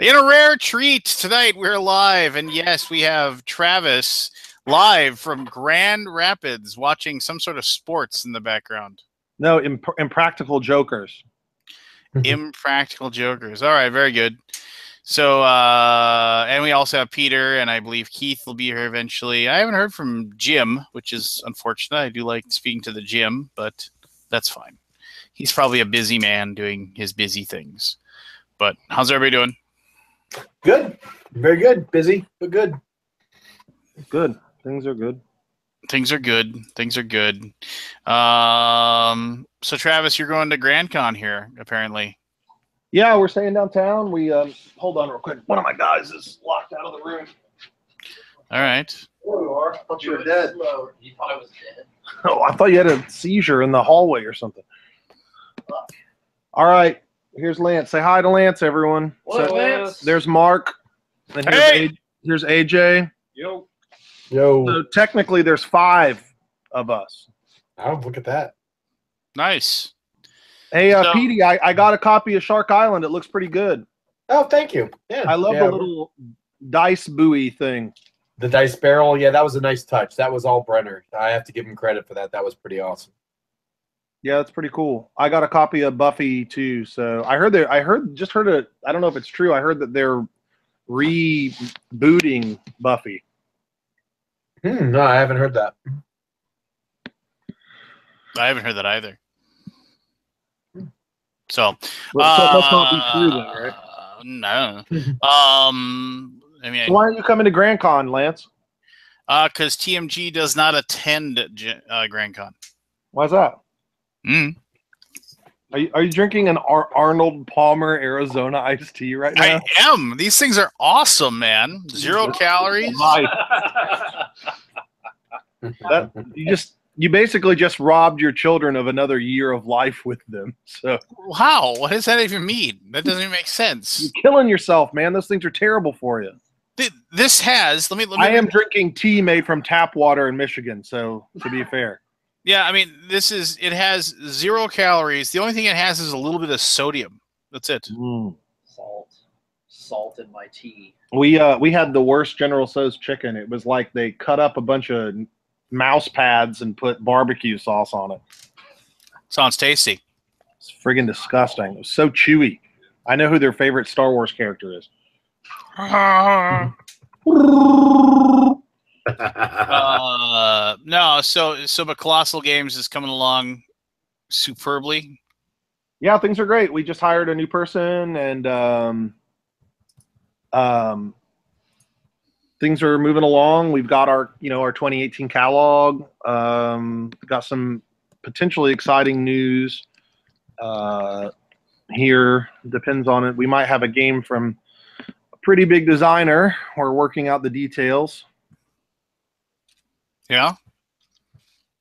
In a rare treat tonight, we're live, and yes, we have Travis live from Grand Rapids watching some sort of sports in the background. No, Impractical Jokers. Impractical Jokers. All right, very good. So, and we also have Peter, and I believe Keith will be here eventually. I haven't heard from Jim, which is unfortunate. I do like speaking to the Jim, but that's fine. He's probably a busy man doing his busy things. But how's everybody doing? Good. Very good. Busy, but good. Good. Things are good. Things are good. Things are good. So, Travis, you're going to GrandCon here, apparently. Yeah, we're staying downtown. We hold on real quick. One of my guys is locked out of the room. All right. There you are. I thought you were dead. You thought I was dead? Oh, I thought you had a seizure in the hallway or something. All right. Here's Lance. Say hi to Lance, everyone. What, Lance? There's Mark. And here's AJ. Yo. So technically, there's 5 of us. Oh, look at that. Nice. Hey, Petey, I got a copy of Shark Island. It looks pretty good. Oh, thank you. Yeah. I love the little dice buoy thing. The dice barrel. Yeah, that was a nice touch. That was all Brenner. I have to give him credit for that. That was pretty awesome. Yeah, that's pretty cool. I got a copy of Buffy too. So I heard it. I don't know if it's true. I heard that they're rebooting Buffy. No, I haven't heard that. I haven't heard that either. So, Well, so it must not be true then, right? No. I mean, so why aren't you coming to GrandCon, Lance? Because TMG does not attend GrandCon. Why's that? Mm. Are you drinking an Arnold Palmer Arizona iced tea right now? I am. These things are awesome, man. 0 calories. You basically just robbed your children of another year of life with them. So how? What does that even mean? That doesn't even make sense. You're killing yourself, man. Those things are terrible for you. This has. Let me. I am drinking tea made from tap water in Michigan. So to be fair. Yeah, I mean, it has 0 calories. The only thing it has is a little bit of sodium. That's it. Salt in my tea. We had the worst General Tso's chicken. It was like they cut up a bunch of mouse pads and put barbecue sauce on it. Sounds tasty. It's friggin' disgusting. It was so chewy. I know who their favorite Star Wars character is. No, but Colossal Games is coming along superbly. Yeah, things are great. We just hired a new person, and things are moving along. We've got our 2018 catalog. Got some potentially exciting news here. Depends on it. We might have a game from a pretty big designer. We're working out the details. Yeah.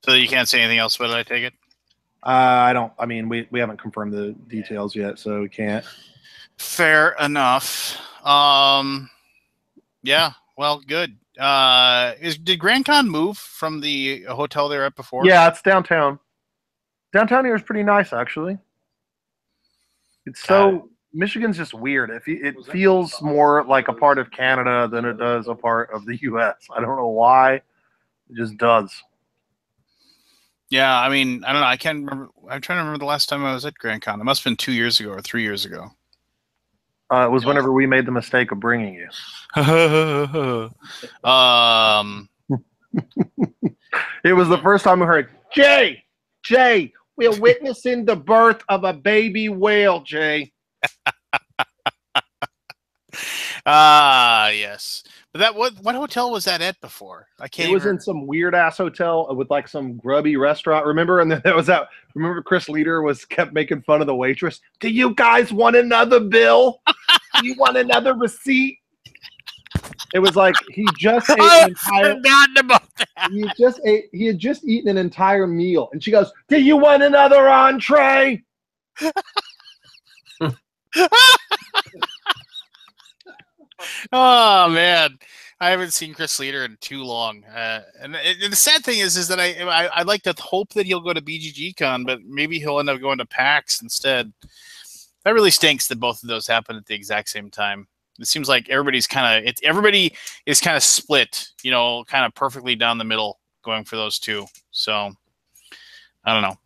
So you can't say anything else about it, I take it? I don't. I mean, we haven't confirmed the details yet, so we can't. Fair enough. Yeah. Well, good. Did GrandCon move from the hotel they were at before? Yeah, it's downtown. Downtown here is pretty nice, actually. It's Michigan's just weird. It feels more like a part of Canada than it does a part of the U.S. I don't know why. It just does. Yeah, I mean, I don't know. I can't remember. I'm trying to remember the last time I was at GrandCon. It must have been 2 years ago or 3 years ago. It was whenever we made the mistake of bringing you. It was the first time we heard, Jay, we're witnessing the birth of a baby whale, Jay. Yes. But what hotel was that at before? I can't. It was in some weird ass hotel with like some grubby restaurant. Remember? And then there was that. Remember, Chris Leader kept making fun of the waitress. Do you guys want another bill? Do you want another receipt? It was like he just ate an entire. Forgotten about that. He had just eaten an entire meal, and she goes, "Do you want another entree?" Oh man, I haven't seen Chris Leader in too long. And the sad thing is that I'd like to hope that he'll go to BGG-Con, but maybe he'll end up going to PAX instead. That really stinks that both of those happen at the exact same time. It seems like everybody is kind of split, kind of perfectly down the middle, going for those two. So I don't know.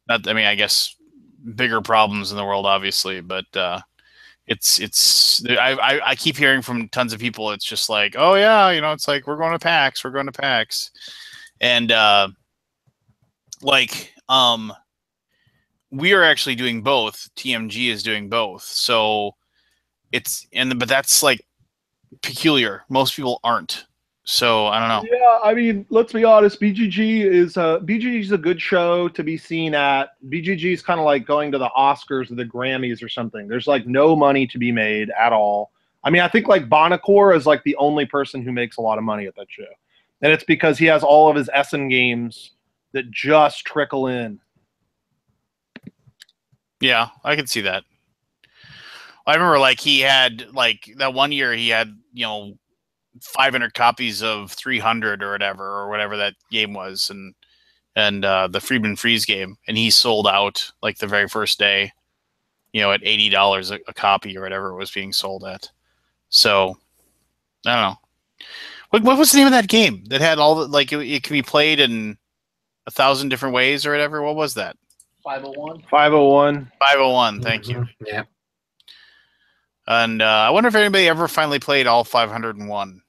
I guess bigger problems in the world, obviously, but I keep hearing from tons of people. It's just like, oh yeah, it's like we're going to PAX, and we are actually doing both. TMG is doing both, so but that's like peculiar. Most people aren't. So I don't know. Yeah, I mean, let's be honest. BGG is a good show to be seen at. BGG is kind of like going to the Oscars or the Grammys or something. There's like no money to be made at all. I mean, I think like Bonacor is like the only person who makes a lot of money at that show, and it's because he has all of his Essen games that just trickle in. Yeah, I can see that. I remember like he had like that one year he had 500 copies of 300 or whatever that game was, and the Friedman Freeze game, and he sold out like the very first day, at $80 a copy or whatever it was being sold at. So I don't know. What was the name of that game that had all the like it can be played in 1,000 different ways or whatever? What was that? 501. 501. 501. Thank you. Yeah. And I wonder if anybody ever finally played all 501.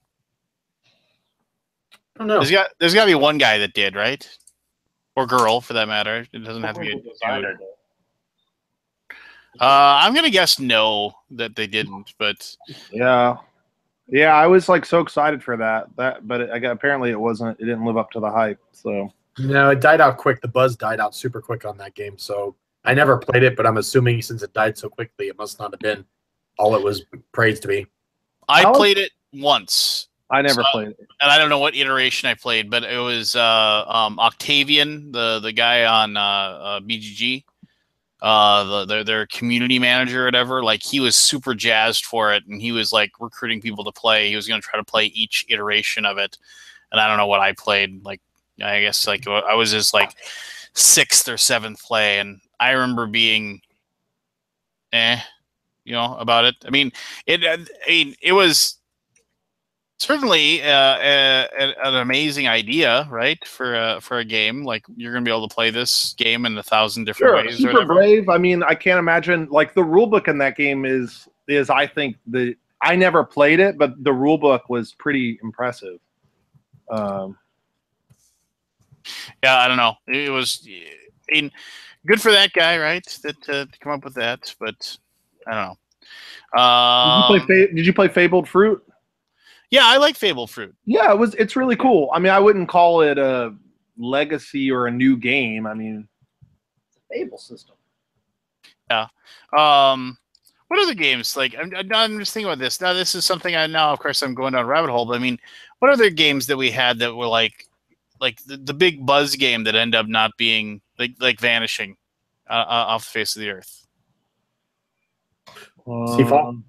I don't know. There's got to be one guy that did, right? Or girl, for that matter. It doesn't have to be a dude. I'm gonna guess no, that they didn't, but yeah, I was like so excited for that, but apparently it wasn't. It didn't live up to the hype. So no, it died out quick. The buzz died out super quick on that game. So I never played it, but I'm assuming since it died so quickly, it must not have been all it was praised to be. I played it once. I never played it, and I don't know what iteration I played, but it was Octavian, the guy on BGG, their community manager or whatever. Like he was super jazzed for it, and he was like recruiting people to play. He was going to try to play each iteration of it, and I don't know what I played. Like I guess like I was just like 6th or 7th play, and I remember being, about it. I mean, it was certainly an amazing idea, right? For a game, like you're gonna be able to play this game in 1,000 different ways. Super brave. I mean, I can't imagine like the rule book in that game is I think I never played it, but the rule book was pretty impressive. Yeah, I don't know. It was, good for that guy, right? That to come up with that, but I don't know. Did you play Fabled Fruit? Yeah, I like Fable Fruit. Yeah, it's really cool. I mean, I wouldn't call it a legacy or a new game. I mean, it's a Fable system. Yeah. What other games? Like, I'm just thinking about this. Now, this is something of course, I'm going down a rabbit hole, but I mean, what other games that we had that were like the big buzz game that ended up not being like vanishing off the face of the earth? Seafall.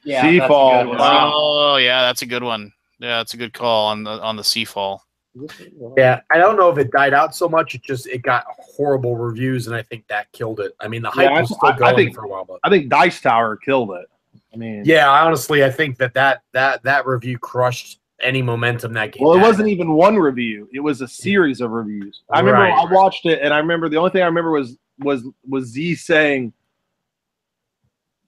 Yeah, Seafall. Wow. Oh, yeah, that's a good one. Yeah, that's a good call on the Seafall. Yeah, I don't know if it died out so much. It got horrible reviews, and I think that killed it. I mean, the hype was still going for a while, but I think Dice Tower killed it. I mean, yeah, honestly, I think that review crushed any momentum that game. Well, it wasn't even one review; it was a series of reviews. I remember I watched it, and I remember the only thing I remember was Z saying,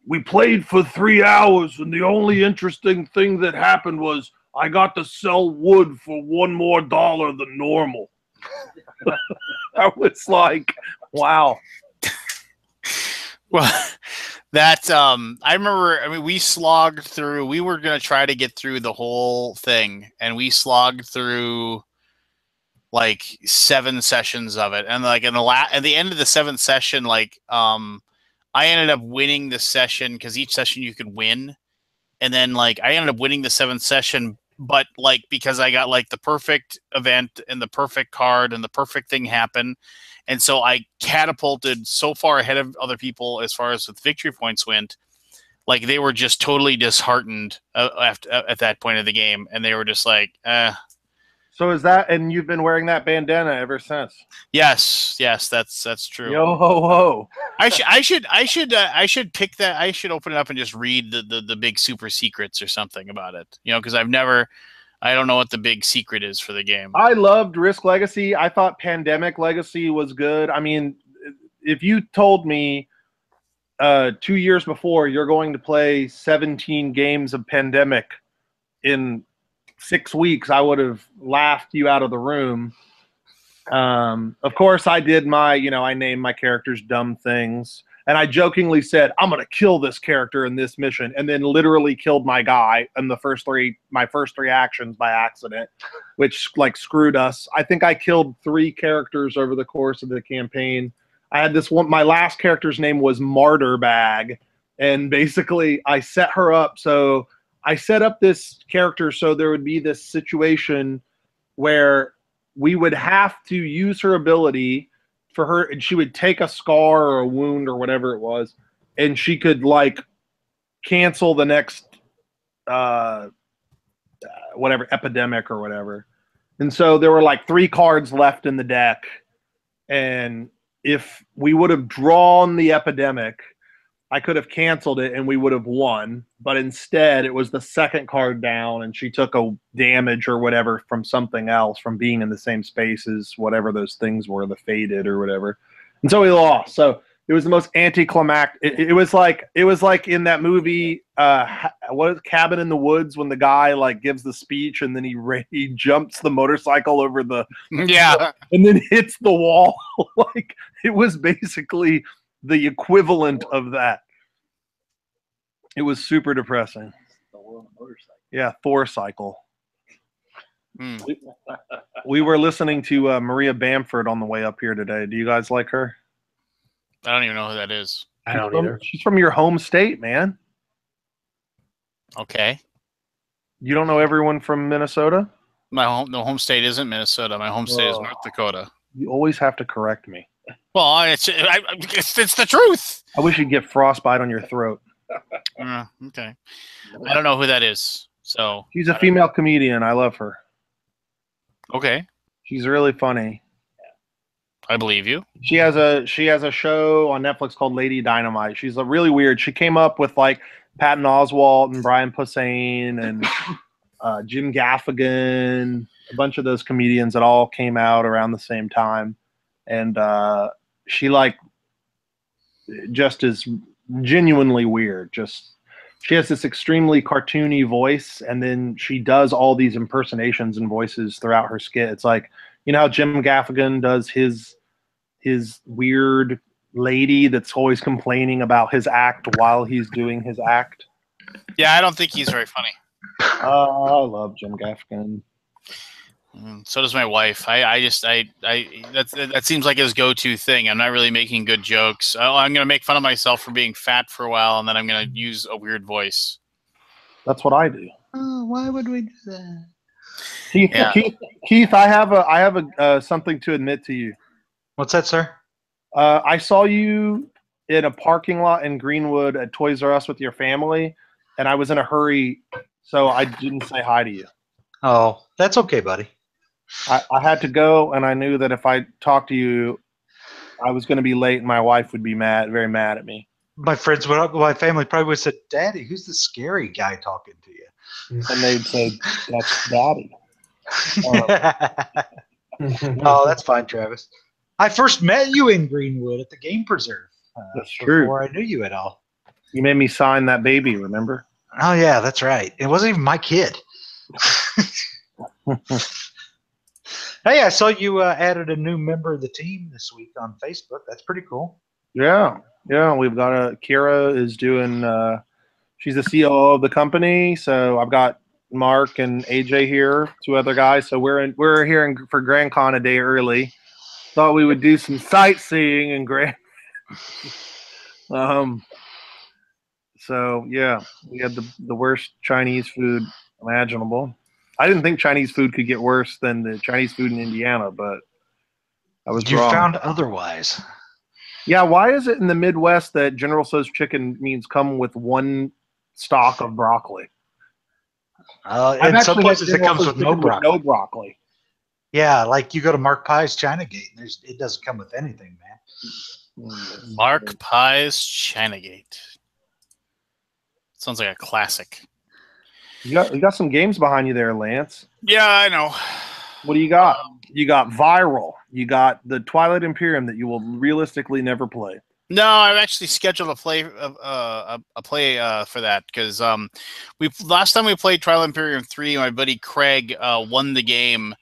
"We played for 3 hours, and the only interesting thing that happened was I got to sell wood for $1 more than normal." I was like, wow. Well, that I remember. I mean, we slogged through. We were gonna try to get through the whole thing, and we slogged through like 7 sessions of it. And like at the end of the 7th session, like I ended up winning the session because each session you could win, and then like I ended up winning the 7th session. But like because I got like the perfect event and the perfect card and the perfect thing happened, and so I catapulted so far ahead of other people as far as with victory points went. Like they were just totally disheartened at that point of the game, and they were just like, So is that, and you've been wearing that bandana ever since? Yes, that's true. Yo ho ho! I should pick that. I should open it up and just read the big super secrets or something about it. Because I don't know what the big secret is for the game. I loved Risk Legacy. I thought Pandemic Legacy was good. I mean, if you told me 2 years before you're going to play 17 games of Pandemic in 6 weeks, I would have laughed you out of the room. Of course, I did I named my characters dumb things. And I jokingly said, I'm going to kill this character in this mission, and then literally killed my guy in my first three actions by accident, which screwed us. I think I killed 3 characters over the course of the campaign. I had this one, my last character's name was Martyr Bag, and basically I set her up. So I set up this character so there would be this situation where we would have to use her ability for her, and she would take a scar or a wound or whatever it was, and she could cancel the next whatever epidemic or whatever. And so there were 3 cards left in the deck, and if we would have drawn the epidemic, I could have canceled it and we would have won. But instead, it was the second card down, and she took a damage or whatever from something else, from being in the same space as whatever those things were, the faded or whatever. And so we lost. So it was the most anticlimactic. It was like in that movie, what is Cabin in the Woods, when the guy gives the speech and then he jumps the motorcycle over the and then hits the wall. It was basically the equivalent of that. It was super depressing. Yeah, Thor cycle. We were listening to Maria Bamford on the way up here today. Do you guys like her? I don't even know who that is. I don't either. She's from your home state, man. Okay. You don't know everyone from Minnesota? The home state isn't Minnesota. My home state is North Dakota. You always have to correct me. Well, it's the truth. I wish you'd get frostbite on your throat. Okay. I don't know who that is. So she's a female comedian. I love her. Okay. She's really funny. I believe you. She has a show on Netflix called Lady Dynamite. She's really weird. She came up with Patton Oswalt and Brian Posehn and Jim Gaffigan, a bunch of those comedians that all came out around the same time. And she just is genuinely weird. She has this extremely cartoony voice, and then she does all these impersonations and voices throughout her skit. It's how Jim Gaffigan does his weird lady that's always complaining about his act while he's doing his act. Yeah, I don't think he's very funny. I love Jim Gaffigan. So does my wife. That seems like his go-to thing. I'm not really making good jokes. I'm going to make fun of myself for being fat for a while, and then I'm going to use a weird voice. That's what I do. Oh, why would we do that? Keith, I have something to admit to you. What's that, sir? I saw you in a parking lot in Greenwood at Toys R Us with your family, and I was in a hurry, so I didn't say hi to you. Oh, that's okay, buddy. I had to go, and I knew that if I talked to you, I was going to be late, and my wife would be very mad at me. My family probably would have said, "Daddy, who's the scary guy talking to you?" And they'd say, "That's Daddy." Oh, that's fine, Travis. I first met you in Greenwood at the Game Preserve. That's true. Before I knew you at all. You made me sign that baby, remember? Oh, yeah, that's right. It wasn't even my kid. Hey, I saw you added a new member of the team this week on Facebook. That's pretty cool. Yeah. We've got Kira is doing. She's the COO of the company. So I've got Mark and AJ here, 2 other guys. So we're here for Grand Con a day early. Thought we would do some sightseeing in Grand. So yeah, we had the worst Chinese food imaginable. I didn't think Chinese food could get worse than the Chinese food in Indiana, but I was wrong. You found otherwise. Yeah, why is it in the Midwest that General Tso's chicken means come with 1 stalk of broccoli? In some places it comes with no broccoli. No broccoli. Yeah, like you go to Mark Pye's China Gate, and it doesn't come with anything, man. Mark Pye's Chinagate. Sounds like a classic. You got some games behind you there, Lance. Yeah, I know. What do you got? You got Viral. You got the Twilight Imperium that you will realistically never play. No, I've actually scheduled a play for that because last time we played Twilight Imperium 3, my buddy Craig won the game,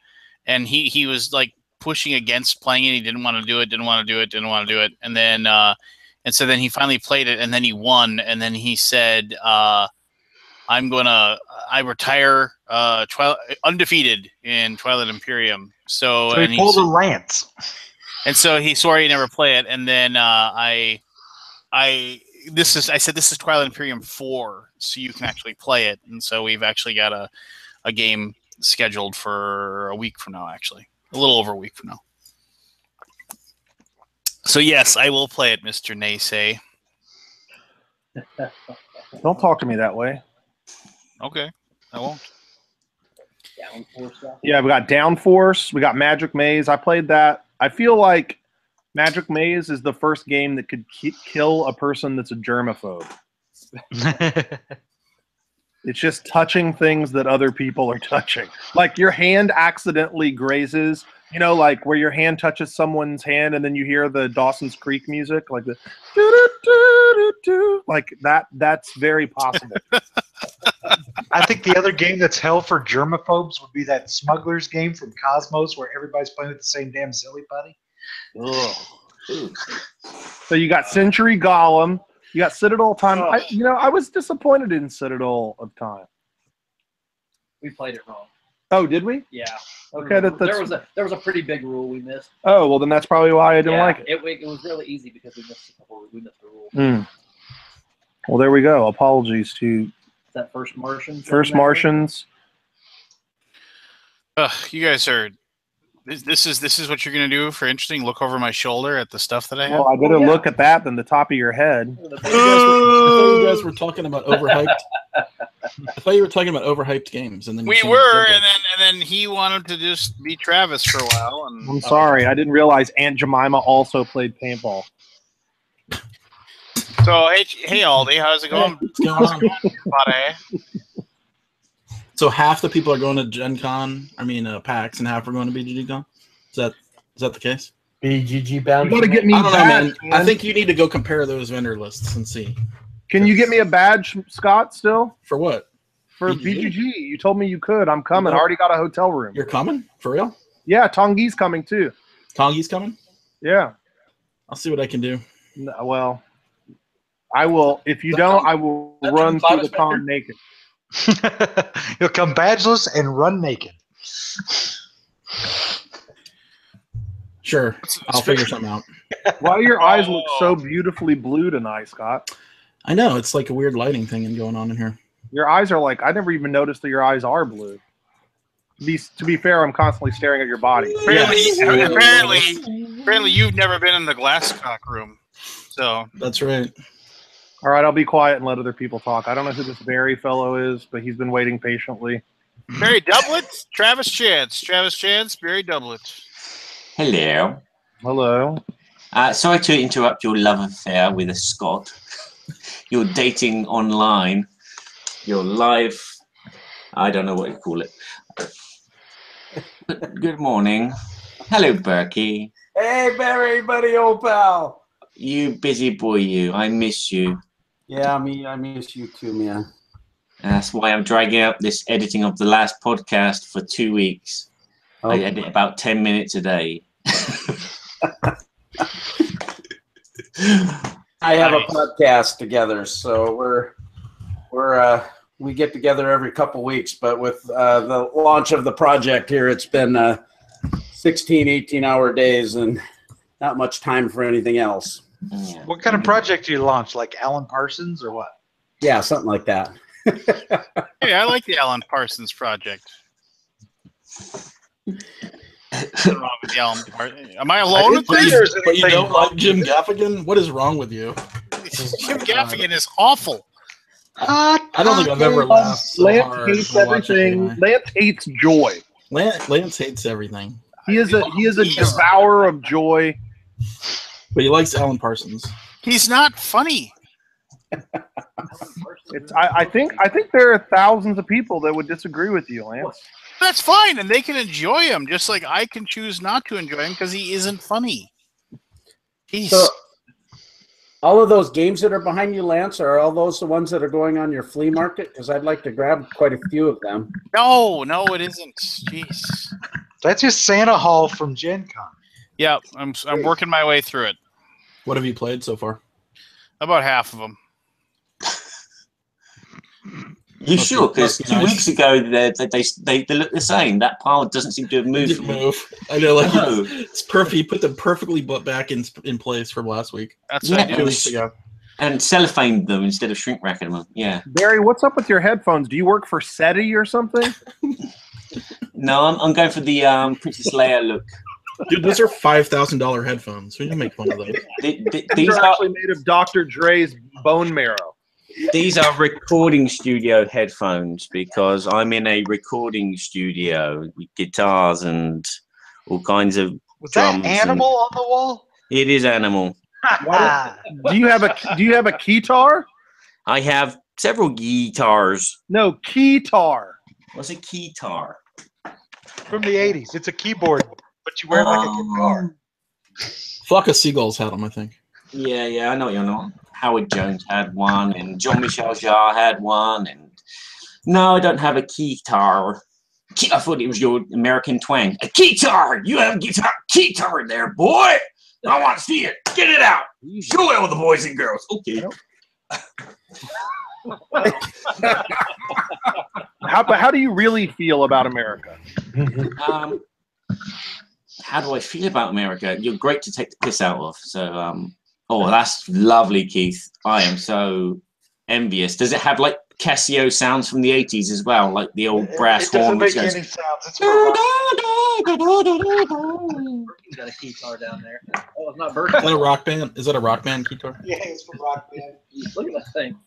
and he was like pushing against playing it. He didn't want to do it, and then so then he finally played it, and then he won, and then he said, I retire undefeated in Twilight Imperium. So he pulled a Lance. And so he swore he'd never play it, and then I said this is Twilight Imperium 4, so you can actually play it, and so we've actually got a game scheduled for a week from now, actually a little over a week from now. So yes, I will play it, Mr. Naysay. Don't talk to me that way. Okay, I won't. Yeah, we got Downforce. We got Magic Maze. I played that. I feel like Magic Maze is the first game that could kill a person that's a germaphobe. It's just touching things that other people are touching. Like your hand accidentally grazes, like where your hand touches someone's hand and then you hear the Dawson's Creek music, like the doo-doo-doo-doo-doo. Like that. That's very possible. I think the other game that's hell for germaphobes would be that Smugglers game from Cosmos where everybody's playing with the same damn silly buddy. Ugh. So you got Century Golem. You got Citadel of Time. I was disappointed in Citadel of Time. We played it wrong. Oh, did we? Yeah. Okay, there was a pretty big rule we missed. Oh, well, then that's probably why I didn't like it. It was really easy because we missed the rule. Well, there we go. Apologies to That First Martians. Martians. You guys are. This is what you're gonna do for interesting. Look over my shoulder at the stuff that I have. Well, I better look at that than the top of your head. I thought you guys were talking about overhyped. I thought you were talking about overhyped games, and then We were, and then he wanted to just be Travis for a while. And I'm sorry, I didn't realize Aunt Jemima also played paintball. So hey Aldi, how's it going? What's going on? Buddy? So half the people are going to Gen Con, PAX, and half are going to BGG Con? Is that the case? BGG bound. You gotta get me I don't know, man. man. I think you need to go compare those vendor lists and see. Can you get me a badge, Scott, still? For what? For BGG. You told me you could. I'm coming. I already got a hotel room. You're coming? For real? Yeah, Tongi's coming too. Tongi's coming? Yeah. I'll see what I can do. No, well, I will. If you don't, I will run through the con naked. You'll come badgeless and run naked. Sure. I'll figure something out. Why do your eyes look so beautifully blue tonight, Scott? I know. It's like a weird lighting thing going on in here. Your eyes are like, I never even noticed that your eyes are blue. To be fair, I'm constantly staring at your body. Apparently you've never been in the Glasscock room. So that's right. All right, I'll be quiet and let other people talk. I don't know who this Barry fellow is, but he's been waiting patiently. Barry Doublet, Travis Chance, Barry Doublet. Hello. Hello. Sorry to interrupt your love affair with a Scot. You're dating online. You're live. I don't know what you call it. But good morning. Hello, Berkey. Hey, Barry, buddy, old pal. You busy boy, you. I miss you. Yeah, I miss you too, man. That's why I'm dragging out this editing of the last podcast for 2 weeks. I edit about 10 minutes a day. I have a podcast together, so we get together every couple weeks. But with the launch of the project here, it's been 16, 18-hour days and not much time for anything else. Yeah. What kind of project do you launch? Like Alan Parsons or what? Yeah, something like that. Hey, I like the Alan Parsons project. What's wrong with the Alan Parsons? Am I alone with this? But you don't like Jim Gaffigan? What is wrong with you? Jim Gaffigan is awful. I don't think I've ever laughed so Lance hard hates while watching everything. anime. Lance hates joy. Lance hates everything, He is a devourer of joy. but he likes Alan Parsons. He's not funny. I think there are thousands of people that would disagree with you, Lance. That's fine, and they can enjoy him, just like I can choose not to enjoy him because he isn't funny. So, all of those games that are behind you, Lance, are all those the ones that are going on your flea market? Because I'd like to grab quite a few of them. No, it isn't. Jeez. That's just Santa Hall from Gen Con. Yeah, I'm working my way through it. What have you played so far? About half of them. You sure? Because 2 weeks ago they look the same. That pile doesn't seem to have moved. Didn't move. I know, like No. it's perfect. You put them perfectly back in place from last week. That's Yeah, what I do. 2 weeks ago. And cellophaned them instead of shrink wracking them. Yeah. Barry, what's up with your headphones? Do you work for SETI or something? No, I'm going for the Princess Leia look. Dude, those are $5,000 headphones. We can make fun of those. These These are are actually made of Dr. Dre's bone marrow. these are recording studio headphones because I'm in a recording studio with guitars and all kinds of Was drums. that Animal on the wall? It is Animal. Do you have a keytar? I have several guitars. No, keytar. What's a keytar? From the 80s. It's a keyboard, but you wear it like a guitar. Flock of Seagulls had them, I think. Yeah, I know what you're not. Howard Jones had one, and Jean-Michel Jarre had one, and no, I don't have a keytar. I thought it was your American twang. A keytar! You have a keytar there, boy! I want to see it. Get it out. Show it with the boys and girls. Okay. How do you really feel about America? How do I feel about America? You're great to take the piss out of. So, oh, that's lovely, Keith. I am so envious. Does it have like Casio sounds from the 80s as well, like the old brass It doesn't horn? make Which goes, any sounds. It's for He's got a keytar down there. Oh, it's not Is that a Berkeley. rock band? Is that a rock band guitar? yeah, it's for rock band. Look at that thing.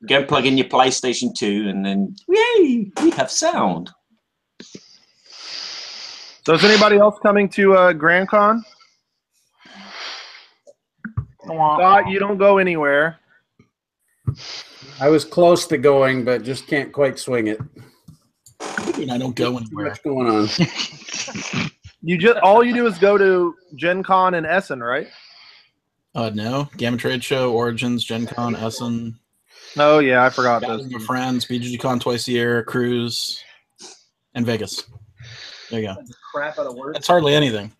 go and plug in your PlayStation 2, and then yay, we have sound. So is anybody else coming to Grand Con? Scott, you don't go anywhere. I was close to going, but just can't quite swing it. I mean, I don't go anywhere. What's going on? All you do is go to Gen Con in Essen, right? No. Gamma Trade Show, Origins, Gen Con, Essen, Oh yeah, I forgot those. Gathering of Friends, BGG-Con twice a year, Cruise, and Vegas. There you go. Crap out of work. That's hardly anything.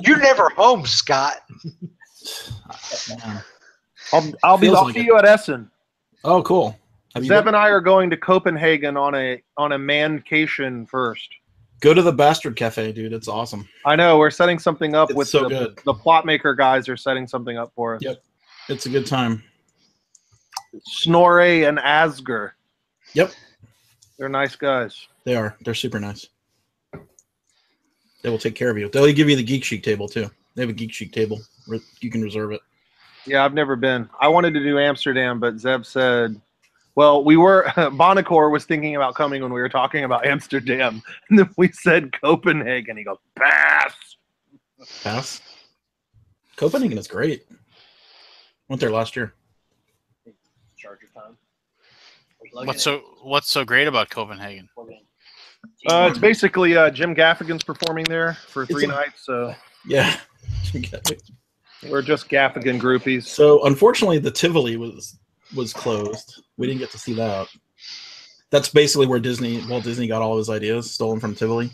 You're never home, Scott. Yeah. I'll Feels like see it. you at Essen. Oh, cool. Have you Zeb been? and I are going to Copenhagen on a mancation first. Go to the Bastard Cafe, dude. It's awesome. I know we're setting something up It's with so good. the plot maker guys are setting something up for us. Yep. It's a good time. Snorre and Asger. Yep. They're nice guys. They are. They're super nice. They will take care of you. They'll give you the Geek Chic table, too. They have a Geek Chic table. You can reserve it. Yeah, I've never been. I wanted to do Amsterdam, but Zeb said, well, Bonacor was thinking about coming when we were talking about Amsterdam. And then we said Copenhagen. He goes, pass. Pass. Copenhagen is great. Went there last year. Charger time. What's so great about Copenhagen? It's basically Jim Gaffigan's performing there for 3 nights, so Yeah. we're just Gaffigan groupies. So unfortunately, the Tivoli was closed. We didn't get to see that. That's basically where Walt Disney got all of his ideas, stolen from Tivoli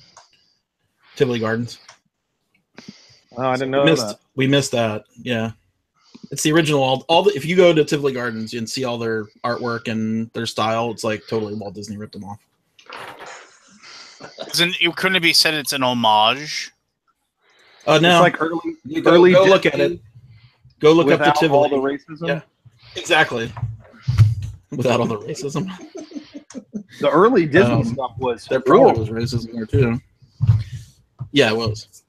Gardens. Oh, I didn't know that. We missed that. Yeah, it's the original. If you go to Tivoli Gardens, you can see all their artwork and their style. It's like totally Walt Disney ripped them off. Couldn't it be said it's an homage? No, It's like go early look at it. Go look up the without Tivoli. all the racism. Yeah, exactly. Without all the racism, The early Disney stuff was there probably was racism there too. Yeah, it was.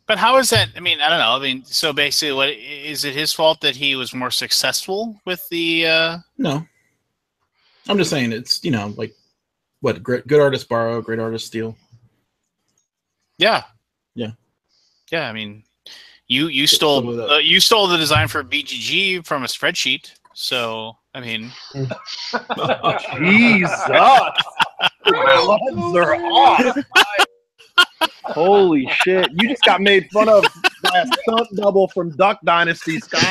But how is that? I mean, I don't know. I mean, so basically, what is it his fault that he was more successful with the? No. I'm just saying it's like what good artists borrow, great artists steal. Yeah. Yeah. Yeah. I mean, you stole the design for BGG from a spreadsheet. So I mean, Jesus, gloves are off. Holy shit! You just got made fun of by a stunt double from Duck Dynasty, Scott.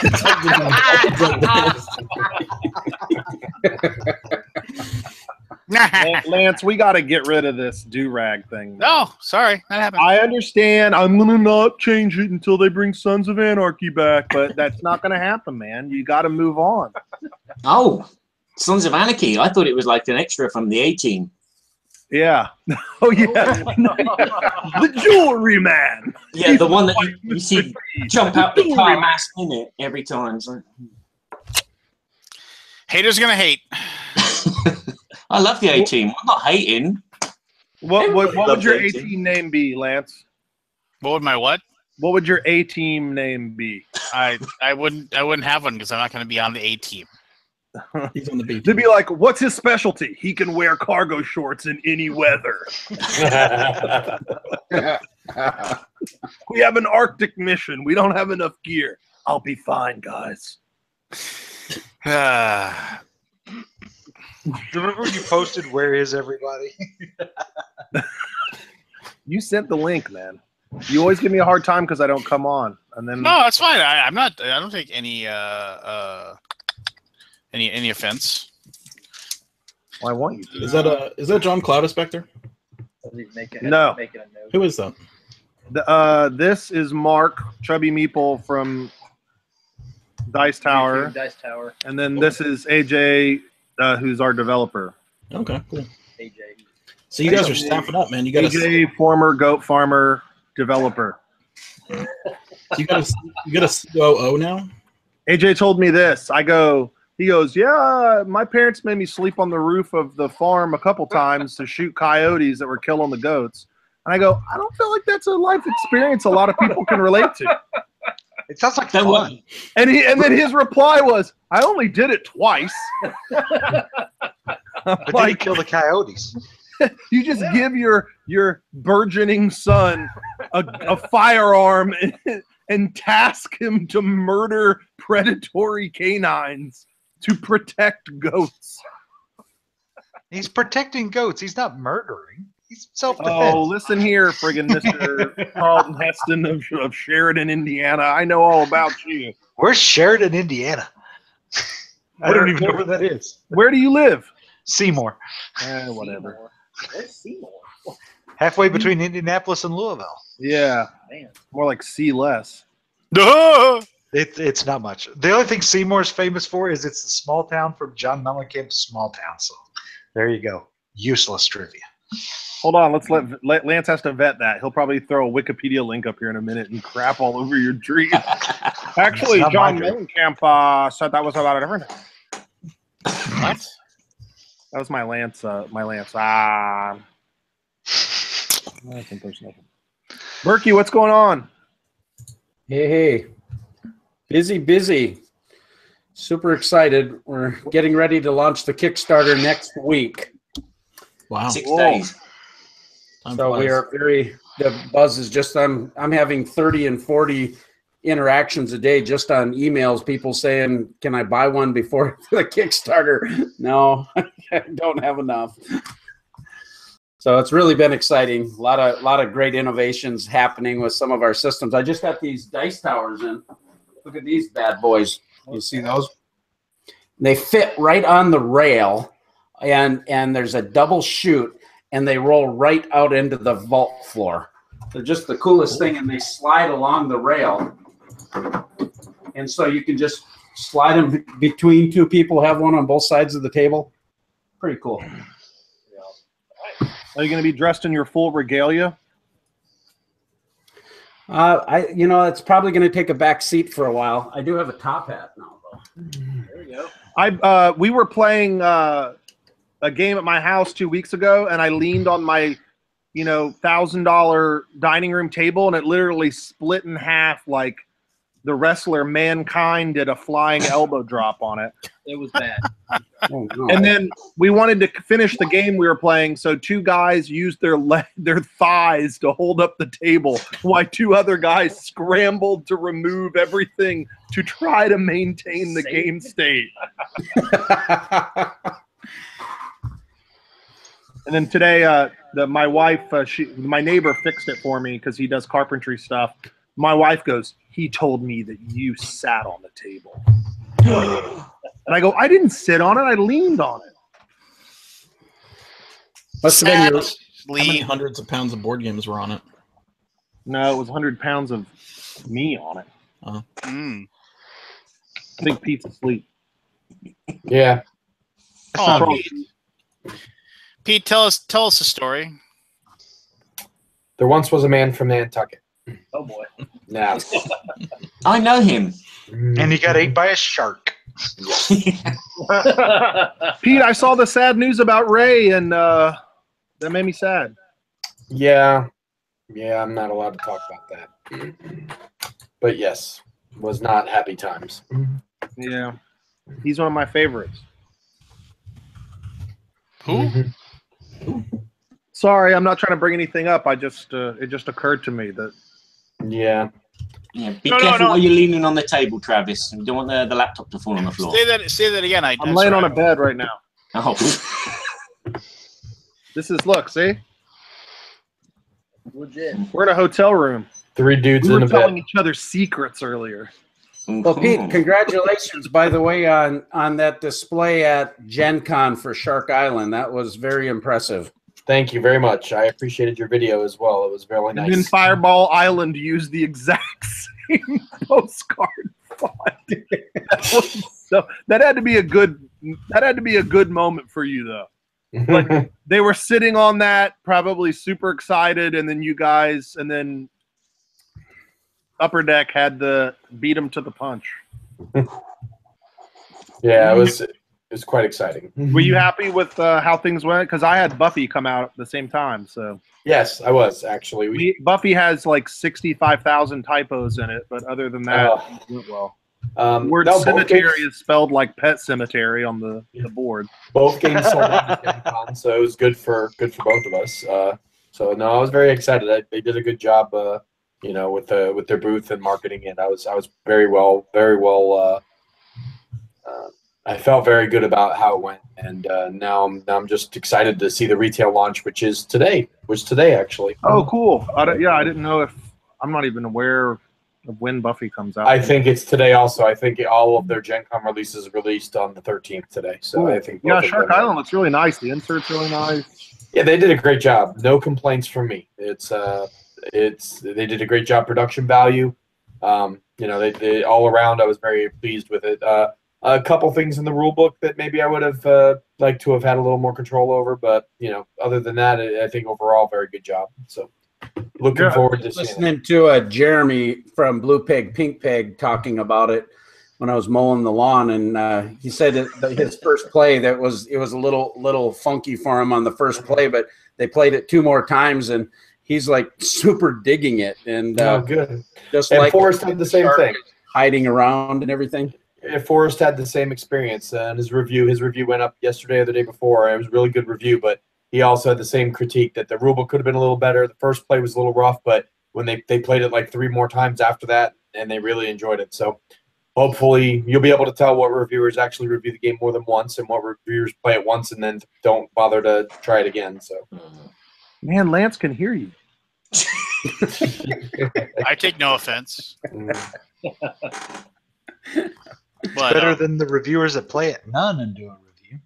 Lance, we got to get rid of this do-rag thing. No, sorry, that happened. I understand. I'm gonna not change it until they bring Sons of Anarchy back, but that's not gonna happen, man. You got to move on. Oh, Sons of Anarchy. I thought it was like an extra from the A-Team. Yeah. Oh yeah. The jewelry man. Yeah, the one that you see jump out the car mask in it every time. So. Haters gonna hate. I love the A-Team. I'm not hating. What would your A-Team name be, Lance? What would my what? What would your A-Team name be? I wouldn't have one because I'm not going to be on the A-Team. He's on the B. They'd be like, what's his specialty? He can wear cargo shorts in any weather. We have an Arctic mission. We don't have enough gear. I'll be fine, guys. Remember when you posted "Where is everybody"? You sent the link, man. You always give me a hard time because I don't come on, and then No, that's fine. I'm not. I don't take any offense. well, I want you to. Is that John Cloud Spectre? No. Who is that? This is Mark Chubby Meeple from Dice Tower, and then this is AJ, who's our developer. Okay, cool. AJ. So you guys are staffing up, man. You got AJ, former goat farmer developer. You got a COO now? AJ told me this. He goes, yeah, my parents made me sleep on the roof of the farm a couple times to shoot coyotes that were killing the goats. And I go, I don't feel like that's a life experience a lot of people can relate to. It sounds like fun. And then his reply was, I only did it twice. But then you kill the coyotes. You just give your burgeoning son a firearm and task him to murder predatory canines to protect goats. He's protecting goats. He's not murdering. He's self-defense. Oh, listen here, friggin' Mr. Carlton Heston of Sheridan, Indiana. I know all about you. Where's Sheridan, Indiana? I don't even know where that is. Where do you live? Seymour. Whatever. Where's Seymour? Halfway between Indianapolis and Louisville. Yeah. Man. More like C less. It's not much. The only thing Seymour's famous for is it's the small town from John Mellencamp's Small Town song. There you go. Useless trivia. Hold on, let's let Lance has to vet that. He'll probably throw a Wikipedia link up here in a minute and crap all over your dream. Actually, John Mellencamp said that was about a different thing. What? That was my Lance. I think there's nothing. Berkey, what's going on? Hey. Busy. Super excited. We're getting ready to launch the Kickstarter next week. Wow. 6 days. So we are the buzz is just, I'm having 30 and 40 interactions a day just on emails, people saying, can I buy one before the Kickstarter? No, I don't have enough. So it's really been exciting. A lot of great innovations happening with some of our systems. I just got these dice towers in. Look at these bad boys. You see those? They fit right on the rail, and there's a double chute, and they roll right out into the vault floor. They're just the coolest thing, and they slide along the rail. And so you can just slide them between two people, have one on both sides of the table. Pretty cool. Are you going to be dressed in your full regalia? It's probably going to take a back seat for a while. I do have a top hat now, though. There we go. We were playing a game at my house 2 weeks ago, and I leaned on my, $1,000 dining room table, and it literally split in half like the wrestler Mankind did a flying elbow drop on it. It was bad. Oh, no. And then we wanted to finish the game we were playing, so two guys used their thighs to hold up the table, while two other guys scrambled to remove everything to try to maintain the game state. And then today, my wife, my neighbor fixed it for me because he does carpentry stuff. My wife goes, "He told me that you sat on the table." And I go, "I didn't sit on it. I leaned on it." Must have been your, How many hundreds of pounds of board games were on it? No, it was 100 pounds of me on it. Mm. I think Pete's asleep. yeah. Oh, Charles, Pete. Pete, tell us a story. There once was a man from Nantucket. Oh boy. Now, I know him. And he got ate by a shark. Pete, I saw the sad news about Ray, and that made me sad. yeah, I'm not allowed to talk about that. But yes, was not happy times. Yeah, he's one of my favorites. Who? Sorry, I'm not trying to bring anything up. It just occurred to me that. Yeah. Yeah, be No, no, careful no. while you're leaning on the table, Travis. You don't want the laptop to fall on the floor. Say that again. I'm laying on a bed right now. Oh. This is see, Legit. we're in a hotel room. 3 dudes We in were a telling bed. each other secrets earlier. Well, Pete, congratulations, by the way, on that display at Gen Con for Shark Island. That was very impressive. Thank you very much. I appreciated your video as well. It was very And then nice. Fireball Island used the exact same postcard font. That had to be a good moment for you, though. Like, they were sitting on that, probably super excited, and then you guys, and then Upper Deck had to beat them to the punch. Yeah, it was quite exciting. Were you happy with how things went? Because I had Buffy come out at the same time. So Yes, I was actually. Buffy has like 65,000 typos in it, but other than that, Oh. it went well. The Word cemetery is spelled like pet cemetery on the board. Both games sold out at Gen Con, so it was good for both of us. So no, I was very excited. They did a good job, with their booth and marketing it. I was very well. I felt very good about how it went, and now I'm just excited to see the retail launch, which is today. Actually. Oh, cool! I didn't know if I'm not even aware of when Buffy comes out. I think it's today. Also, I think all of their Gen Con releases released on the 13th today. So Cool. I think both of Shark them- Island looks really nice. The insert's really nice. Yeah, they did a great job. No complaints from me. They did a great job production value. They all around. I was very pleased with it. A couple things in the rule book that maybe I would have liked to have had a little more control over, but other than that, I think overall very good job. So looking forward to seeing it. Listening to Jeremy from Blue Pig, Pink Pig talking about it when I was mowing the lawn, and he said that his first play it was a little funky for him on the first play, but they played it 2 more times, and he's like super digging it. And Good. just And like Forrest did the same thing. hiding around and everything. Forrest had the same experience, and his review went up yesterday or the day before. It was a really good review, but he also had the same critique that the rulebook could have been a little better. The first play was a little rough, but when they played it like 3 more times after that, and they really enjoyed it. So hopefully you'll be able to tell what reviewers actually review the game more than once, and what reviewers play it once and then don't bother to try it again. So, Man, Lance can hear you. I take no offense. It's But, better than the reviewers that play it none and do a review.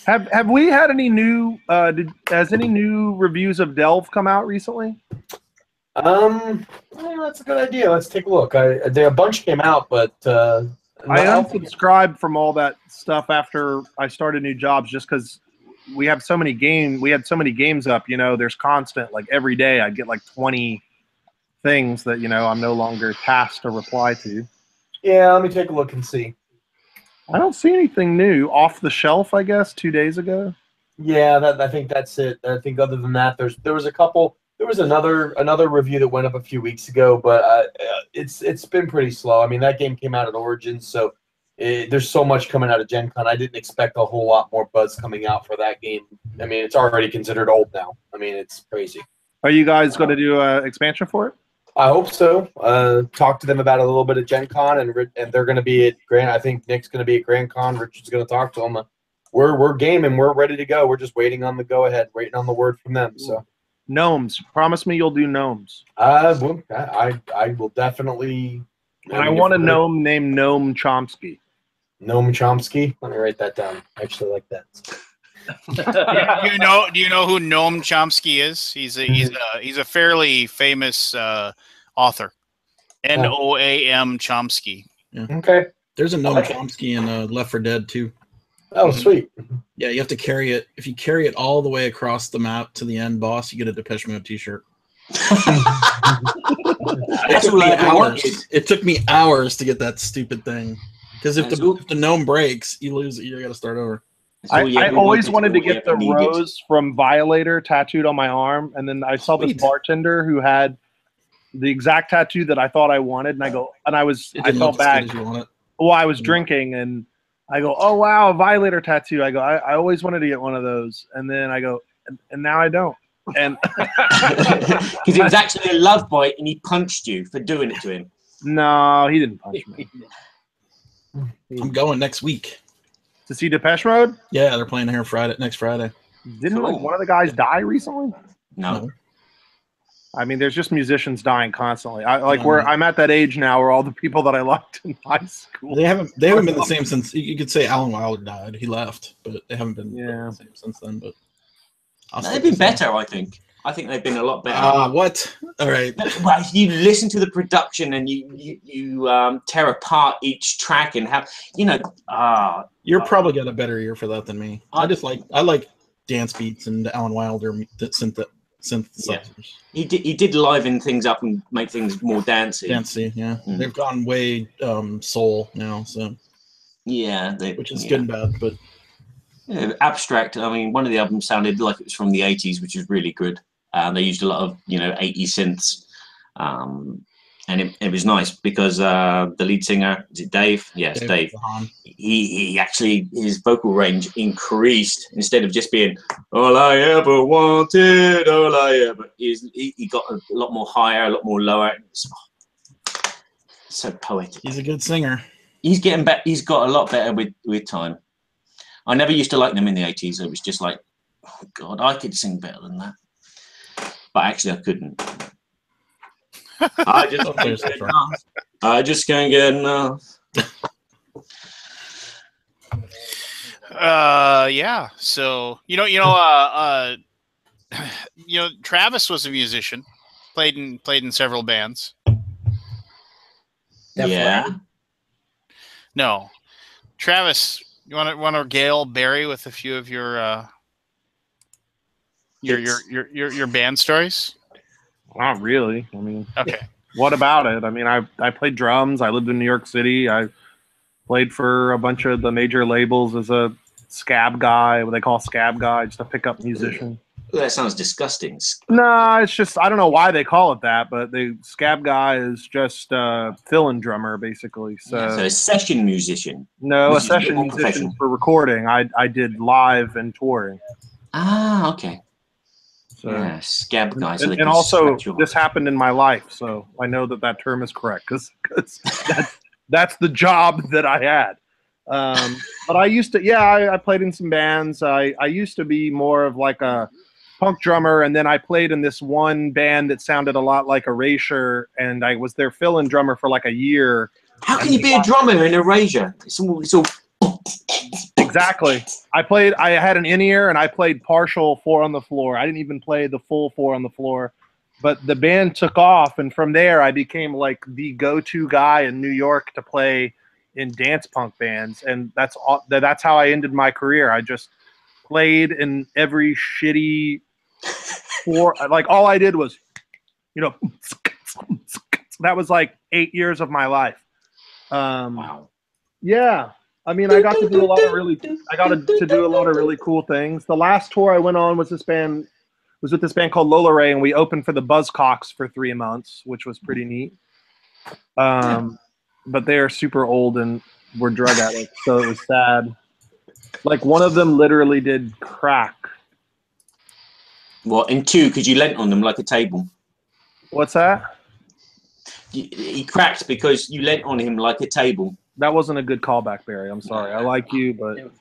Have we had any new? Has any new reviews of Delve come out recently? That's a good idea. Let's take a look. A bunch came out, but I unsubscribed from all that stuff after I started new jobs, just because we have so many games. We had so many games up. There's constant, like every day I get like 20 things that I'm no longer tasked to reply to. Yeah, let me take a look and see. I don't see anything new off the shelf. I guess 2 days ago. Yeah, I think that's it. I think other than that, there was a couple. There was another review that went up a few weeks ago, but it's been pretty slow. I mean, that game came out at Origins, so there's so much coming out of Gen Con. I didn't expect a whole lot more buzz coming out for that game. I mean, it's already considered old now. I mean, it's crazy. Are you guys going to do an expansion for it? I hope so. Talk to them about a little bit at Gen Con, and they're going to be at Grand. I think Nick's going to be at Grand Con. Richard's going to talk to them. We're game and we're ready to go. We're just waiting on the go ahead, waiting on the word from them. So gnomes. Promise me you'll do gnomes. I will definitly. And I want a gnome named Gnome Chomsky. Noam Chomsky. Let me write that down. I actually like that. Do you know who Noam Chomsky is? He's a fairly famous author. Noam Chomsky. Yeah. Okay. There's a Noam Chomsky in Left 4 Dead too. Oh, sweet. Yeah, you have to carry it. If you carry it all the way across the map to the end boss, you get a Depeche Mode T-shirt. It took me hours to get that stupid thing. Because if the gnome breaks, you lose it. You got to start over. I always wanted to get the rose from Violator tattooed on my arm, and then I saw this bartender who had the exact tattoo that I thought I wanted, and I felt bad. Well, I was drinking, and I go, "Oh wow, a Violator tattoo." I go, I always wanted to get one of those, and then I go, and now I don't. And because it was actually a love bite, and he punched you for doing it to him. No, he didn't punch me. I'm going next week to see Depeche Mode. Yeah, they're playing here next Friday. Didn't like one of the guys die recently? No. I mean, there's just musicians dying constantly. I'm at that age now where all the people that I liked in high school. They haven't been the same since. You could say Alan Wilder died. He left, but they haven't been the same since then. But they've been better, I think. I think they've been a lot better. What? All right. Well, you listen to the production and you tear apart each track and how You're probably got a better ear for that than me. I like dance beats and Alan Wilder synthesizers. He did liven things up and make things more dancey. Yeah. They've gone way soul now, so yeah, which is good and bad, but abstract. I mean, one of the albums sounded like it was from the 80s, which is really good. They used a lot of 80s synths, and it was nice because the lead singer, is it Dave? Yes, Dave. He actually, his vocal range increased instead of just being all I ever wanted, all I ever is. He got a lot more higher, a lot more lower. So poetic. He's a good singer. He's getting better. He's got a lot better with time. I never used to like them in the 80s. It was just like, oh God, I could sing better than that. But actually, I couldn't. I just can't get enough. Yeah. So Travis was a musician, played in several bands. Yeah. No, Travis, you want to regale Barry with a few of your band stories? Not really. I mean, okay. What about it? I mean, I played drums. I lived in New York City. I played for a bunch of the major labels as a scab guy, what they call scab guy, just a pickup musician. Well, that sounds disgusting. No, it's just, I don't know why they call it that, but the scab guy is just a fill-in drummer, basically. So a session musician. No, a session musician for recording. I did live and touring. Ah, okay. So, yeah, scab guy. So and also, this happened in my life, so I know that term is correct because that's the job that I had. But I used to, I played in some bands. I used to be more of like a punk drummer, and then I played in this one band that sounded a lot like Erasure, and I was their fill-in drummer for like a year. How can you be a drummer in Erasure? It's all Exactly. I had an in-ear, and I played partial 4 on the floor. I didn't even play the full 4 on the floor. But the band took off, and from there I became like the go-to guy in New York to play in dance punk bands, and that's how I ended my career. I just played in every shitty 4. Like all I did was, that was like 8 years of my life. Wow. Yeah. I mean, I got to do a lot of really cool things. The last tour I went on was this band was with this band called Lola Ray, and we opened for the Buzzcocks for 3 months, which was pretty neat. But they are super old and were drug addicts, so it was sad. Like one of them literally did crack. What? And two, because you leant on them like a table. What's that? He cracked because you leant on him like a table. That wasn't a good callback, Barry. I'm sorry. I like you, but it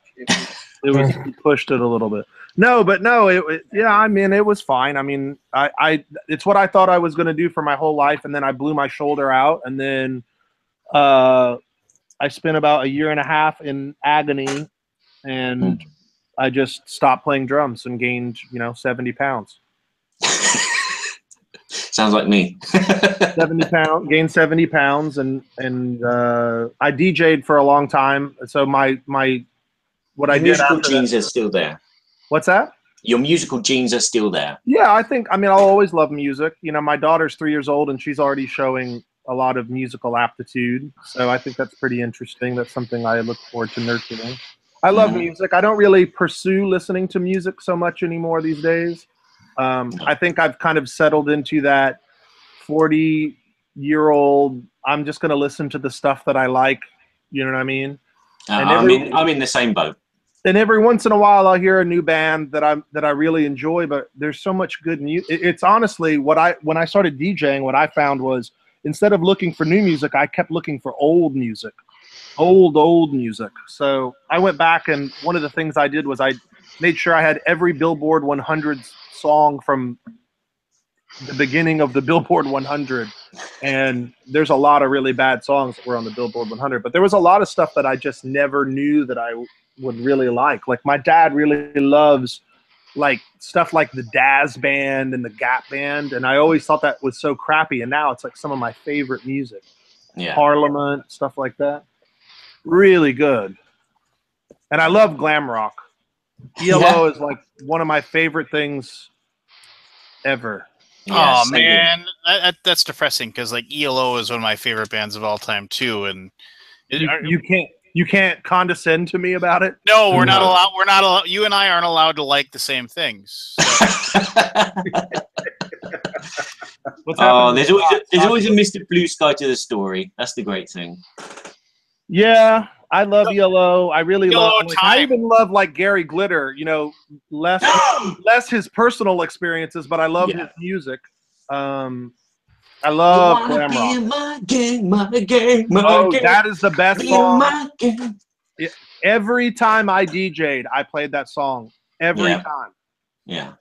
was you pushed it a little bit. No, but no, yeah. I mean, it was fine. I mean, it's what I thought I was going to do for my whole life, and then I blew my shoulder out, and then I spent about 1.5 years in agony, and I just stopped playing drums and gained 70 pounds. Sounds like me. 70 pounds, gained 70 pounds, and I DJ'd for a long time. So what Your I did musical after genes that, are still there. what's that? Your musical genes are still there. Yeah, I mean, I'll always love music. My daughter's 3 years old, and she's already showing a lot of musical aptitude. So I think that's pretty interesting. That's something I look forward to nurturing. I love music. I don't really pursue listening to music so much anymore these days. I think I've kind of settled into that 40-year-old, I'm just going to listen to the stuff that I like. You know what I mean? I'm in the same boat. And every once in a while, I'll hear a new band that I really enjoy. But there's so much good music. It's honestly when I started DJing, what I found was instead of looking for new music, I kept looking for old music, old music. So I went back, and one of the things I did was I made sure I had every Billboard 100 song from the beginning of the Billboard 100. And there's a lot of really bad songs that were on the Billboard 100, but there was a lot of stuff that I just never knew that I would really like. Like my dad really loves like stuff like the Daz Band and the Gap Band, and I always thought that was so crappy, and now it's like some of my favorite music. Yeah. Parliament, stuff like that. Really good. And I love glam rock. ELO is like one of my favorite things ever. Oh man, that's depressing because like ELO is one of my favorite bands of all time too, and you can't condescend to me about it. No, we're not allowed. We're not allowed. You and I aren't allowed to like the same things. So. There's always a Mr. Blue Sky to the story. That's the great thing. Yeah, I love ELO. I really love. Time. I even love like Gary Glitter. Less his personal experiences, but I love his music. I love glam rock. My game, game. That is the best song. Every time I DJ'd, I played that song. Every time. Yeah,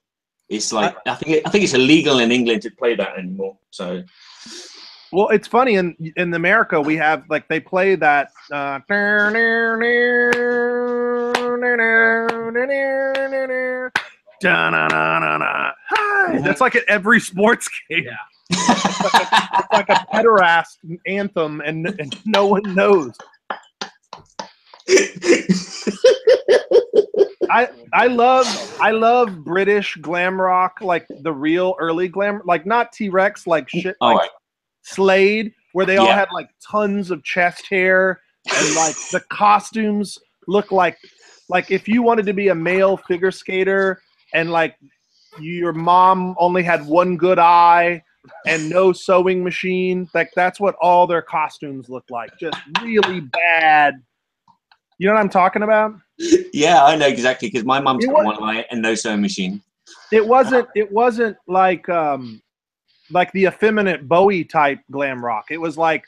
it's like I think it's illegal in England to play that anymore. So. Well, it's funny in America we have like they play that. That's like at every sports game. Yeah. It's like a pederast anthem, and no one knows. I love British glam rock, like the real early glam, like not T-Rex, like shit, like Slade, where they all had like tons of chest hair, and like the costumes look like if you wanted to be a male figure skater, and like your mom only had one good eye and no sewing machine, like that's what all their costumes look like. Just really bad. You know what I'm talking about? Yeah, I know exactly, because my mom's got one eye and no sewing machine. It wasn't like the effeminate Bowie type glam rock. It was like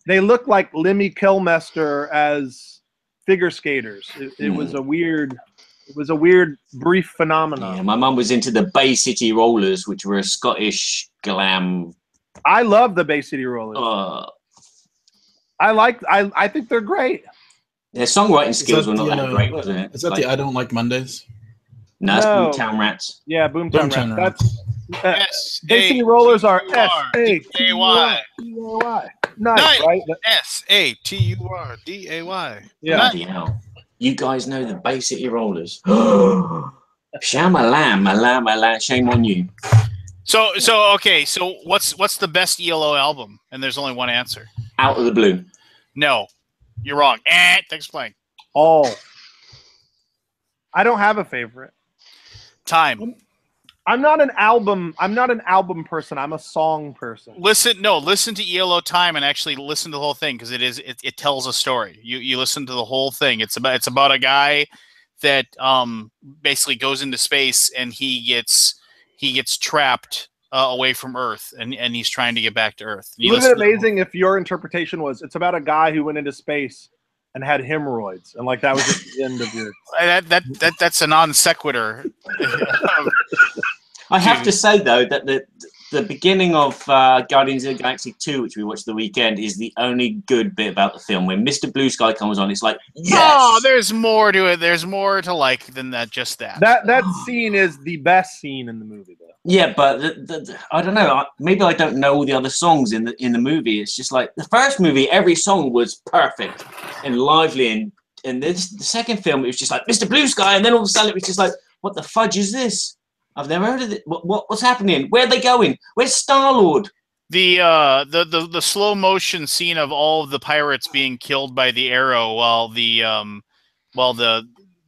they looked like Lemmy Kilmister as figure skaters. It was a weird brief phenomenon. Yeah, my mum was into the Bay City Rollers, which were a Scottish glam. I love the Bay City Rollers. I think they're great. Their songwriting skills were not that great, wasn't it? Is that the I Don't Like Mondays? No, it's Boomtown Rats. Yeah, Boomtown Rats. S Bay City Rollers are S-A-T-U-R-D-A-Y. Nice, right? S-A-T-U-R-D-A-Y. Yeah. Bloody hell. You guys know the Bay City Rollers. Shamalam, shame on you. So okay. So what's the best ELO album? And there's only one answer. Out of the Blue. No, you're wrong. Thanks for playing. All. I don't have a favorite. Time. I'm not an album person. I'm a song person. Listen to ELO Time and actually listen to the whole thing because it tells a story. You listen to the whole thing. It's about a guy that basically goes into space and he gets trapped away from Earth and he's trying to get back to Earth. Wouldn't it amazing if your interpretation was it's about a guy who went into space and had hemorrhoids and like that was just the end of your that's a non sequitur. I have to say though that the beginning of Guardians of the Galaxy 2, which we watched the weekend, is the only good bit about the film. When Mr. Blue Sky comes on, it's like, yes! Oh, there's more to it. There's more to like than that. Just that. That scene is the best scene in the movie, though. Yeah, but I don't know. Maybe I don't know all the other songs in the movie. It's just like the first movie, every song was perfect and lively, and the second film, it was just like Mr. Blue Sky, and then all of a sudden it was just like, what the fudge is this? I've never heard of it. What's happening? Where are they going? Where's Star-Lord? The slow motion scene of all of the pirates being killed by the arrow while the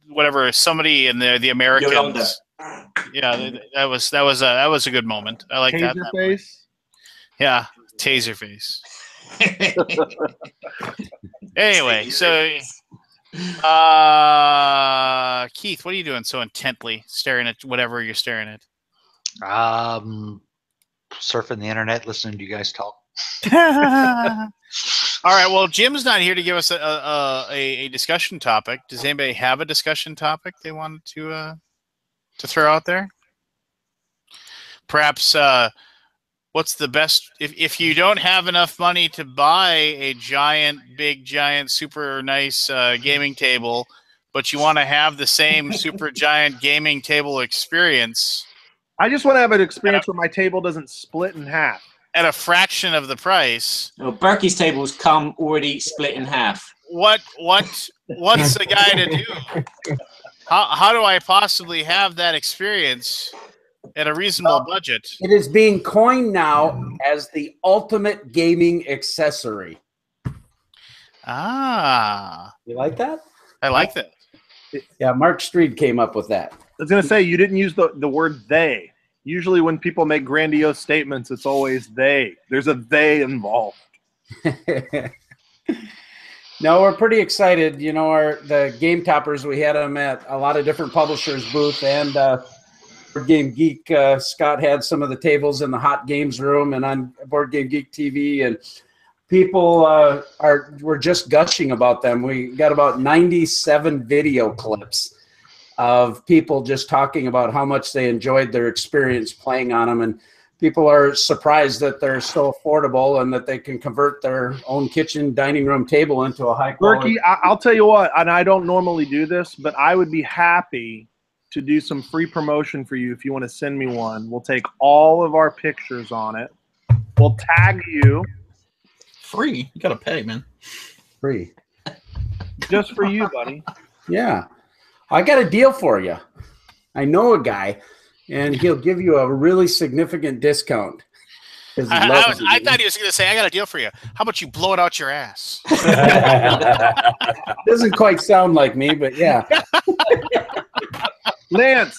whatever somebody in the Americans. Yolanda. Yeah, that was a good moment. I like that. Taserface. Yeah, Taserface. Anyway, so Keith, what are you doing so intently, staring at whatever you're staring at? Surfing the internet, listening to you guys talk. All right. Well, Jim's not here to give us a discussion topic. Does anybody have a discussion topic they wanted to throw out there? Perhaps what's the best if you don't have enough money to buy a big giant super nice gaming table, but you want to have the same super giant gaming table experience. I just want to have an experience where my table doesn't split in half at a fraction of the price. Well, Berkey's tables come already split in half. What's the guy to do? How do I possibly have that experience at a reasonable budget? It is being coined now as the ultimate gaming accessory. Ah. You like that? I like that. Yeah, Mark Street came up with that. I was going to say, you didn't use the word they. Usually when people make grandiose statements, it's always they. There's a they involved. No, we're pretty excited. You know, the Game Toppers, we had them at a lot of different publishers' booth, and Board Game Geek, Scott had some of the tables in the Hot Games room and on Board Game Geek TV, and people were just gushing about them. We got about 97 video clips of people just talking about how much they enjoyed their experience playing on them, and people are surprised that they're so affordable and that they can convert their own kitchen dining room table into a high quality. Berkey, I'll tell you what, and I don't normally do this, but I would be happy to do some free promotion for you if you want to send me one. We'll take all of our pictures on it. We'll tag you. Free? You gotta pay, man. Free. Just for you, buddy. Yeah. I got a deal for you. I know a guy, and he'll give you a really significant discount. I thought he was going to say, I got a deal for you. How about you blow it out your ass? Doesn't quite sound like me, but yeah. Lance,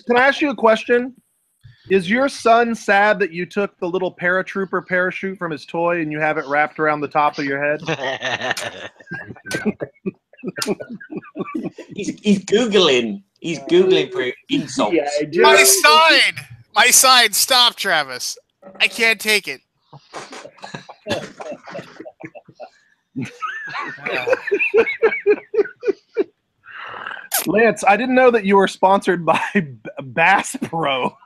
can I ask you a question? Is your son sad that you took the little paratrooper parachute from his toy and you have it wrapped around the top of your head? He's Googling. He's Googling for insults. Yeah, My side. Stop, Travis. I can't take it. Lance, I didn't know that you were sponsored by Bass Pro.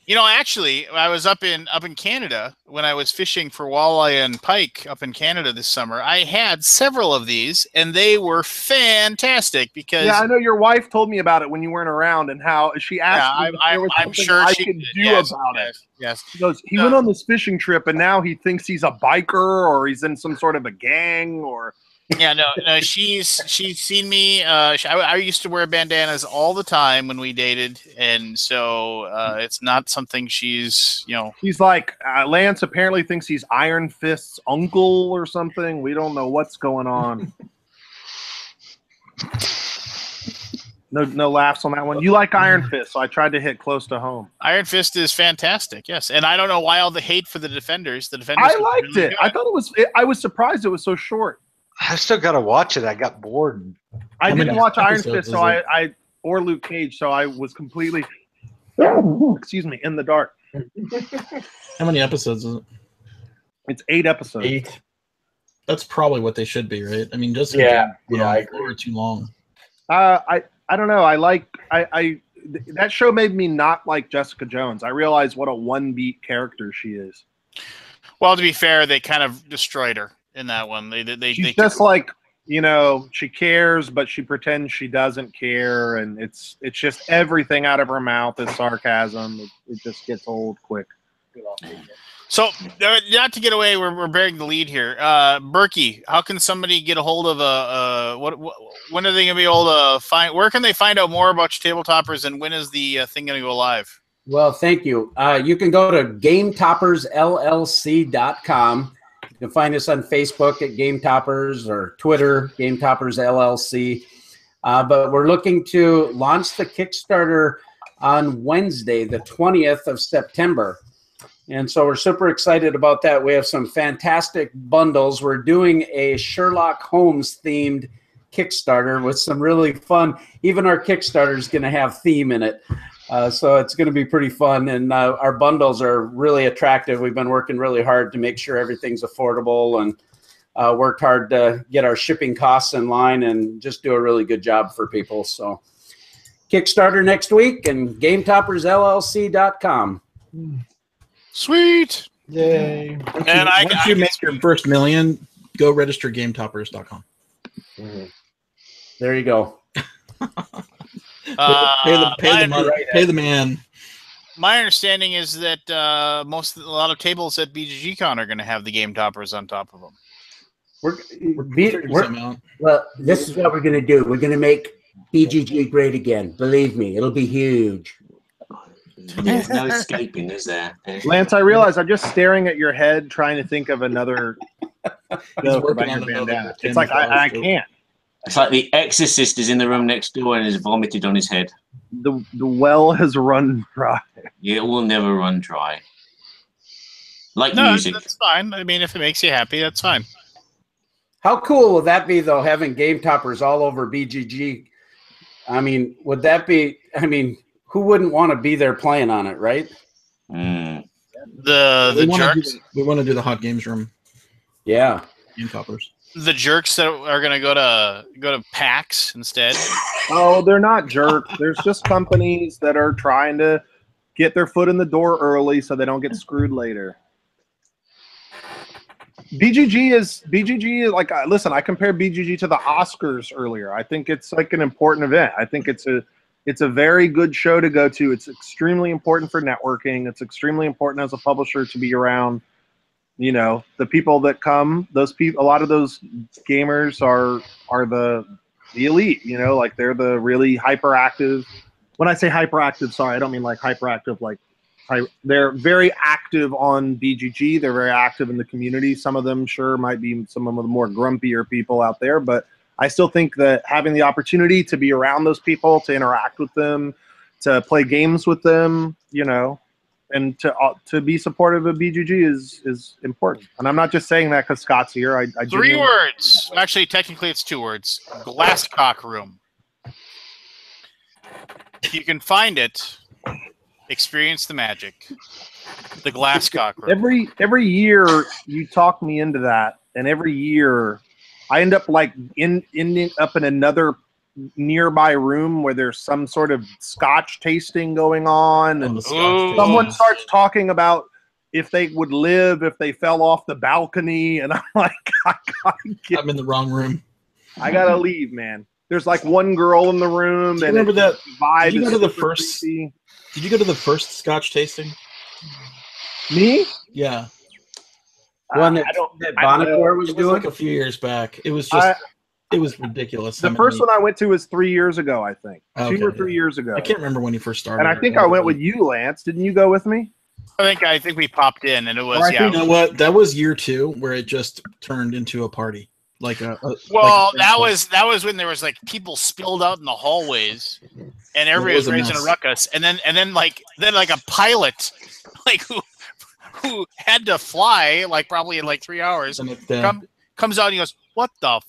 You know, actually, I was up in Canada when I was fishing for walleye and pike up in Canada this summer. I had several of these, and they were fantastic because I know your wife told me about it when you weren't around, and how she asked me if there was I'm something sure I she could did. do about it. Yes. She goes, he went on this fishing trip, and now he thinks he's a biker or he's in some sort of a gang or. Yeah, no, she's seen me. I used to wear bandanas all the time when we dated, and so it's not something she's, He's like, Lance apparently thinks he's Iron Fist's uncle or something. We don't know what's going on. No laughs on that one. You like Iron Fist, so I tried to hit close to home. Iron Fist is fantastic, yes. And I don't know why all the hate for the Defenders. The Defenders I liked really it. good. I thought it was. I was surprised it was so short. I still got to watch it. I got bored. I How didn't many watch Iron episodes Fist, so is it? I or Luke Cage, so I was completely, excuse me, in the dark. How many episodes is it? It's 8 episodes. 8. That's probably what they should be, right? I mean, just Yeah, I agree. or too long. I don't know. That show made me not like Jessica Jones. I realized what a one-beat character she is. Well, to be fair, they kind of destroyed her in that one. She's just like, she cares, but she pretends she doesn't care, and it's just everything out of her mouth is sarcasm. It just gets old quick. So, not to get away, we're bearing the lead here. Berkey, how can somebody get a hold of when are they going to be able to find? Where can they find out more about your Tabletoppers, and when is the thing going to go live? Well, thank you. You can go to GameToppersLLC.com. You can find us on Facebook at Game Toppers or Twitter, Game Toppers LLC. But we're looking to launch the Kickstarter on Wednesday, the 20th of September. And so we're super excited about that. We have some fantastic bundles. We're doing a Sherlock Holmes themed Kickstarter with some really fun. Even our Kickstarter is going to have theme in it. So it's going to be pretty fun. And our bundles are really attractive. We've been working really hard to make sure everything's affordable and worked hard to get our shipping costs in line and just do a really good job for people. So Kickstarter next week and GameToppersLLC.com. Sweet. Yay. Once you make your first million, go register GameToppers.com. There you go. Pay the man. My understanding is that a lot of tables at BGGCon are going to have the Game Toppers on top of them. Well, this is what we're going to do. We're going to make BGG great again. Believe me, it'll be huge. There's no escaping, is there? Lance, I realize I'm just staring at your head trying to think of another joke working about your on another bandana. Tim It's like I Fowles can't. It's like the Exorcist is in the room next door and has vomited on his head. The well has run dry. It will never run dry. Like No, music. that's fine. I mean, if it makes you happy, that's fine. How cool will that be, though, having Game Toppers all over BGG? I mean, would that be, who wouldn't want to be there playing on it, right? Mm. The jerks. We want to do the hot games room. Yeah. Game Toppers. The jerks that are going to go to PAX instead. Oh, they're not jerks. There's just companies that are trying to get their foot in the door early so they don't get screwed later. BGG is like, listen, I compared BGG to the Oscars earlier. I think it's like an important event. I think it's a very good show to go to. It's extremely important for networking. It's extremely important as a publisher to be around, the people that come. Those people, a lot of those gamers are the elite, like they're the really hyperactive. When I say hyperactive, sorry, I don't mean like hyperactive, like they're very active on BGG. They're very active in the community. Some of them sure might be some of the more grumpier people out there, but I still think that having the opportunity to be around those people, to interact with them, to play games with them, and to be supportive of BGG is important. And I'm not just saying that because Scott's here. I 3 words. Actually, technically, it's 2 words. Glasscock room. If you can find it, experience the magic. The Glasscock room. Every year you talk me into that, and every year I end up like ending up in another nearby room where there's some sort of scotch tasting going on, and someone starts talking about if they would live if they fell off the balcony, and I'm like, I'm in the wrong room. I gotta leave, man. There's like one girl in the room. Do you remember that vibe? Did you go to the first? Creepy. Did you go to the first scotch tasting? Me? Yeah. One that Bonnecor was It was doing like a few years back. It was just it was ridiculous. The first one I went to was 3 years ago, I think. Okay, 2 or 3 years ago. I can't remember when you first started. And I think I went with you, Lance. Didn't you go with me? I think we popped in, and it was You know what? That was year 2 where it just turned into a party. Like Well, that was when there was like people spilled out in the hallways, and everybody was a raising a mess. ruckus. And then like a pilot, like who had to fly like probably in like 3 hours, The next day. comes out and he goes, "What the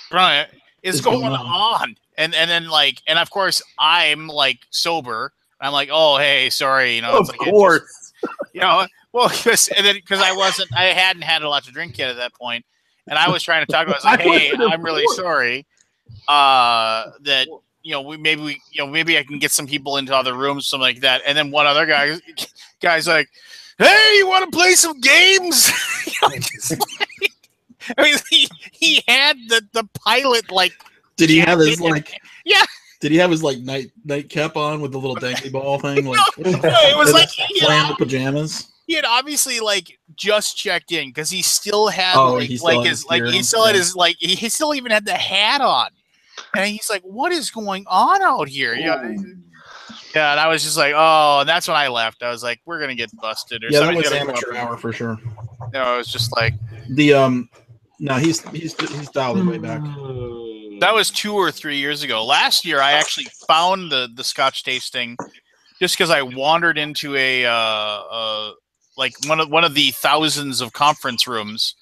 front is It's going going on?" And then like, and of course I'm like sober. I'm like, "Oh, hey, sorry, you know." Of course. You know, well, because I hadn't had a lot to drink yet at that point, and I was trying to talk about. I was like, "Hey, I'm really sorry. That maybe I can get some people into other rooms, something like that." And then one other guy's like, "Hey, you want to play some games?" I mean, he had the pilot like. Did he have his like? Yeah. Did he have his like nightcap on with the little dangly ball thing? Like it was like flannel pajamas. He had obviously like just checked in because he still had he still even had the hat on, and he's like, "What is going on out here?" Yeah, yeah. And I was just like, "Oh," and that's when I left. I was like, "We're gonna get busted." Or yeah, that somebody's was gonna amateur hour for sure. No, it was just like no, he's dialed it way back. That was 2 or 3 years ago. Last year, I actually found the Scotch tasting just because I wandered into a like one of the thousands of conference rooms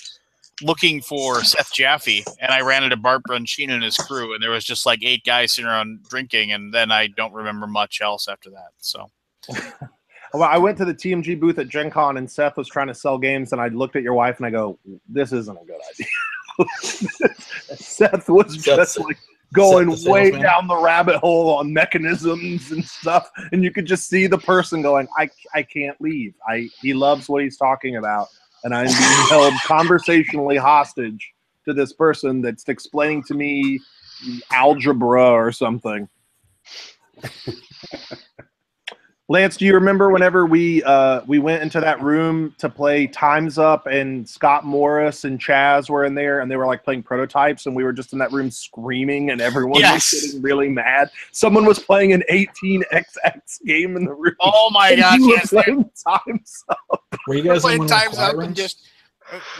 looking for Seth Jaffe, and I ran into Bart Brunchino and his crew, and there was just like 8 guys sitting around drinking, and then I don't remember much else after that. So. Well, I went to the TMG booth at Gen Con, and Seth was trying to sell games, and I looked at your wife, and I go, "This isn't a good idea." Seth was just like going way down the rabbit hole on mechanisms and stuff, and you could just see the person going, I can't leave. He loves what he's talking about, and I'm being held conversationally hostage to this person that's explaining to me algebra or something." Lance, do you remember whenever we went into that room to play Time's Up, and Scott Morris and Chaz were in there, and they were like playing prototypes, and we were just in that room screaming, and everyone was getting really mad. Someone was playing an 18xx game in the room. Oh my gosh! You were playing Time's Up. Were you guys playing Time's Up and just?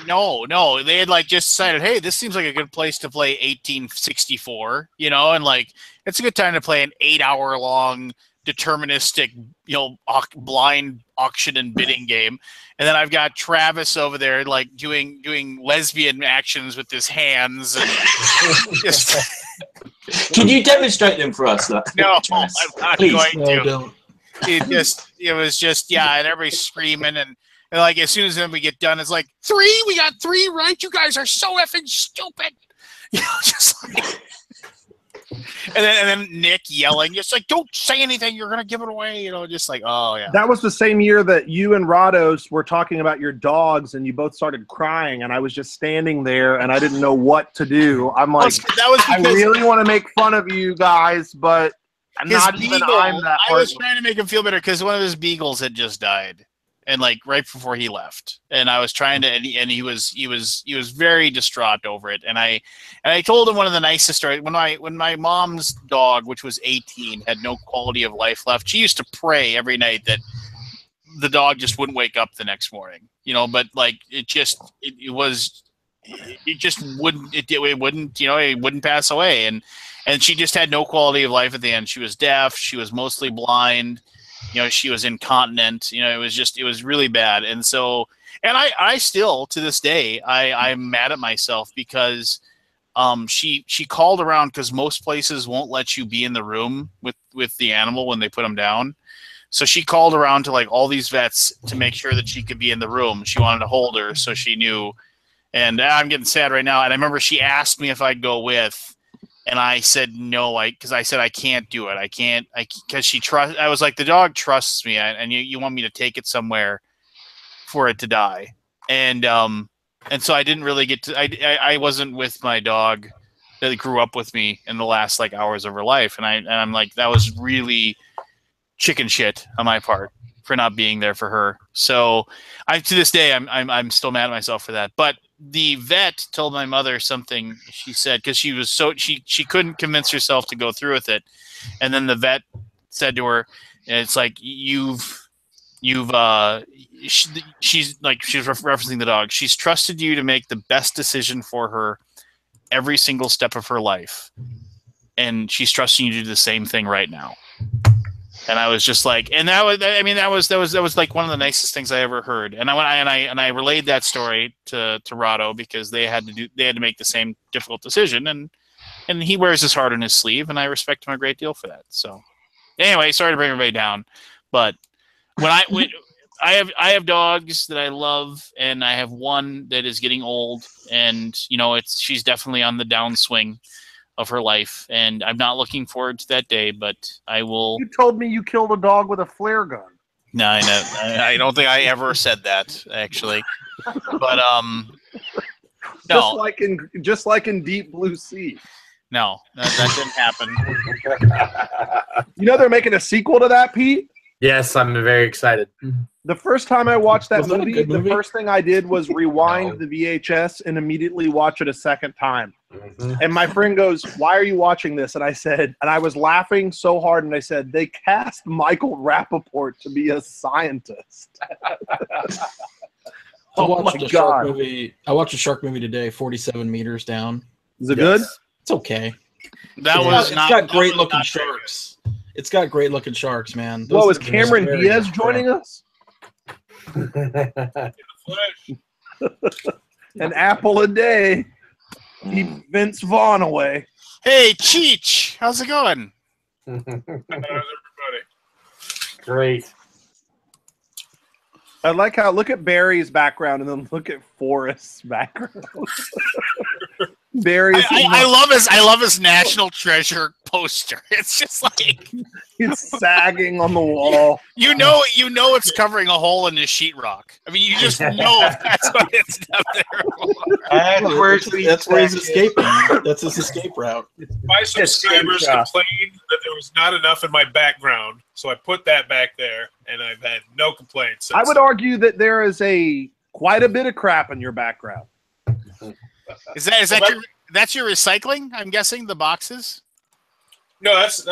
No, they had like just decided, hey, this seems like a good place to play 1864, you know, and like it's a good time to play an 8-hour long deterministic, blind auction and bidding game. And then I've got Travis over there like doing lesbian actions with his hands and just Can you demonstrate them for us? Though? No, I'm not Please. going to. Don't. It was just and everybody's screaming and like as soon as then we get done, it's like 3, we got 3 right. You guys are so effing stupid. Just like and then Nick yelling, just like, "Don't say anything, you're gonna give it away," just like, oh yeah. That was the same year that you and Rados were talking about your dogs, and you both started crying, and I was just standing there, and I didn't know what to do. I'm like, I really want to make fun of you guys, but not even I'm that I was trying to make him feel better because one of his beagles had just died. And like right before he left, and I was trying to, and he was very distraught over it. And I told him one of the nicest stories when my mom's dog, which was 18, had no quality of life left. She used to pray every night that the dog just wouldn't wake up the next morning, But like it wouldn't pass away, and she just had no quality of life at the end. She was deaf. She was mostly blind. She was incontinent. It was really bad. And so, and I still, to this day, I'm mad at myself because she called around because most places won't let you be in the room with the animal when they put them down. So she called around to like all these vets to make sure that she could be in the room. She wanted to hold her so she knew. And I'm getting sad right now. And I remember she asked me if I'd go with. And I said no, because I said I can't do it. I can't, because I was like, the dog trusts me, and you want me to take it somewhere for it to die, and so I didn't really get to. I wasn't with my dog that grew up with me in the last like hours of her life, and I'm like, that was really chicken shit on my part for not being there for her. So to this day I'm still mad at myself for that, but. The vet told my mother something she said because she was she couldn't convince herself to go through with it, and then the vet said to her, "It's like she's like she's referencing the dog. She's trusted you to make the best decision for her. every single step of her life, and she's trusting you to do the same thing right now. And I was just like, and that was like one of the nicest things I ever heard. And I relayed that story to Rado because they had to make the same difficult decision, and he wears his heart on his sleeve, and I respect him a great deal for that. So anyway, sorry to bring everybody down, but when I have dogs that I love, and I have one that is getting old, and she's definitely on the downswing of her life, and I'm not looking forward to that day, but I will. You told me you killed a dog with a flare gun. No, I don't think I ever said that, actually. But no, just like in Deep Blue Sea. No, that didn't happen. They're making a sequel to that, Pete? Yes, I'm very excited. The first time I watched that Was that a movie, good movie? the first thing I did was rewind the VHS and immediately watch it a second time. And my friend goes, "Why are you watching this?" And I said, and I was laughing so hard, and I said, "They cast Michael Rappaport to be a scientist." I watched a shark movie today, 47 Meters Down. Is it good? It's okay. It's got great looking sharks. It's got great looking sharks, man. Whoa, is Cameron Diaz joining us? An apple a day. Keep Vince Vaughn away. Hey, Cheech, how's it going? How's everybody? Great. I like how look at Barry's background and then look at Forrest's background. Barry's I love his National Treasure poster. It's just like it's sagging on the wall. You know it's covering a hole in his sheetrock. I mean, you just know that's what it's up there for. That's where he's escaping. That's his escape route. My subscribers complained that there was not enough in my background, so I put that back there, and I've had no complaints. I would argue that there is quite a bit of crap in your background. That's your recycling? I'm guessing the boxes. No, that's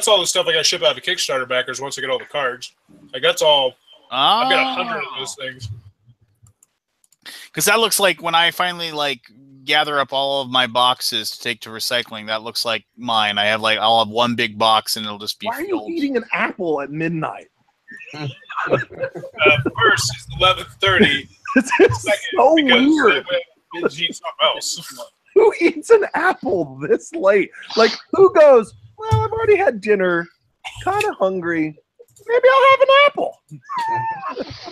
all the stuff I got to ship out to Kickstarter backers once I get all the cards. Like that's all. I've got 100 of those things. Because that looks like when I finally gather up all of my boxes to take to recycling, that looks like mine. I'll have one big box and it'll just be. Why are you eating an apple at midnight? First is 11:30. This is so weird. Eat something else. Who eats an apple this late? Who goes, well, I've already had dinner, kind of hungry. Maybe I'll have an apple.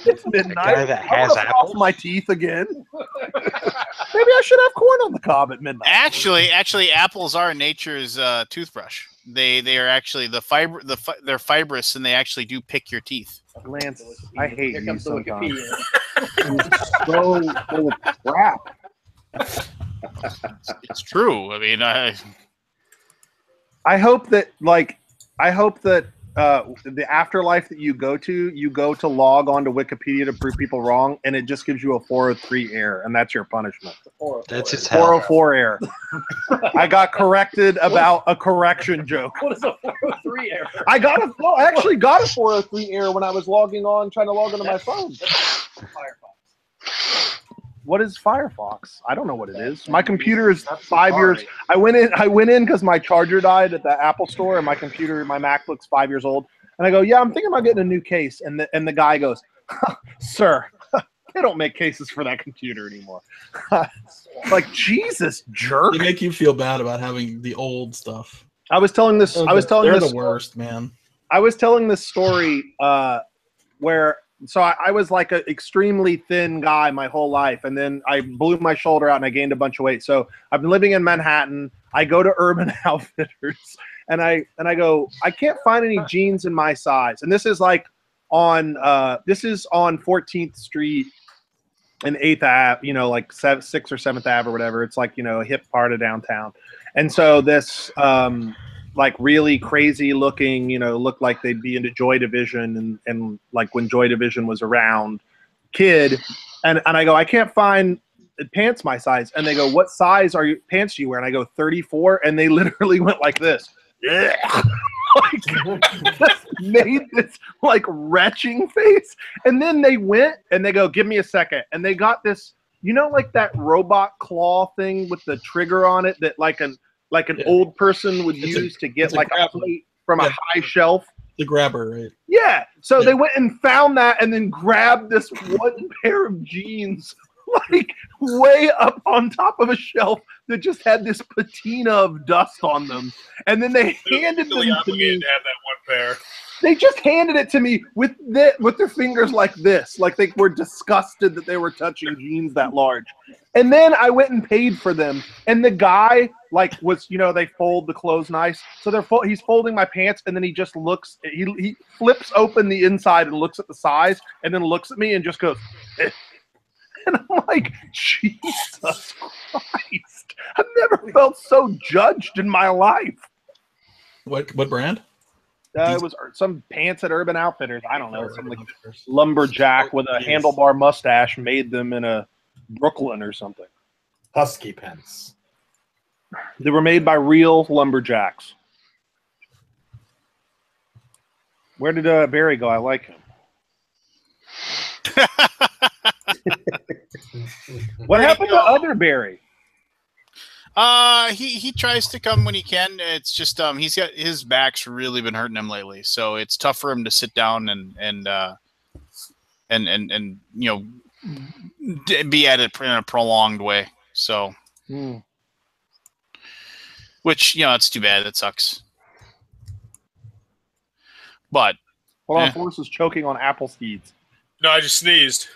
It's midnight. Guy that has apples? Off my teeth again. Maybe I should have corn on the cob at midnight. Actually, apples are nature's toothbruch. They are actually they're fibrous and they actually do pick your teeth. Lance, I hate you sometimes. It's so full of crap. It's true. I mean, I hope that the afterlife that you go to log on to Wikipedia to prove people wrong, and it just gives you a 403 error, and that's your punishment. That's his hell. 404 error. I got corrected about a correction joke. What is a 403 error? I actually got a 403 error when I was trying to log into my phone. What is Firefox? I don't know what it is. My computer is 5 years. I went in because my charger died at the Apple store, and my MacBook's 5 years old. And I go, yeah, I'm thinking about getting a new case. And the guy goes, sir, they don't make cases for that computer anymore. Like, Jesus, jerk. They make you feel bad about having the old stuff. They're the worst, man. I was telling this story where. So I was like an extremely thin guy my whole life, and then I blew my shoulder out and I gained a bunch of weight. So I've been living in Manhattan. I go to Urban Outfitters, and I go, I can't find any jeans in my size. And this is on 14th Street and 8th Ave, like 6th or 7th Ave or whatever. It's a hip part of downtown. And so this really crazy looking, looked like they'd be into Joy Division and when Joy Division was around, kid. And I go, I can't find pants my size. And they go, what size pants do you wear? And I go, 34. And they literally went like this. Yeah. Just made this retching face. And then they went and they go, give me a second. And they got this you know, like that robot claw thing with the trigger on it that like an old person would use to get like a plate from a high shelf. The grabber, right? Yeah. So they went and found that and then grabbed this one pair of jeans like way up on top of a shelf that just had this patina of dust on them. And then they handed them to me. Obligated to have that one pair. They just handed it to me with their fingers like this, like they were disgusted that they were touching jeans that large. And then I went and paid for them, and the guy like was, you know, they fold the clothes nice, so he's folding my pants, and then he just looks, he flips open the inside and looks at the size, and then looks at me and just goes, eh. And I'm like, Jesus Christ! I've never felt so judged in my life. What brand? It was some pants at Urban Outfitters. I don't know. Some like lumberjack with a handlebar mustache made them in a Brooklyn or something. Husky pants. They were made by real lumberjacks. Where did Barry go? I like him. What happened to other Barry? He tries to come when he can. It's just he's got his back's really been hurting him lately, so it's tough for him to sit down and you know, be at it in a prolonged way. So, which, you know, it's too bad. It sucks. But hold on, Forrest is choking on apple seeds. No, I just sneezed.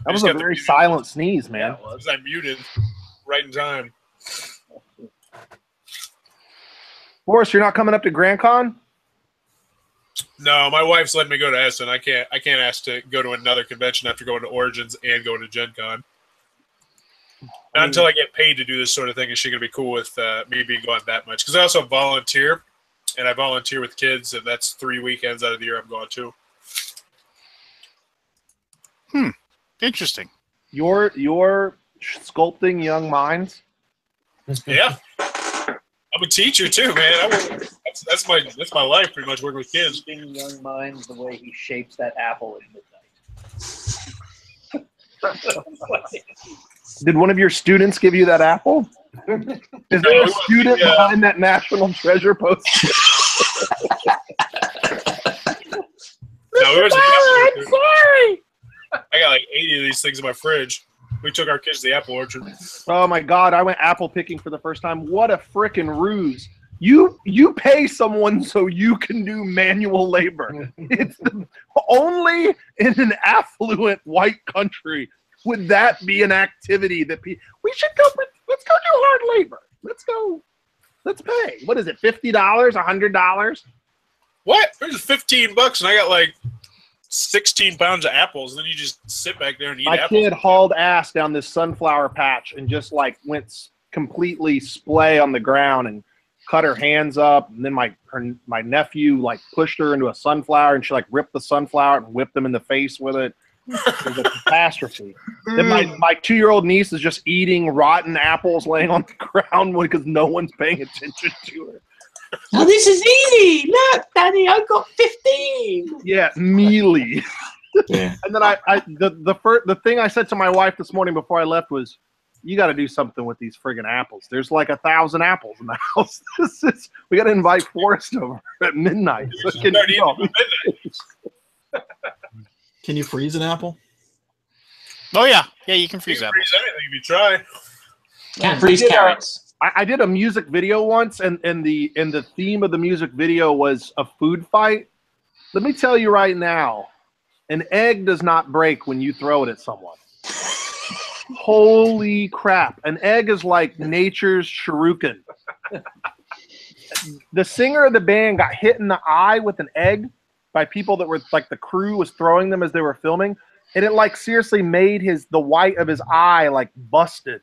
That was a very silent sneeze, man. Yeah, because I muted right in time. Forrest, you're not coming up to Grand Con? No, my wife's letting me go to Essen. I can't ask to go to another convention after going to Origins and going to Gen Con. Not until I get paid to do this sort of thing is she going to be cool with me being gone that much. Because I also volunteer, and I volunteer with kids, and that's 3 weekends out of the year I'm going to. Interesting. You're sculpting young minds? Yeah. I'm a teacher too, man. That's my life, pretty much, working with kids. Young minds, the way he shapes that apple at midnight. Did one of your students give you that apple? Is there a student behind that national treasure poster? No, it was I'm sorry. I got like 80 of these things in my fridge. We took our kids to the apple orchard. Oh my God! I went apple picking for the first time. What a freaking ruse! You pay someone so you can do manual labor. It's only in an affluent white country would that be an activity that we should go. Let's go do hard labor. Let's pay. What is it? $50? $100? What? There's $15, and I got like 16 pounds of apples. And then you just sit back there and eat apples. My kid hauled ass down this sunflower patch and just like went completely splay on the ground and cut her hands up. And then my nephew like pushed her into a sunflower and she like ripped the sunflower and whipped him in the face with it. It was a catastrophe. Then my 2-year-old niece is just eating rotten apples laying on the ground because no one's paying attention to her. Oh, this is easy. Look, Daddy, I got 15. Yeah, mealy. Yeah. And then the thing I said to my wife this morning before I left was, you got to do something with these friggin' apples. There's like 1,000 apples in the house. We got to invite Forrest over at midnight. So Can you freeze an apple? Oh yeah, you can freeze You can apples. freeze anything if you try. Can't freeze carrots. I did a music video once, and the theme of the music video was a food fight. Let me tell you right now, an egg does not break when you throw it at someone. Holy crap. An egg is like nature's shuriken. The singer of the band got hit in the eye with an egg by people that were like, the crew was throwing them as they were filming, and it like seriously made the white of his eye like busted.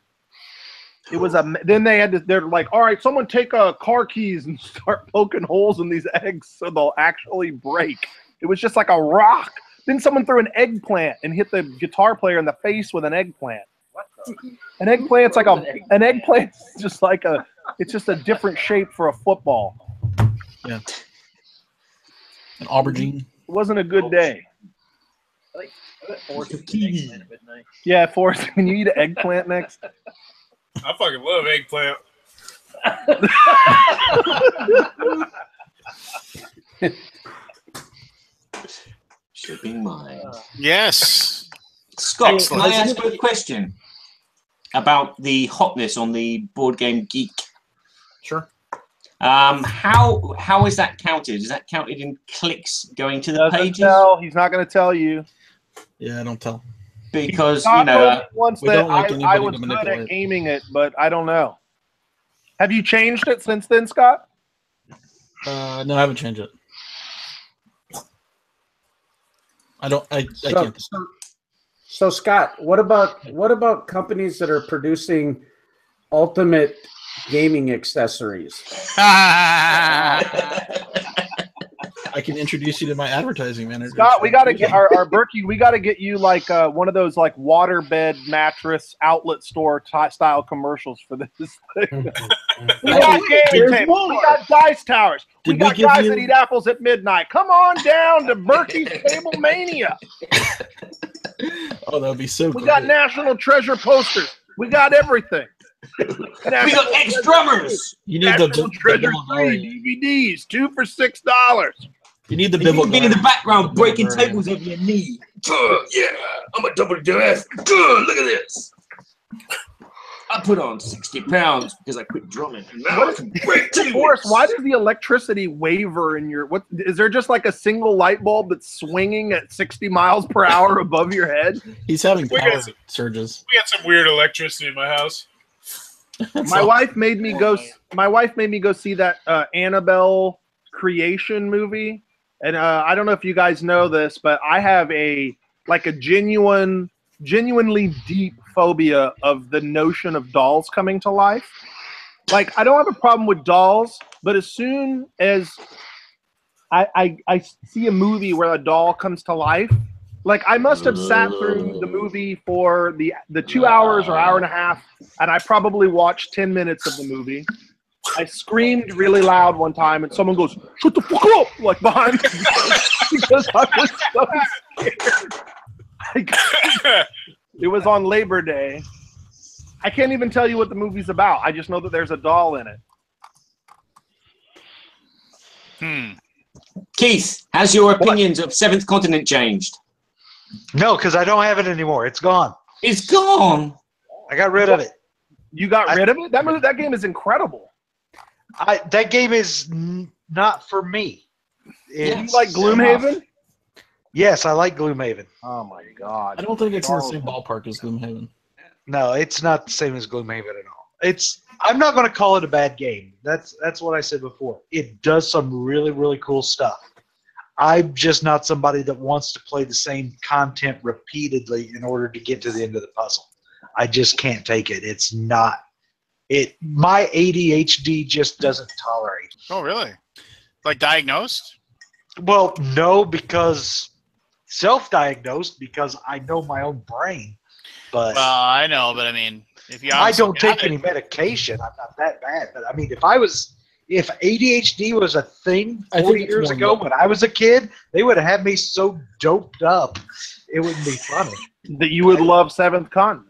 It was then they're like, all right, someone take car keys and start poking holes in these eggs so they'll actually break. It was just like a rock. Then someone threw an eggplant and hit the guitar player in the face with an eggplant. An eggplant's like an eggplant's just like it's just a different shape for a football. Yeah. An aubergine. It wasn't a good day. I bet Forrest would eat eggplant at midnight. Yeah, Forrest, can you eat an eggplant next? I fucking love eggplant. Shipping mine. Yes. Scott, Excellent. can I ask you a question about the hotness on the Board Game Geek? Sure. How is that counted? Is that counted in clicks going to the Doesn't pages? tell. He's not going to tell you. Yeah, don't tell. Because Scott told me once we that don't like I anybody was to good manipulate. at gaming it, but I don't know. Have you changed it since then, Scott? No, I haven't changed it. I So, can't. so Scott, what about companies that are producing ultimate gaming accessories? I can introduce you to my advertising manager. Scott, we got to get our Berkey. We got to get you like one of those like waterbed mattress outlet store style commercials for this thing. We got gaming tables. We got dice towers. We got guys that eat apples at midnight. Come on down to Berkey's Table Mania. Oh, that would be so. We got National Treasure posters. We got everything. We got ex-drummers. You need National the Treasure Bible 3 DVDs, 2 for $6. You need the You Bible. can be in the background breaking tables over your knee. Yeah, I'm a WWF. Look at this. I put on 60 pounds because I quit drumming. And now I can break tables. Forrest, why does the electricity waver in your? What is there? Just like a single light bulb that's swinging at 60 miles per hour above your head? He's having We power got some- surges. We got some weird electricity in my house. My wife made me go. My wife made me go see that Annabelle creation movie, and I don't know if you guys know this, but I have a genuinely deep phobia of the notion of dolls coming to life. Like, I don't have a problem with dolls, but as soon as I see a movie where a doll comes to life, like I must have sat through the movie for the 2 hours or hour and a half, and I probably watched 10 minutes of the movie. I screamed really loud one time, and someone goes, "Shut the fuck up!" like behind me because I was so scared. It was on Labor Day. I can't even tell you what the movie's about. I just know that there's a doll in it. Keith, has your opinions of Seventh Continent changed? No, because I don't have it anymore. It's gone. It's gone. I got rid of it. You got rid of it? That game is incredible. That game is not for me. You like Gloomhaven? Yes, I like Gloomhaven. Oh my god! I don't think it's in the same ballpark as Gloomhaven. No, it's not the same as Gloomhaven at all. I'm not going to call it a bad game. That's what I said before. It does some really, really cool stuff. I'm just not somebody that wants to play the same content repeatedly in order to get to the end of the puzzle. I just can't take it. It's not it. My ADHD just doesn't tolerate it. Oh, really? Like diagnosed? Well, no, because self-diagnosed because I know my own brain. But Well, I know, but I mean, if you I don't honestly take got any it- medication. I'm not that bad. But I mean, if ADHD was a thing I think 40 it's years more ago when I was a kid, they would have had me so doped up, it wouldn't be funny. That you would love Seventh Continent.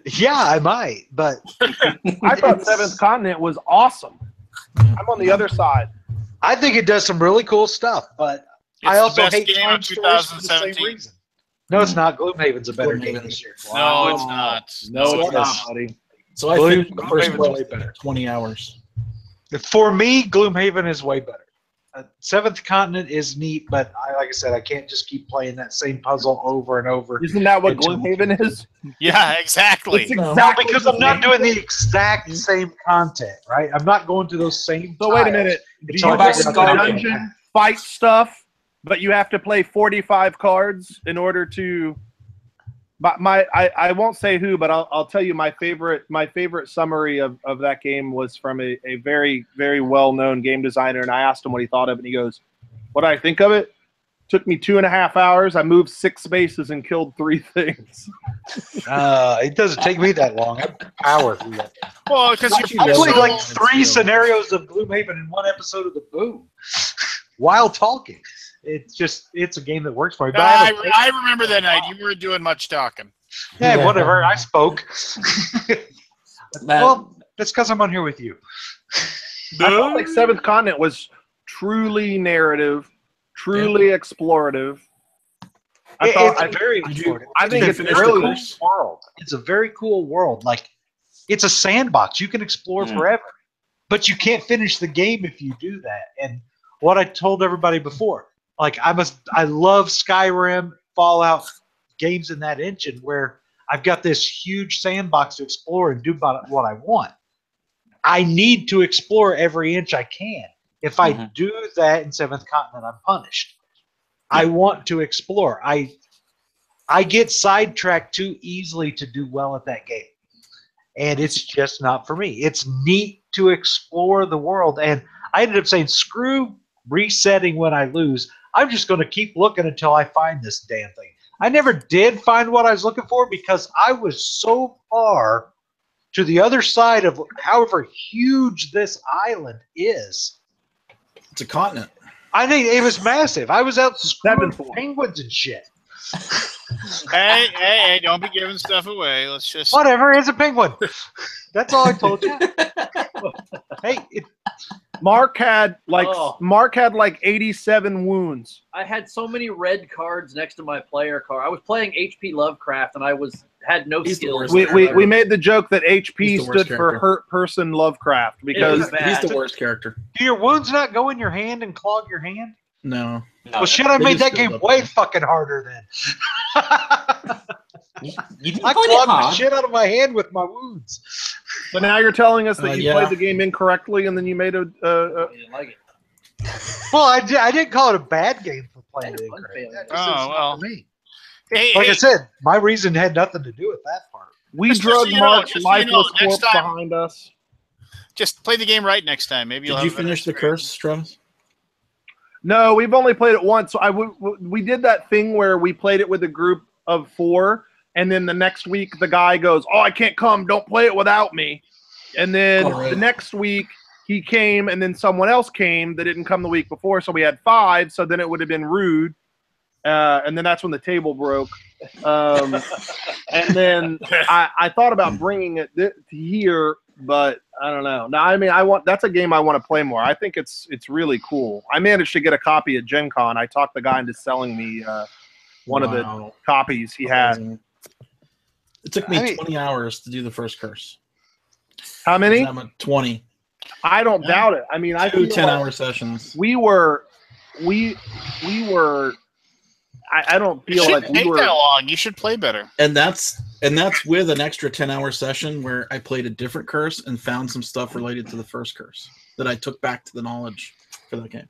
Yeah, I might, but I thought Seventh Continent was awesome. I'm on the other side. I think it does some really cool stuff. But It's I the also best hate game time of stories for the same 2017. reason. No, it's not. Gloomhaven's a better game Gloomhaven. this year. No, it's not. No, it's yes. not, buddy. So I Gloom- think the first Gloomhaven's one way was better. 20 hours. For me, Gloomhaven is way better. Seventh Continent is neat, but like I said, I can't just keep playing that same puzzle over and over. Isn't that what Until- Gloomhaven is? Yeah, exactly. It's No, exactly because the I'm not same. doing the exact same content, right? I'm not going to those same. So wait a tiles. minute. It's Do you all go about to the Skyrim. dungeon, fight stuff, but you have to play 45 cards in order to? I won't say who, but I'll tell you my favorite summary of that game was from a very, very well-known game designer, and I asked him what he thought of it, and he goes, "What did I think of it? Took me 2.5 hours. I moved 6 spaces and killed 3 things." It doesn't take me that long. I power through that. Well, because I played you like 3 scenarios of Gloomhaven in one episode of The Boom while talking. it's a game that works for me. But I remember that night. You weren't doing much talking. yeah, whatever. I spoke. Well, that's because I'm on here with you. I felt like Seventh Continent was truly narrative, truly explorative. It's very explorative. I think it's really cool world. It's a very cool world. Like, it's a sandbox. You can explore forever, but you can't finish the game if you do that. And what I told everybody before, like, I love Skyrim, Fallout, games in that engine where I've got this huge sandbox to explore and do about what I want. I need to explore every inch I can. If I do that in Seventh Continent, I'm punished. I want to explore. I get sidetracked too easily to do well at that game. And it's just not for me. It's neat to explore the world. And I ended up saying, screw resetting when I lose. I'm just going to keep looking until I find this damn thing. I never did find what I was looking for because I was so far to the other side of however huge this island is. It's a continent. I think it was massive. I was out screwing penguins and shit. Hey, don't be giving stuff away. Let's just... Whatever, it's a penguin. That's all I told you. Hey, Mark had like 87 wounds. I had so many red cards next to my player card. I was playing HP Lovecraft, and I had no skills. We made the joke that HP stood for Hurt Person Lovecraft because he's the worst character. Do your wounds not go in your hand and clog your hand? No. Well, shit, I made that game way fucking harder then. I clogged the shit out of my hand with my wounds. So now you're telling us that you played the game incorrectly and then you made a... I didn't like it. Well, I didn't call it a bad game for playing it incorrectly. well. Me. Like I said, my reason had nothing to do with that part. We drug Mark's lifeless corpse behind us. Just play the game right next time. Maybe Did you finish the curse, Travis? No, we've only played it once. So we did that thing where we played it with a group of 4, and then the next week the guy goes, "Oh, I can't come. Don't play it without me." And then the next week he came, and then someone else came that didn't come the week before, so we had 5. So then it would have been rude, and then that's when the table broke. And then I thought about bringing it to here, but I don't know. No, I mean, that's a game I want to play more. I think it's really cool. I managed to get a copy at Gen Con. I talked the guy into selling me one of the copies he had. It took me 20 hours to do the first curse. How many? 20. I don't doubt it. I mean, 2 10-hour sessions. We were. I don't feel like we were that long. You should play better. And that's with an extra 10-hour session where I played a different curse and found some stuff related to the first curse that I took back to the knowledge for that game.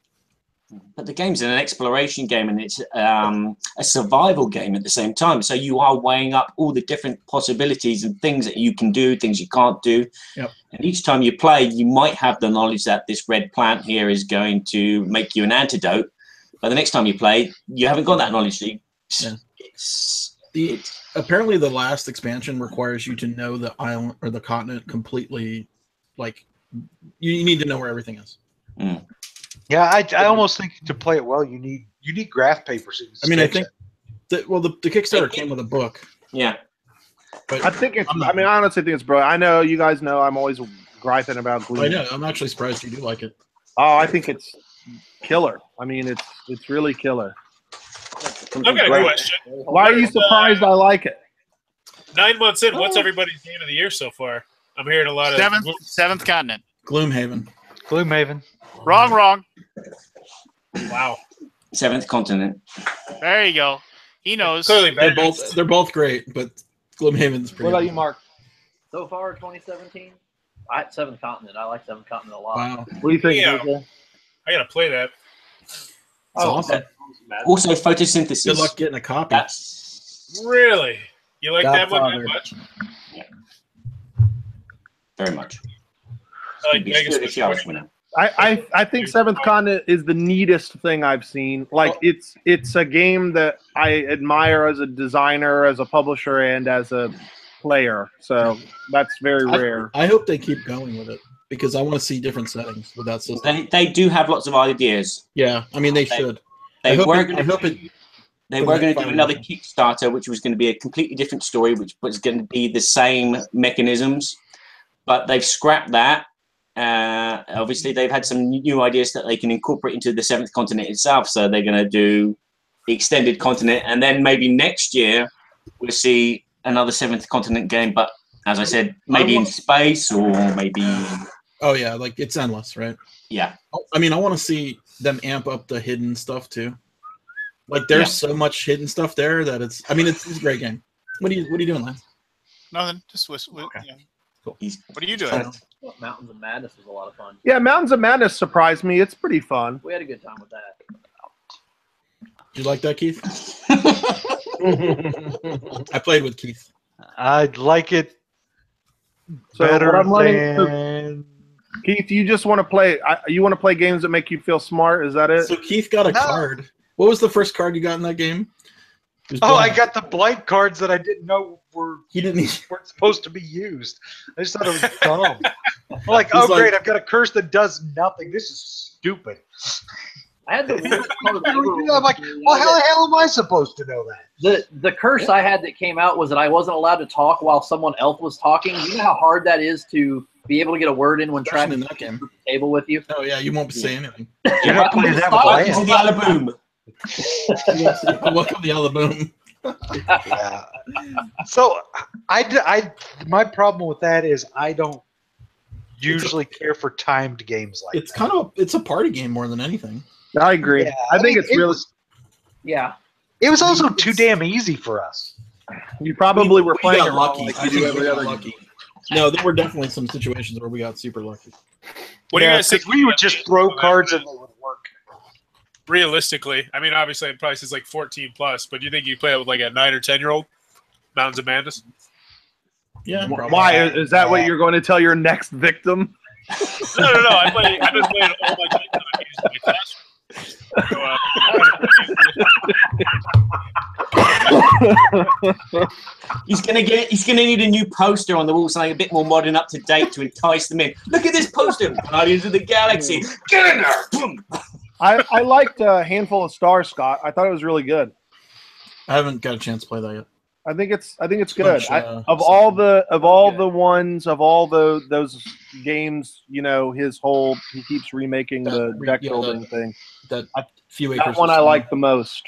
But the game's an exploration game, and it's a survival game at the same time. So you are weighing up all the different possibilities and things that you can do, things you can't do. Yep. And each time you play, you might have the knowledge that this red plant here is going to make you an antidote. But the next time you play, you haven't got that knowledge. Apparently, the last expansion requires you to know the island or the continent completely. Like, you need to know where everything is. Mm. Yeah, I almost think to play it well, you need graph paper. So I mean, I think the Kickstarter came with a book. Yeah, but I think it's. I mean, I honestly think it's brilliant. I know you guys know I'm always griping about Gloom. I know. I'm actually surprised you do like it. Oh, I think it's killer. I mean, it's really killer. I've got a question. Why are you surprised I like it? 9 months in, what's everybody's game of the year so far? I'm hearing a lot of Seventh Continent. Gloomhaven. Wrong. Wow. 7th Continent. There you go. He knows. Clearly, they're both great, but Gloomhaven's pretty. What about you, Mark? So far, 2017, Seventh Continent. I like Seventh Continent a lot. Wow. What do you think? Yeah. I gotta play that. It's awesome. Also, photosynthesis. Good luck getting a copy. That's really you like that one that much? Yeah. Very much. I like Vegas. I think Seventh Continent is the neatest thing I've seen. Like it's a game that I admire as a designer, as a publisher, and as a player. So that's very rare. I hope they keep going with it because I want to see different settings with that system. They do have lots of ideas. Yeah, I mean they should. They were I going hope to. it. They for were the going next to do 5 another years. Kickstarter, which was going to be a completely different story, which was going to be the same mechanisms, but they've scrapped that. Obviously, they've had some new ideas that they can incorporate into the seventh continent itself. So they're going to do the extended continent, and then maybe next year we'll see another seventh continent game. But as I said, maybe in space or maybe. Oh yeah, like it's endless, right? Yeah. I mean, I want to see them amp up the hidden stuff too. Like there's so much hidden stuff there that it's. I mean, it's a great game. What are you doing, Lance? Nothing. Just whistle. Okay. Yeah. Cool. What are you doing? Mountains of Madness was a lot of fun. Yeah, Mountains of Madness surprised me. It's pretty fun. We had a good time with that. Did you like that, Keith? I played with Keith. I'd like it So better what I'm running, than. Keith, you just want to play. You want to play games that make you feel smart. Is that it? So Keith got a card. What was the first card you got in that game? Oh, I got the blank cards that I didn't know weren't supposed to be used. I just thought it was dumb. I'm like, oh great, I've got a curse that does nothing. This is stupid. I had the I'm like, well, how the hell am I supposed to know that? The curse I had that came out was that I wasn't allowed to talk while someone else was talking. You know how hard that is to be able to get a word in when trying to that game. the table with you. Oh yeah, you won't say anything. You're not playing that with Welcome to the Alaboom. Welcome to the Alaboom. Yeah. So my problem with that is I don't usually care for timed games like It's that. it's a party game more than anything. I agree. Yeah, I think mean, it's really. Yeah. It was also too damn easy for us. You probably were We playing got it lucky. like I you do think every we got other lucky. No, there were definitely some situations where we got super lucky. What do you guys think? We would just throw cards and they would work. Realistically, I mean, obviously, the price is like 14 plus, but do you think you play it with like a 9 or 10-year-old? Mountains of Madness. Yeah. Probably. Why is that what you're going to tell your next victim? No. I've been playing it all my time. I use my classroom. So, He's gonna need a new poster on the wall, something a bit more modern, up to date, to entice them in. Look at this poster, Guardians of the Galaxy. Get in there! Boom. I liked Handful of Stars, Scott. I thought it was really good. I haven't got a chance to play that yet. I think it's good. Much, Of all those games, you know, he keeps remaking the deck building thing. That few That acres. one I like the most.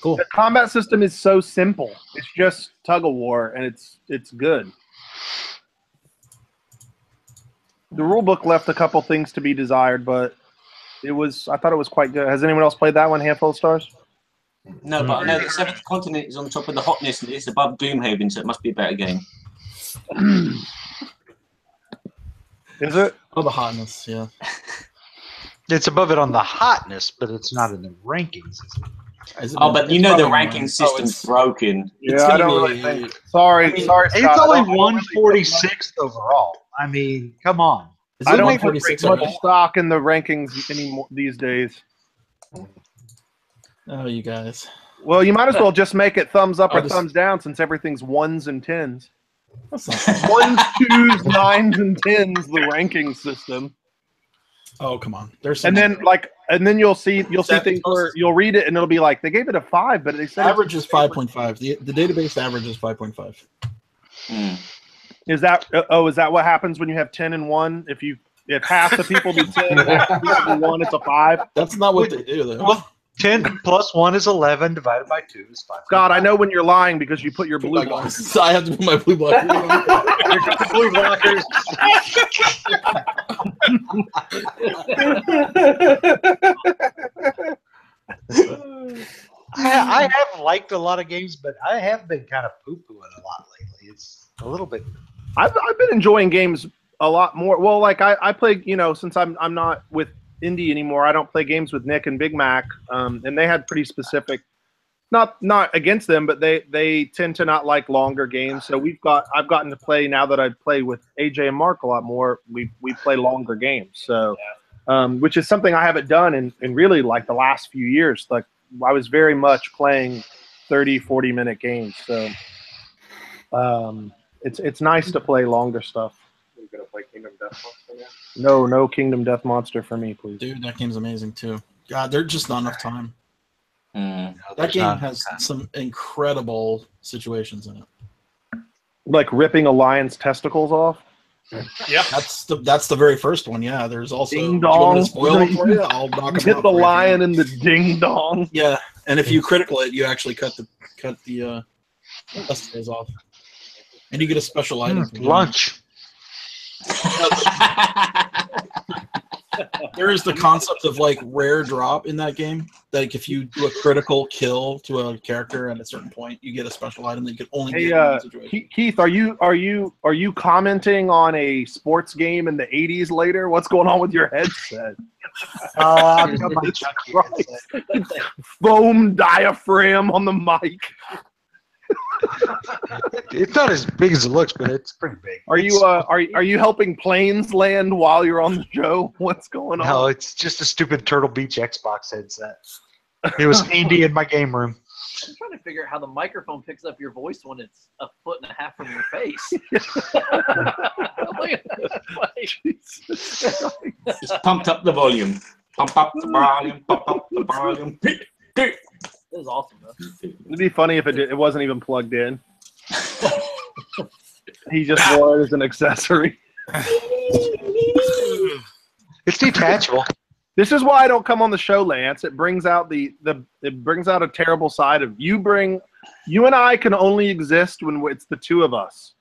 Cool. The combat system is so simple. It's just tug of war, and it's good. The rule book left a couple things to be desired, but I thought it was quite good. Has anyone else played that one, Handful of Stars? No, but no, the seventh continent is on top of the hotness, and it's above Gloomhaven, so it must be a better game. Is it? Oh, the hotness, yeah. It's above it on the hotness, but it's not in the rankings. Oh, but you know the ranking system's broken. Yeah, I don't really think. Sorry, Scott. It's only 146th overall. I mean, come on. I don't put much stock in the rankings anymore these days. Oh, you guys. Well, you might as well just make it thumbs up or I'll just- thumbs down, since everything's 1s and 10s. That's not 1s, 2s, 9s, and 10s. The ranking system. Oh, come on. There's some And then you'll see things where you'll read it and it'll be like they gave it a 5, but they said average is 5.5. The database average is 5.5. Is that what happens when you have 10 and 1? If half the people do 10 and half the people do 1, it's a 5. That's not what they do though. Well, 10 plus 1 is 11, divided by 2 is 5. Scott, I know when you're lying because you put your blue block. I have to put my blue block. Blue blockers. I have liked a lot of games, but I have been kind of poo-pooing a lot lately. It's a little bit. I've been enjoying games a lot more. Well, like I play, since I'm not with Indy anymore, I don't play games with Nick and Big Mac, and they had pretty specific. Not against them, but they tend to not like longer games. So I've gotten to play, now that I play with AJ and Mark a lot more. We play longer games, so which is something I haven't done in really like the last few years. Like I was very much playing 30-40 minute games. So it's nice to play longer stuff. Are you gonna play Kingdom Death Monster now? No Kingdom Death Monster for me, please. Dude, that game's amazing too. God, there's just not enough time. Mm. That game has some incredible situations in it. Like ripping a lion's testicles off. Yeah. That's the very first one. Yeah, there's also. Ding Do you want me dong. to spoil them for you? I'll knock them Hit out the for you. lion in the ding dong. Yeah, and if you critical it, you actually cut the testicles off, and you get a special item. for doing Lunch. There is the concept of like rare drop in that game. Like if you do a critical kill to a character at a certain point, you get a special item that you can only get in that situation. Keith, are you commenting on a sports game in the '80s later? What's going on with your headset? Foam diaphragm on the mic. It's not as big as it looks, but it's pretty big. Are you helping planes land while you're on the show? What's going on? No, it's just a stupid Turtle Beach Xbox headset. It was handy in my game room. I'm trying to figure out how the microphone picks up your voice when it's 1.5 feet from your face. Just pumped up the volume. Pump up the volume. Pump up the volume. It was awesome, though. It'd be funny if it wasn't even plugged in. He just wore it as an accessory. It's detachable. This is why I don't come on the show, Lance. It brings out it brings out a terrible side of you. You and I can only exist when it's the two of us.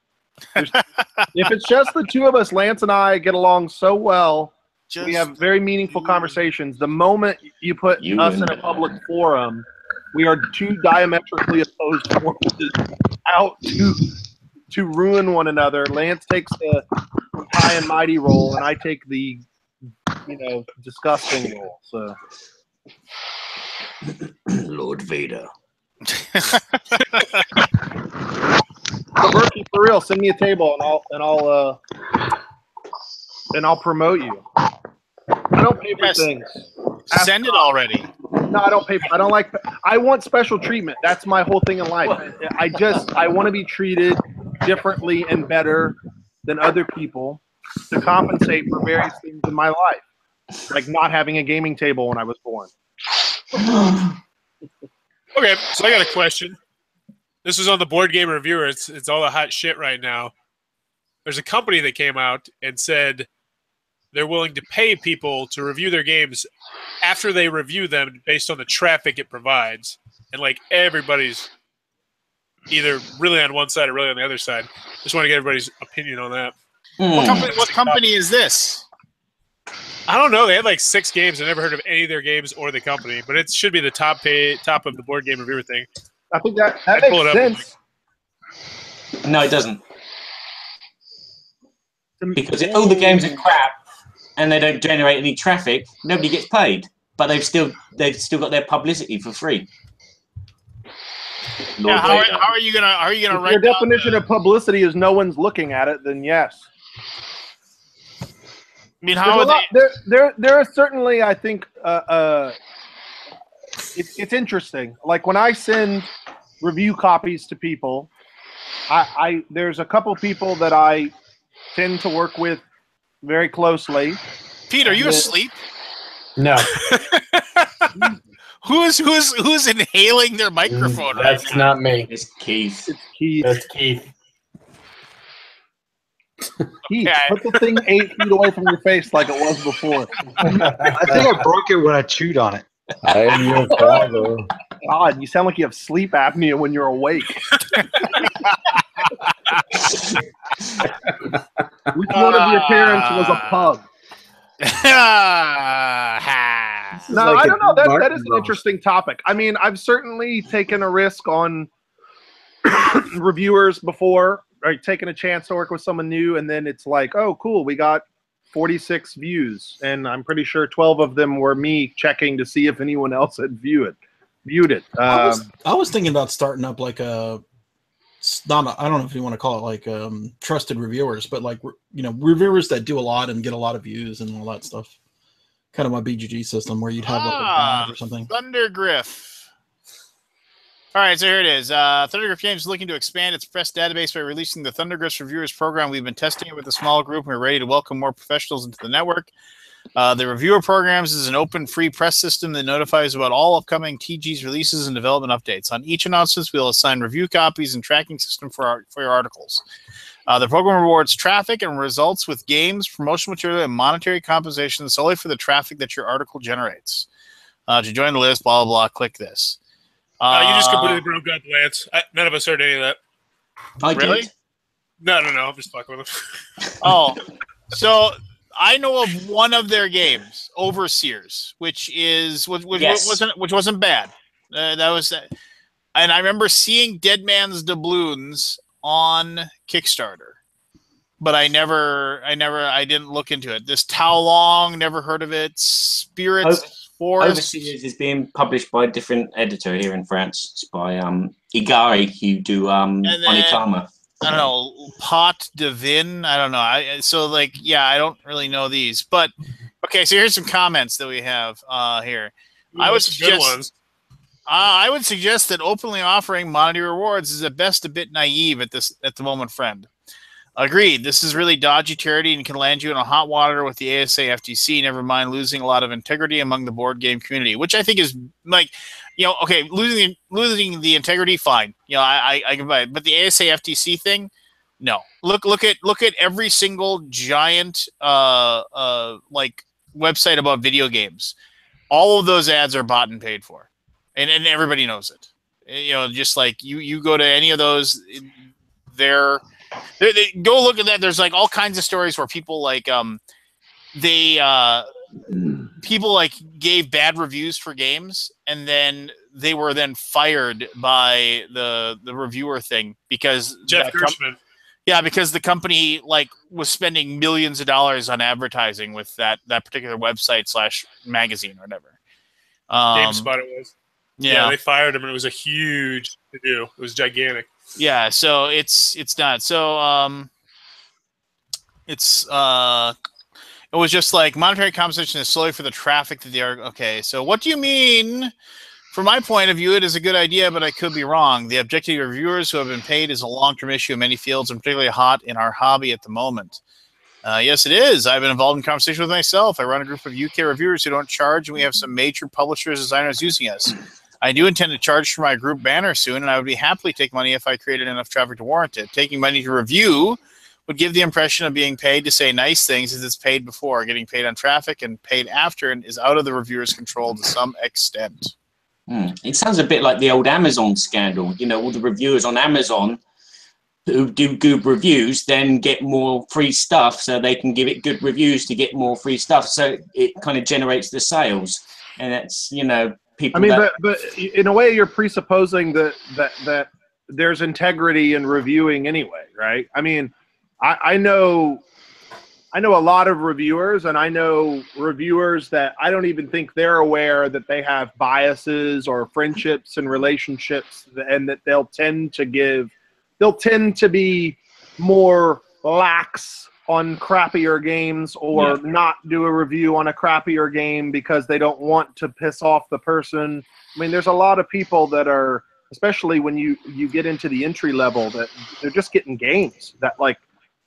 If it's just the two of us, Lance and I get along so well. We have very meaningful conversations. The moment you put us in a public forum, we are two diametrically opposed forces out to ruin one another. Lance takes the high and mighty role, and I take the disgusting role. So, Lord Vader. Berkey, for real, send me a table, and I'll promote you. I don't pay for things. Send it already. No, I don't pay. I want special treatment. That's my whole thing in life. I want to be treated differently and better than other people to compensate for various things in my life, like not having a gaming table when I was born. Okay, so I got a question. This is on the Board Game Reviewer. It's all the hot shit right now. There's a company that came out and said they're willing to pay people to review their games after they review them based on the traffic it provides. And like everybody's either really on one side or really on the other side. Just want to get everybody's opinion on that. What company is this? I don't know. They had like 6 games. I never heard of any of their games or the company, but it should be the top of the Board Game Reviewer thing. I think that pull it makes up. sense. No, it doesn't. Because if all the games are crap and they don't generate any traffic, nobody gets paid. But they've still got their publicity for free. Yeah, how are you gonna If write your definition of publicity is no one's looking at it, then yes. I mean, how are they? There are certainly, I think, it's interesting. Like when I send review copies to people, there's a couple people that I tend to work with very closely. Pete, are you asleep? No, Who's inhaling their microphone right that's now? not me. It's Keith. It's Keith. That's Keith. Keith, Okay. put the thing 8 feet away from your face like it was before. I think I broke it when I chewed on it. I am your father. God, you sound like you have sleep apnea when you're awake. Which one of your parents was a pug? No, I don't know. That is an interesting topic. I mean, I've certainly taken a risk on reviewers before, right? Taking a chance to work with someone new, and then it's like, oh, cool, we got 46 views, and I'm pretty sure 12 of them were me checking to see if anyone else had viewed it. I was thinking about starting up like I don't know if you want to call it like trusted reviewers, but like reviewers that do a lot and get a lot of views and all that stuff. Kind of my BGG system where you'd have like a badge or something. Thundergriff. All right, so here it is. Thundergriff Games is looking to expand its press database by releasing the Thundergriff Reviewers program. We've been testing it with a small group, and we're ready to welcome more professionals into the network. The reviewer programs is an open, free press system that notifies about all upcoming TG's releases and development updates. On each announcement, we'll assign review copies and tracking system for your articles. The program rewards traffic and results with games, promotional material, and monetary compensation solely for the traffic that your article generates. To join the list, blah, blah, blah, click this. You just completely broke up, Lance. None of us heard any of that. I Really? did. No, I'm just fucking with him. Oh, so I know of one of their games, Overseers, which wasn't bad. That was, and I remember seeing Dead Man's Doubloons on Kickstarter, but I didn't look into it. This Tao Long, never heard of it. Spirits Forest. Overseas is being published by a different editor here in France. It's by Igari, who do Onitama. I don't know, Pot Divin. I don't know. I don't really know these, but okay. So here's some comments that we have here. I would suggest that openly offering monetary rewards is at best a bit naive at the moment, friend. Agreed. This is really dodgy charity and can land you in a hot water with the ASA FTC. Never mind losing a lot of integrity among the board game community, which I think is like, okay, losing the integrity, fine. I can buy it, but the ASA FTC thing, no. Look at every single giant like website about video games. All of those ads are bought and paid for, and everybody knows it. Just like you go to any of those, they go look at that. There's like all kinds of stories where people like people like gave bad reviews for games, and then they were then fired by the reviewer thing because Jeff Gershman. Because the company like was spending millions of dollars on advertising with that particular website / magazine or whatever. GameSpot it was. Yeah, they fired him, and it was a huge to do. It was gigantic. Yeah, so it's not. So it was just like monetary compensation is solely for the traffic that they are. Okay, so what do you mean? From my point of view, it is a good idea, but I could be wrong. The objective of reviewers who have been paid is a long-term issue in many fields, and particularly hot in our hobby at the moment. Yes, it is. I've been involved in conversation with myself. I run a group of UK reviewers who don't charge, and we have some major publishers, designers using us. I do intend to charge for my group banner soon, and I would be happily take money if I created enough traffic to warrant it. Taking money to review would give the impression of being paid to say nice things as it's paid before. Getting paid on traffic and paid after and is out of the reviewer's control to some extent. It sounds a bit like the old Amazon scandal. All the reviewers on Amazon who do good reviews then get more free stuff, so they can give it good reviews to get more free stuff. So it kind of generates the sales, and that's people. But in a way, you're presupposing that there's integrity in reviewing anyway, right? I mean, I know a lot of reviewers, and I know reviewers that I don't even think they're aware that they have biases or friendships and relationships, and that they'll tend to be more lax on crappier games or not do a review on a crappier game because they don't want to piss off the person. I mean, there's a lot of people that are, especially when you get into the entry level, that they're just getting games that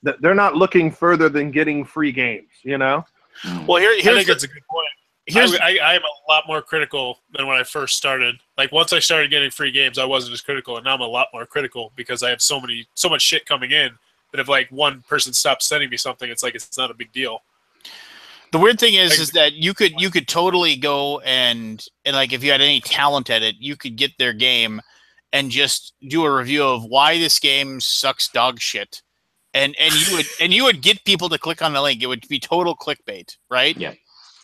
that they're not looking further than getting free games, Well, I think that's a good point. I am a lot more critical than when I first started. Like once I started getting free games, I wasn't as critical, and now I'm a lot more critical because I have so much shit coming in that if like one person stops sending me something, it's like it's not a big deal. The weird thing is that you could totally go and like if you had any talent at it, you could get their game and just do a review of why this game sucks dog shit. And you would get people to click on the link. It would be total clickbait, right? Yeah.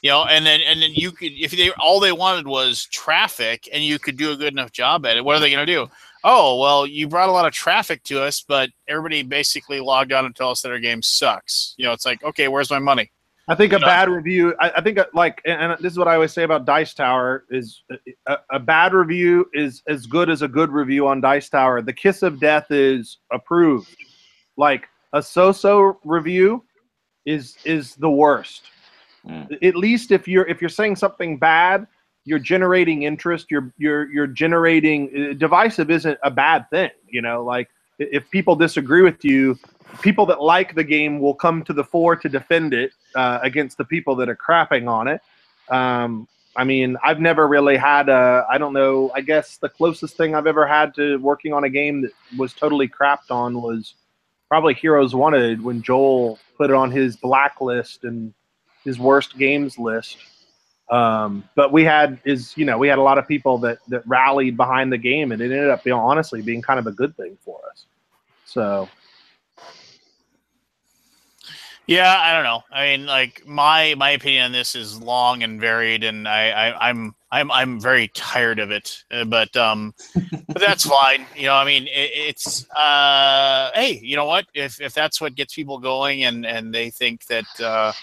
And then you could, if all they wanted was traffic, and you could do a good enough job at it, what are they going to do? Oh, well, you brought a lot of traffic to us, but everybody basically logged on and told us that our game sucks. It's like, okay, where's my money? I think a bad review. I think and this is what I always say about Dice Tower is a bad review is as good as a good review on Dice Tower. The kiss of death is approved. Like a so-so review is the worst. At least if you're saying something bad, you're generating interest. You're generating divisive isn't a bad thing. Like if people disagree with you, people that like the game will come to the fore to defend it against the people that are crapping on it. I mean, I've never really had I don't know, I guess the closest thing I've ever had to working on a game that was totally crapped on was probably Heroes Wanted, when Joel put it on his blacklist and his worst games list. But we had a lot of people that rallied behind the game, and it ended up honestly being kind of a good thing for us. So yeah, I don't know. I mean, like my opinion on this is long and varied, and I'm very tired of it. But that's fine. You know, I mean, it's hey, you know what? If that's what gets people going, and they think that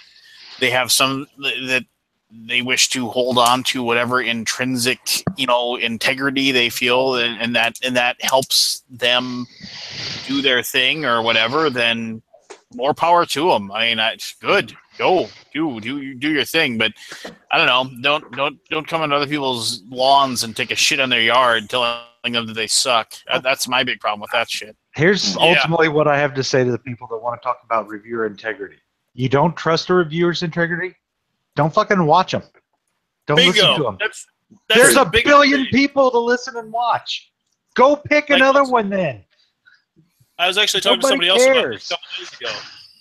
they have some that they wish to hold on to whatever intrinsic, integrity they feel, and that helps them do their thing or whatever, then more power to them. I mean, it's good. Go do your thing, but I don't know. Don't come on other people's lawns and take a shit on their yard, telling them that they suck. That's my big problem with that shit. Here's ultimately what I have to say to the people that want to talk about reviewer integrity. You don't trust a reviewer's integrity? Don't fucking watch them. Don't listen to them. There's a billion people to listen and watch. Go pick another one then. I was actually talking to somebody else about this a couple days ago.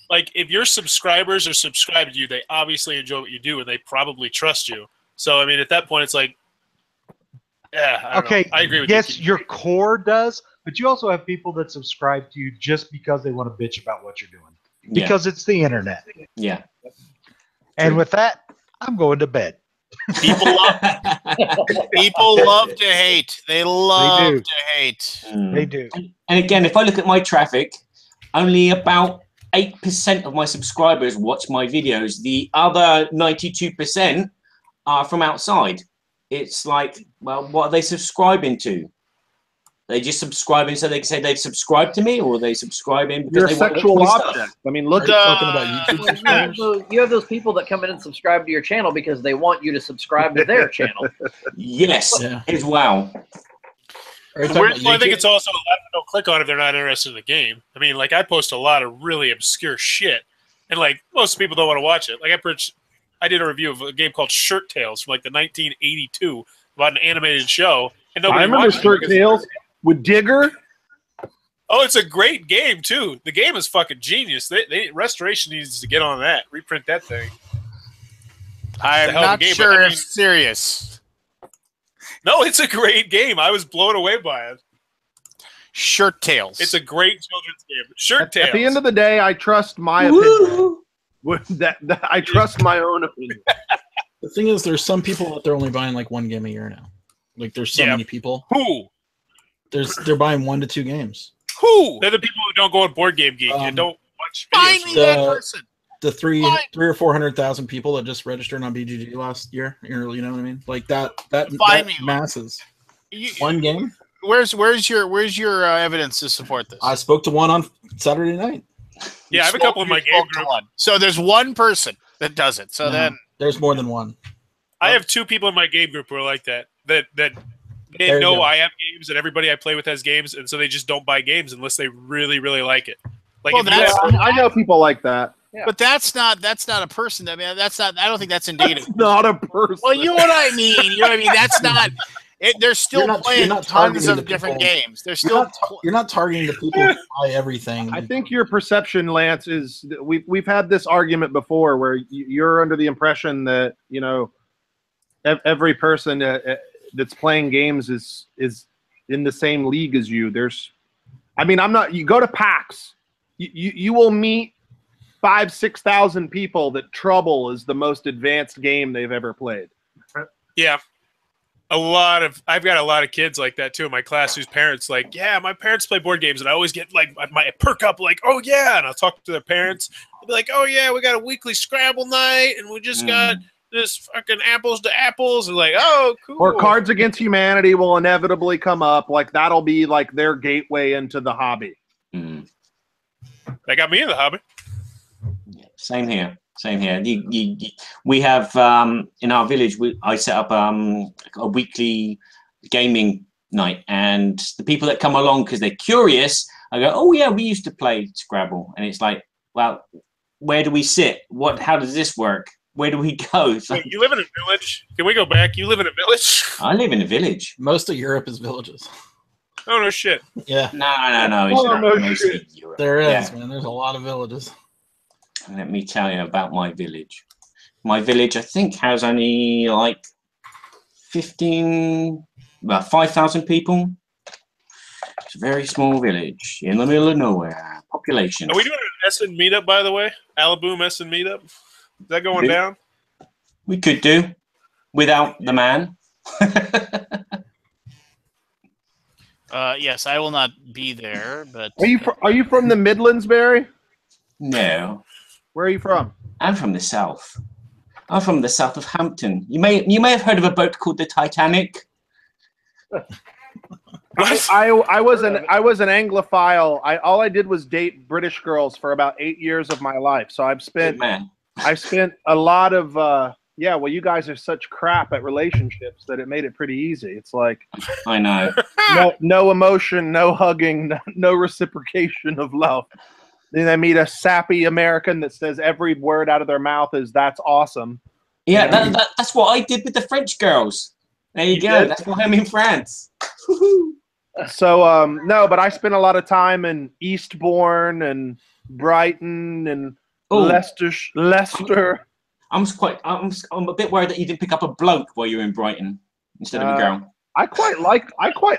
Like, if your subscribers are subscribed to you, they obviously enjoy what you do, and they probably trust you. So, I mean, at that point, it's like, yeah, I don't know. I agree with you. Yes, your core does, but you also have people that subscribe to you just because they want to bitch about what you're doing. Because it's the internet. Yeah. And with that, I'm going to bed. People love to hate. They love to hate. They do. And again, if I look at my traffic, only about 8% of my subscribers watch my videos. The other 92% are from outside. It's like, well, what are they subscribing to? They just subscribing so they can say they've subscribed to me, or are they subscribing because you're they a want sexual stuff? object. I mean, look talking about YouTube. You have those people that come in and subscribe to your channel because they want you to subscribe to their channel. Yes, as well. I think it's also a lot of people click on if they're not interested in the game. I mean, like, I post a lot of really obscure shit, and like most people don't want to watch it. Like, I did a review of a game called Shirt Tales from like the 1982 about an animated show, and nobody I remember watched Shirt Tales with Digger. Oh, it's a great game too. The game is fucking genius. Restoration needs to get on that, reprint that thing. I'm not sure if serious. No, it's a great game. I was blown away by it. Shirt Tales. It's a great children's game. Shirt Tales. At the end of the day, I trust my opinion. I trust my own opinion. The thing is, there's some people that they're only buying like one game a year now. Like, there's so many people. Who? They're buying 1 to 2 games. Who? They're the people who don't go on Board Game Geek and don't watch videos. Find me that person. The three or 400,000 people that just registered on BGG last year. You know what I mean? Like that masses. One game. Where's your evidence to support this? I spoke to one on Saturday night. Yeah, I have a couple in my game group. So there's one person that does it. So then there's more than one. I have 2 people in my game group who are like that. That they know I have games and everybody I play with has games, and so they just don't buy games unless they really, really like it. Like, I know people like that. Yeah. But that's not a person. I mean, that's not. I don't think that's indicative. That's not a person. Well, you know what I mean. You know what I mean. That's not. They're still playing tons of different games. They're still. You're not targeting the people who buy everything. I think your perception, Lance, is we've had this argument before where you're under the impression that every person that's playing games is in the same league as you. I'm not. You go to PAX, you will meet 5,000-6,000 people that Trouble is the most advanced game they've ever played. Yeah. I've got a lot of kids like that too in my class whose parents my parents play board games, and I always get like my perk up like, oh yeah, and I'll talk to their parents. They'll be like, oh yeah, we got a weekly Scrabble night, and we just got this fucking apples to apples, and like, oh cool. Or Cards Against Humanity will inevitably come up. Like, that'll be like their gateway into the hobby. They got me in the hobby. Same here. We have in our village. I set up a weekly gaming night, and the people that come along because they're curious I go, oh yeah, we used to play Scrabble, and it's like, well, where do we sit? How does this work? Where do we go? It's Wait, like, you live in a village? Can we go back? You live in a village? I live in a village. Most of Europe is villages. Oh no shit. Yeah, No. It's Oh, not no mostly shit. Europe. there is, Yeah. man. There's a lot of villages. Let me tell you about my village. My village, I think, has only like 5,000 people. It's a very small village in the middle of nowhere. Population. Are we doing an Essen meetup, by the way? Alaboom Essen meetup? Is that going down? We could do without the man. Yes, I will not be there, but Are you from the Midlands, Barry? No, Where are you from? I'm from the south. I'm from the south of Hampton. You may have heard of a boat called the Titanic. I was an Anglophile. All I did was date British girls for about 8 years of my life. So I've spent a lot of well, you guys are such crap at relationships that it made it pretty easy. It's like I know. no emotion, no hugging, no reciprocation of love. Then I meet a sappy American that says every word out of their mouth is "that's awesome." Yeah, that's what I did with the French girls. There you go. did? That's why I'm in France. So no, but I spent a lot of time in Eastbourne and Brighton and Leicester. I'm a bit worried that you didn't pick up a bloke while you were in Brighton instead of a girl. I quite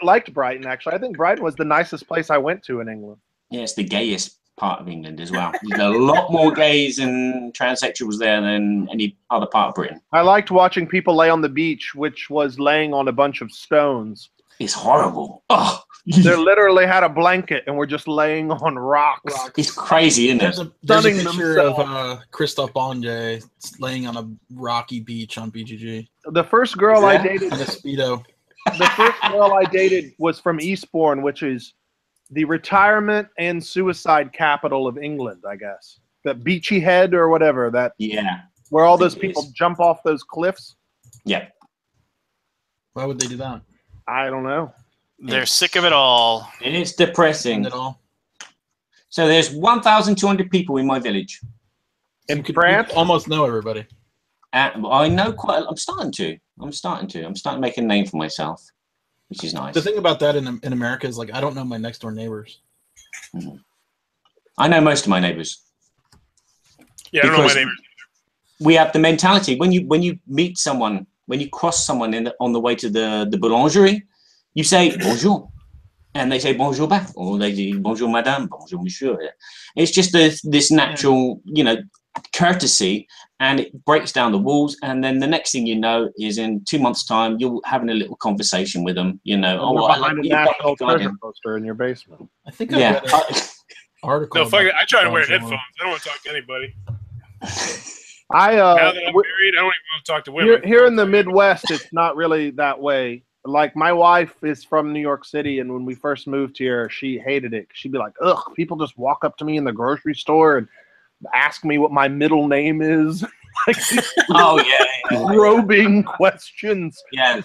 liked Brighton, actually. I think Brighton was the nicest place I went to in England. Yeah, it's the gayest part of England as well. There's a lot more gays and transsexuals there than any other part of Britain. I liked watching people lay on the beach, which was laying on a bunch of stones. It's horrible. Oh, they literally had a blanket and were just laying on rocks. It's crazy, isn't it? There's a picture of Christophe Bonje laying on a rocky beach on BGG. The first girl I dated, in a Speedo. The first girl I dated was from Eastbourne, which is the retirement and suicide capital of England, I guess. The Beachy Head or whatever. Where all those people jump off those cliffs. Yeah. Why would they do that? I don't know. They're sick of it all. It's depressing. So there's 1,200 people in my village. In France? Almost know everybody. I know quite. I'm starting to make a name for myself, which is nice. The thing about that in America is, like, I don't know my next door neighbors. Mm-hmm. I know most of my neighbors. Yeah, I don't know my neighbors. We have the mentality when you meet someone, when you cross someone on the way to the boulangerie, you say bonjour, and they say bonjour back, or they say bonjour madame, bonjour monsieur. It's just this natural, courtesy, and it breaks down the walls. And then the next thing you know is in 2 months' time, you're having a little conversation with them. Behind a National Treasure poster in your basement. I think I read an article. No, fuck it. I try to wear headphones. I don't want to talk to anybody. Now that I'm married, I don't even want to talk to women. Here in the Midwest, it's not really that way. Like, my wife is from New York City, and when we first moved here, she hated it. She'd be like, ugh, people just walk up to me in the grocery store and ask me what my middle name is. Probing questions. Yeah.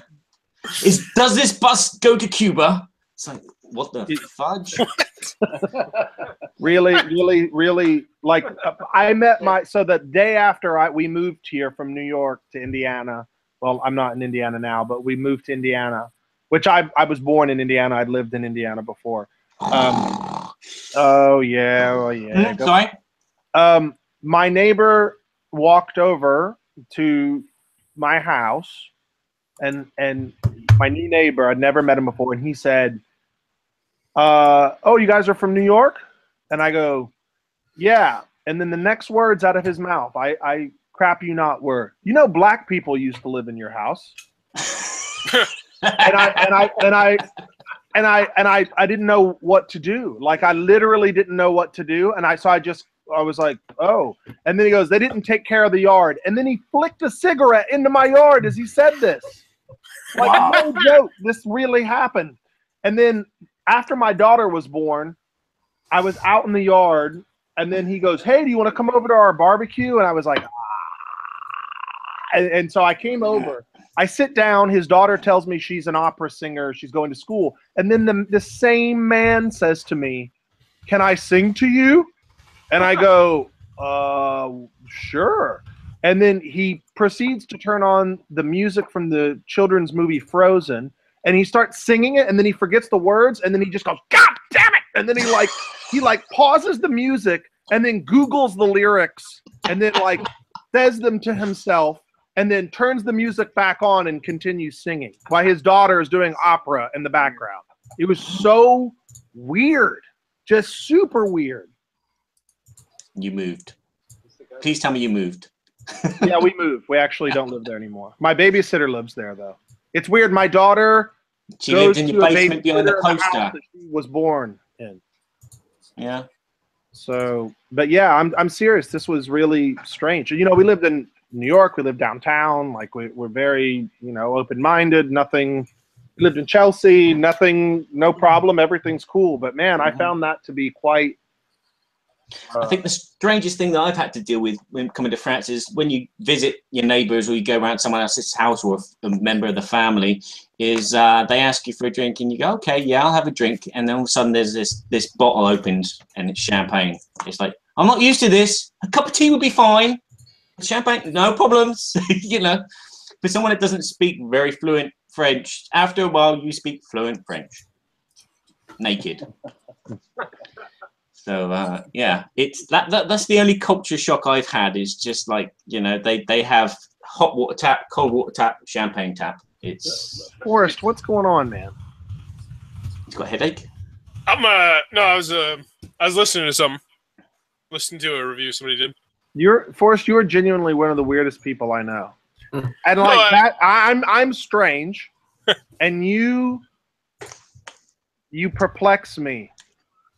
Does this bus go to Cuba? It's like, what the fudge? Really, like, I met so the day after we moved here from New York to Indiana. Well, I'm not in Indiana now, but we moved to Indiana, which I was born in Indiana. I'd lived in Indiana before. Sorry? My neighbor walked over to my house, and my new neighbor, I'd never met him before, and he said, oh, you guys are from New York? And I go, yeah. And then the next words out of his mouth, I crap you not, were, black people used to live in your house. I didn't know what to do. Like, I literally didn't know what to do. And I was like, oh. And then he goes, they didn't take care of the yard. And then he flicked a cigarette into my yard as he said this. Like, no joke. This really happened. And then after my daughter was born, I was out in the yard, and then he goes, hey, do you want to come over to our barbecue? And I was like, and so I came over. I sit down. His daughter tells me she's an opera singer. She's going to school. And then the same man says to me, can I sing to you? And I go, sure. And then he proceeds to turn on the music from the children's movie Frozen, and he starts singing it, and then he forgets the words, and then he just goes, God damn it! And then he pauses the music, and then Googles the lyrics, and then says them to himself, and then turns the music back on and continues singing while his daughter is doing opera in the background. It was so weird, just super weird. You moved. Please tell me you moved. Yeah, we moved. We actually don't live there anymore. My babysitter lives there, though. It's weird. My daughter She lived in your basement behind the house poster. that she was born in. Yeah. So, but yeah, I'm serious. This was really strange. You know, we lived in New York. We lived downtown. Like we're very, open-minded. Nothing. We lived in Chelsea. Nothing. No problem. Everything's cool. But man, I found that to be quite. I think the strangest thing that I've had to deal with when coming to France is when you visit your neighbours or you go around someone else's house or a member of the family, is they ask you for a drink and you go, okay, yeah, I'll have a drink. And then all of a sudden there's this bottle opens and it's champagne. It's like, I'm not used to this. A cup of tea would be fine. Champagne, no problems. For someone that doesn't speak very fluent French, after a while you speak fluent French. Naked. So yeah, it's that's the only culture shock I've had is just like, they have hot water tap, cold water tap, champagne tap. It's Forrest, what's going on, man? He's got a headache. I was listening to something. Listening to a review somebody did. Forrest, you're genuinely one of the weirdest people I know. And that I'm strange and you perplex me.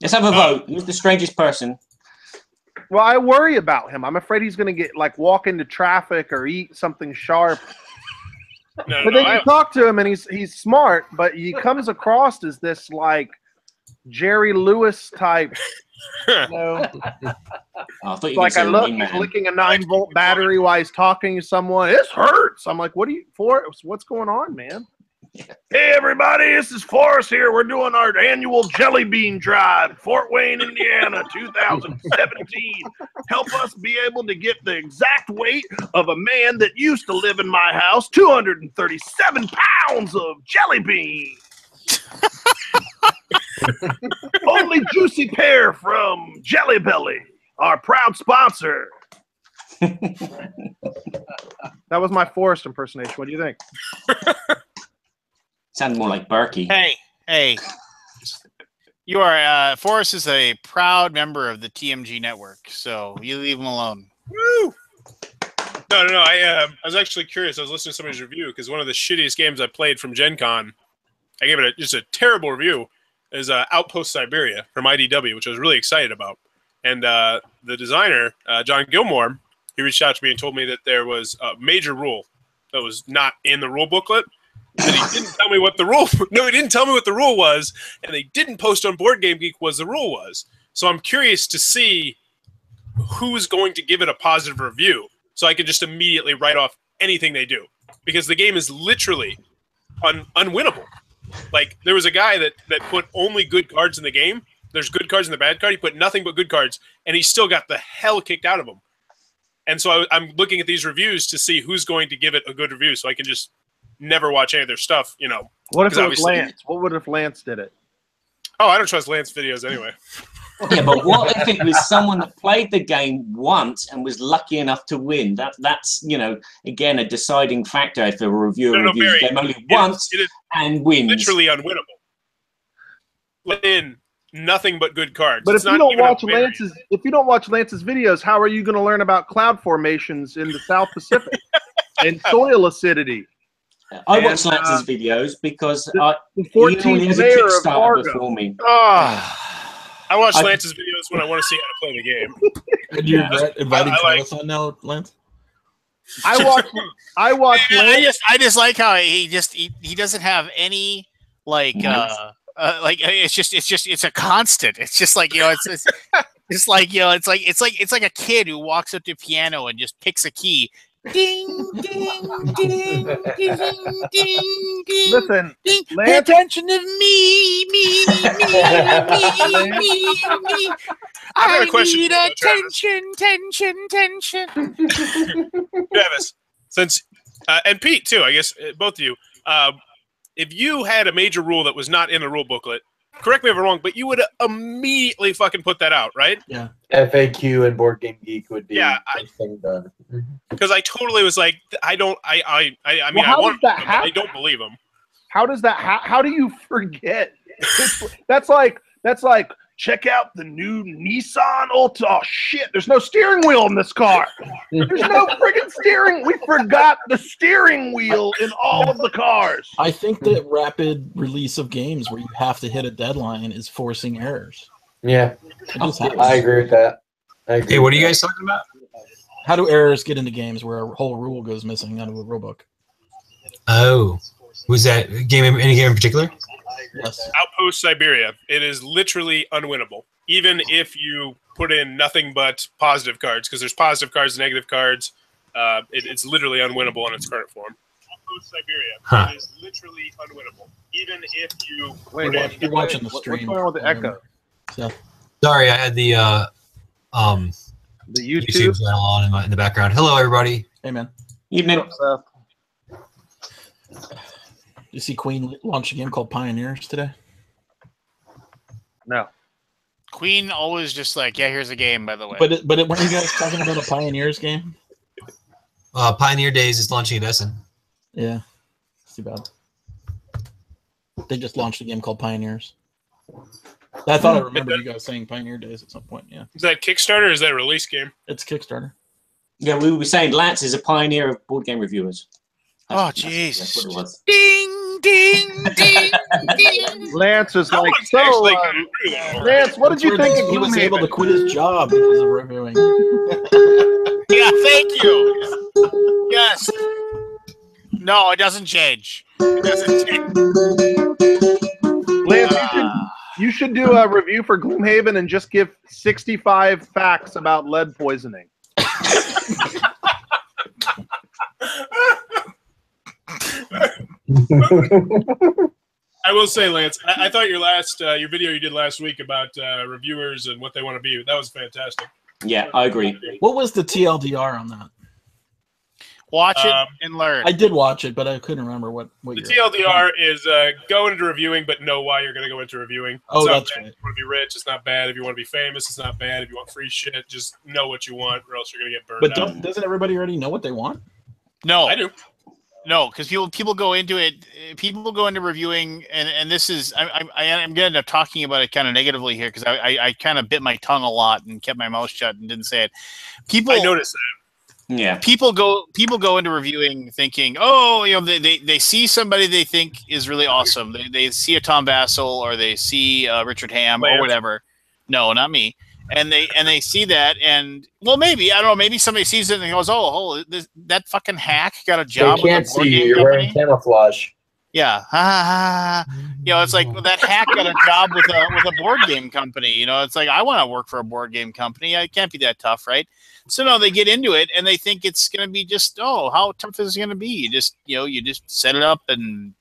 Let's have a vote. Who's the strangest person? Well, I worry about him. I'm afraid he's going to get walk into traffic or eat something sharp. But then you talk to him and he's smart, but he comes across as this Jerry Lewis type. I thought you I look, he's licking a 9-volt battery while he's talking to someone. This hurts. I'm like, what are you for? What's going on, man? Hey, everybody, this is Forrest here. We're doing our annual Jelly Bean Drive, Fort Wayne, Indiana, 2017. Help us be able to get the exact weight of a man that used to live in my house, 237 pounds of jelly beans. Only Juicy Pear from Jelly Belly, our proud sponsor. That was my Forrest impersonation. What do you think? Sounded more like Berkey. Hey. You are Forrest is a proud member of the TMG network, so you leave him alone. Woo! No. I was actually curious. I was listening to somebody's review because one of the shittiest games I played from Gen Con, I gave it just a terrible review, is Outpost Siberia from IDW, which I was really excited about. And the designer, John Gilmore, he reached out to me and told me that there was a major rule that was not in the rule booklet. That he didn't tell me what the rule. No, he didn't tell me what the rule was, and they didn't post on Board Game Geek what the rule was. So I'm curious to see who's going to give it a positive review, so I can just immediately write off anything they do, because the game is literally unwinnable. There was a guy that put only good cards in the game. There's good cards in the bad card. He put nothing but good cards, and he still got the hell kicked out of him. And so I'm looking at these reviews to see who's going to give it a good review, so I can just never watch any of their stuff, What if it was Lance? What would if Lance did it? Oh, I don't trust Lance videos anyway. Yeah, but what if it was someone that played the game once and was lucky enough to win? That's again, a deciding factor if a reviewer reviews the game only once and wins. Literally unwinnable. In nothing but good cards. But if you don't watch Lance's videos, how are you going to learn about cloud formations in the South Pacific and soil acidity? I watch Lance's videos because he only has a mayor of Kickstarter Fargo. before me. I watch Lance's videos when I want to see how to play the game. And you regret inviting Travis on now, Lance? I watch Lance. I just like how he doesn't have any it's a constant. It's just like it's like a kid who walks up to a piano and just picks a key Ding, ding, ding, ding, ding, ding. Listen, Ding. Pay Lance, attention to me. I've got a I question need for you, Travis. attention. Travis, since and Pete too, I guess both of you. If you had a major rule that was not in the rule booklet, correct me if I'm wrong, but you would immediately fucking put that out, right? Yeah. FAQ and Board Game Geek would be Yeah, first thing done. Because I totally was like, I mean, Well, how I want does that them, but I happen? don't believe them. how does that? How do you forget? That's like check out the new Nissan Alta. Oh shit! There's no steering wheel in this car. There's no friggin' steering. We forgot the steering wheel in all of the cars. I think that rapid release of games where you have to hit a deadline is forcing errors. Yeah, It just happens. I agree with that. Hey, what are you guys talking about? How do errors get into games where a whole rule goes missing out of a rulebook? Oh, was that game? Any game in particular? Yes. Outpost Siberia. It is literally unwinnable, even if you put in nothing but positive cards, because there's positive cards and negative cards. It's literally unwinnable in its current form. Outpost Siberia. Huh. It is literally unwinnable, even if you Wait, put in. You're watching the what's stream. going on with the echo? So, Sorry, I had the The YouTube YouTube. channel on in the background. Hello, everybody. hey man, Evening. you see Queen launch a game called Pioneers today? No. Queen always just like, yeah, here's a game, by the way. But weren't you guys talking about a Pioneers game? Pioneer Days is launching at Essen. Yeah. It's too bad. They just launched a game called Pioneers. I thought I remembered you guys saying Pioneer Days at some point. Yeah. Is that Kickstarter or is that a release game? It's Kickstarter. Yeah, we were saying Lance is a pioneer of board game reviewers. Oh, That's jeez. what it was. Ding, ding, ding, ding. Lance is That like, one's so, actually kind of true, though. Lance, what did you That's think where of he was able to Gloomhaven? quit his job because of reviewing? Yeah, thank you. Yes. No, it doesn't change. It doesn't change. Lance, you should do a review for Gloomhaven and just give 65 facts about lead poisoning. I will say, Lance, I thought your video you did last week about reviewers and what they want to be, that was fantastic. Yeah, I agree. What was the TLDR on that? Watch it and learn. I did watch it, but I couldn't remember what The you're- TLDR is go into reviewing, but know why you're going to go into reviewing. Oh, It's not that's bad right. if you want to be rich, it's not bad. If you want to be famous, it's not bad. If you want free shit, just know what you want, or else you're going to get burned But out. doesn't everybody already know what they want? No, I do. no, because people go into it. People go into reviewing, and this is I'm going to end up talking about it kind of negatively here because I kind of bit my tongue a lot and kept my mouth shut and didn't say it. People, I noticed that. Yeah. people go into reviewing thinking, oh, they see somebody they think is really awesome. They see a Tom Vassell or they see Richard Ham Lance. or whatever. No, not me. And they see that, and well, maybe I don't know. Maybe somebody sees it and goes, "Oh, that fucking hack got a job They with can't a board see you. game You're company." wearing camouflage. Yeah, ha, ha, ha. It's like well, that hack got a job with a board game company. It's like I want to work for a board game company. I can't be that tough, right? So no, they get into it and they think it's going to be just how tough is it going to be? You just set it up and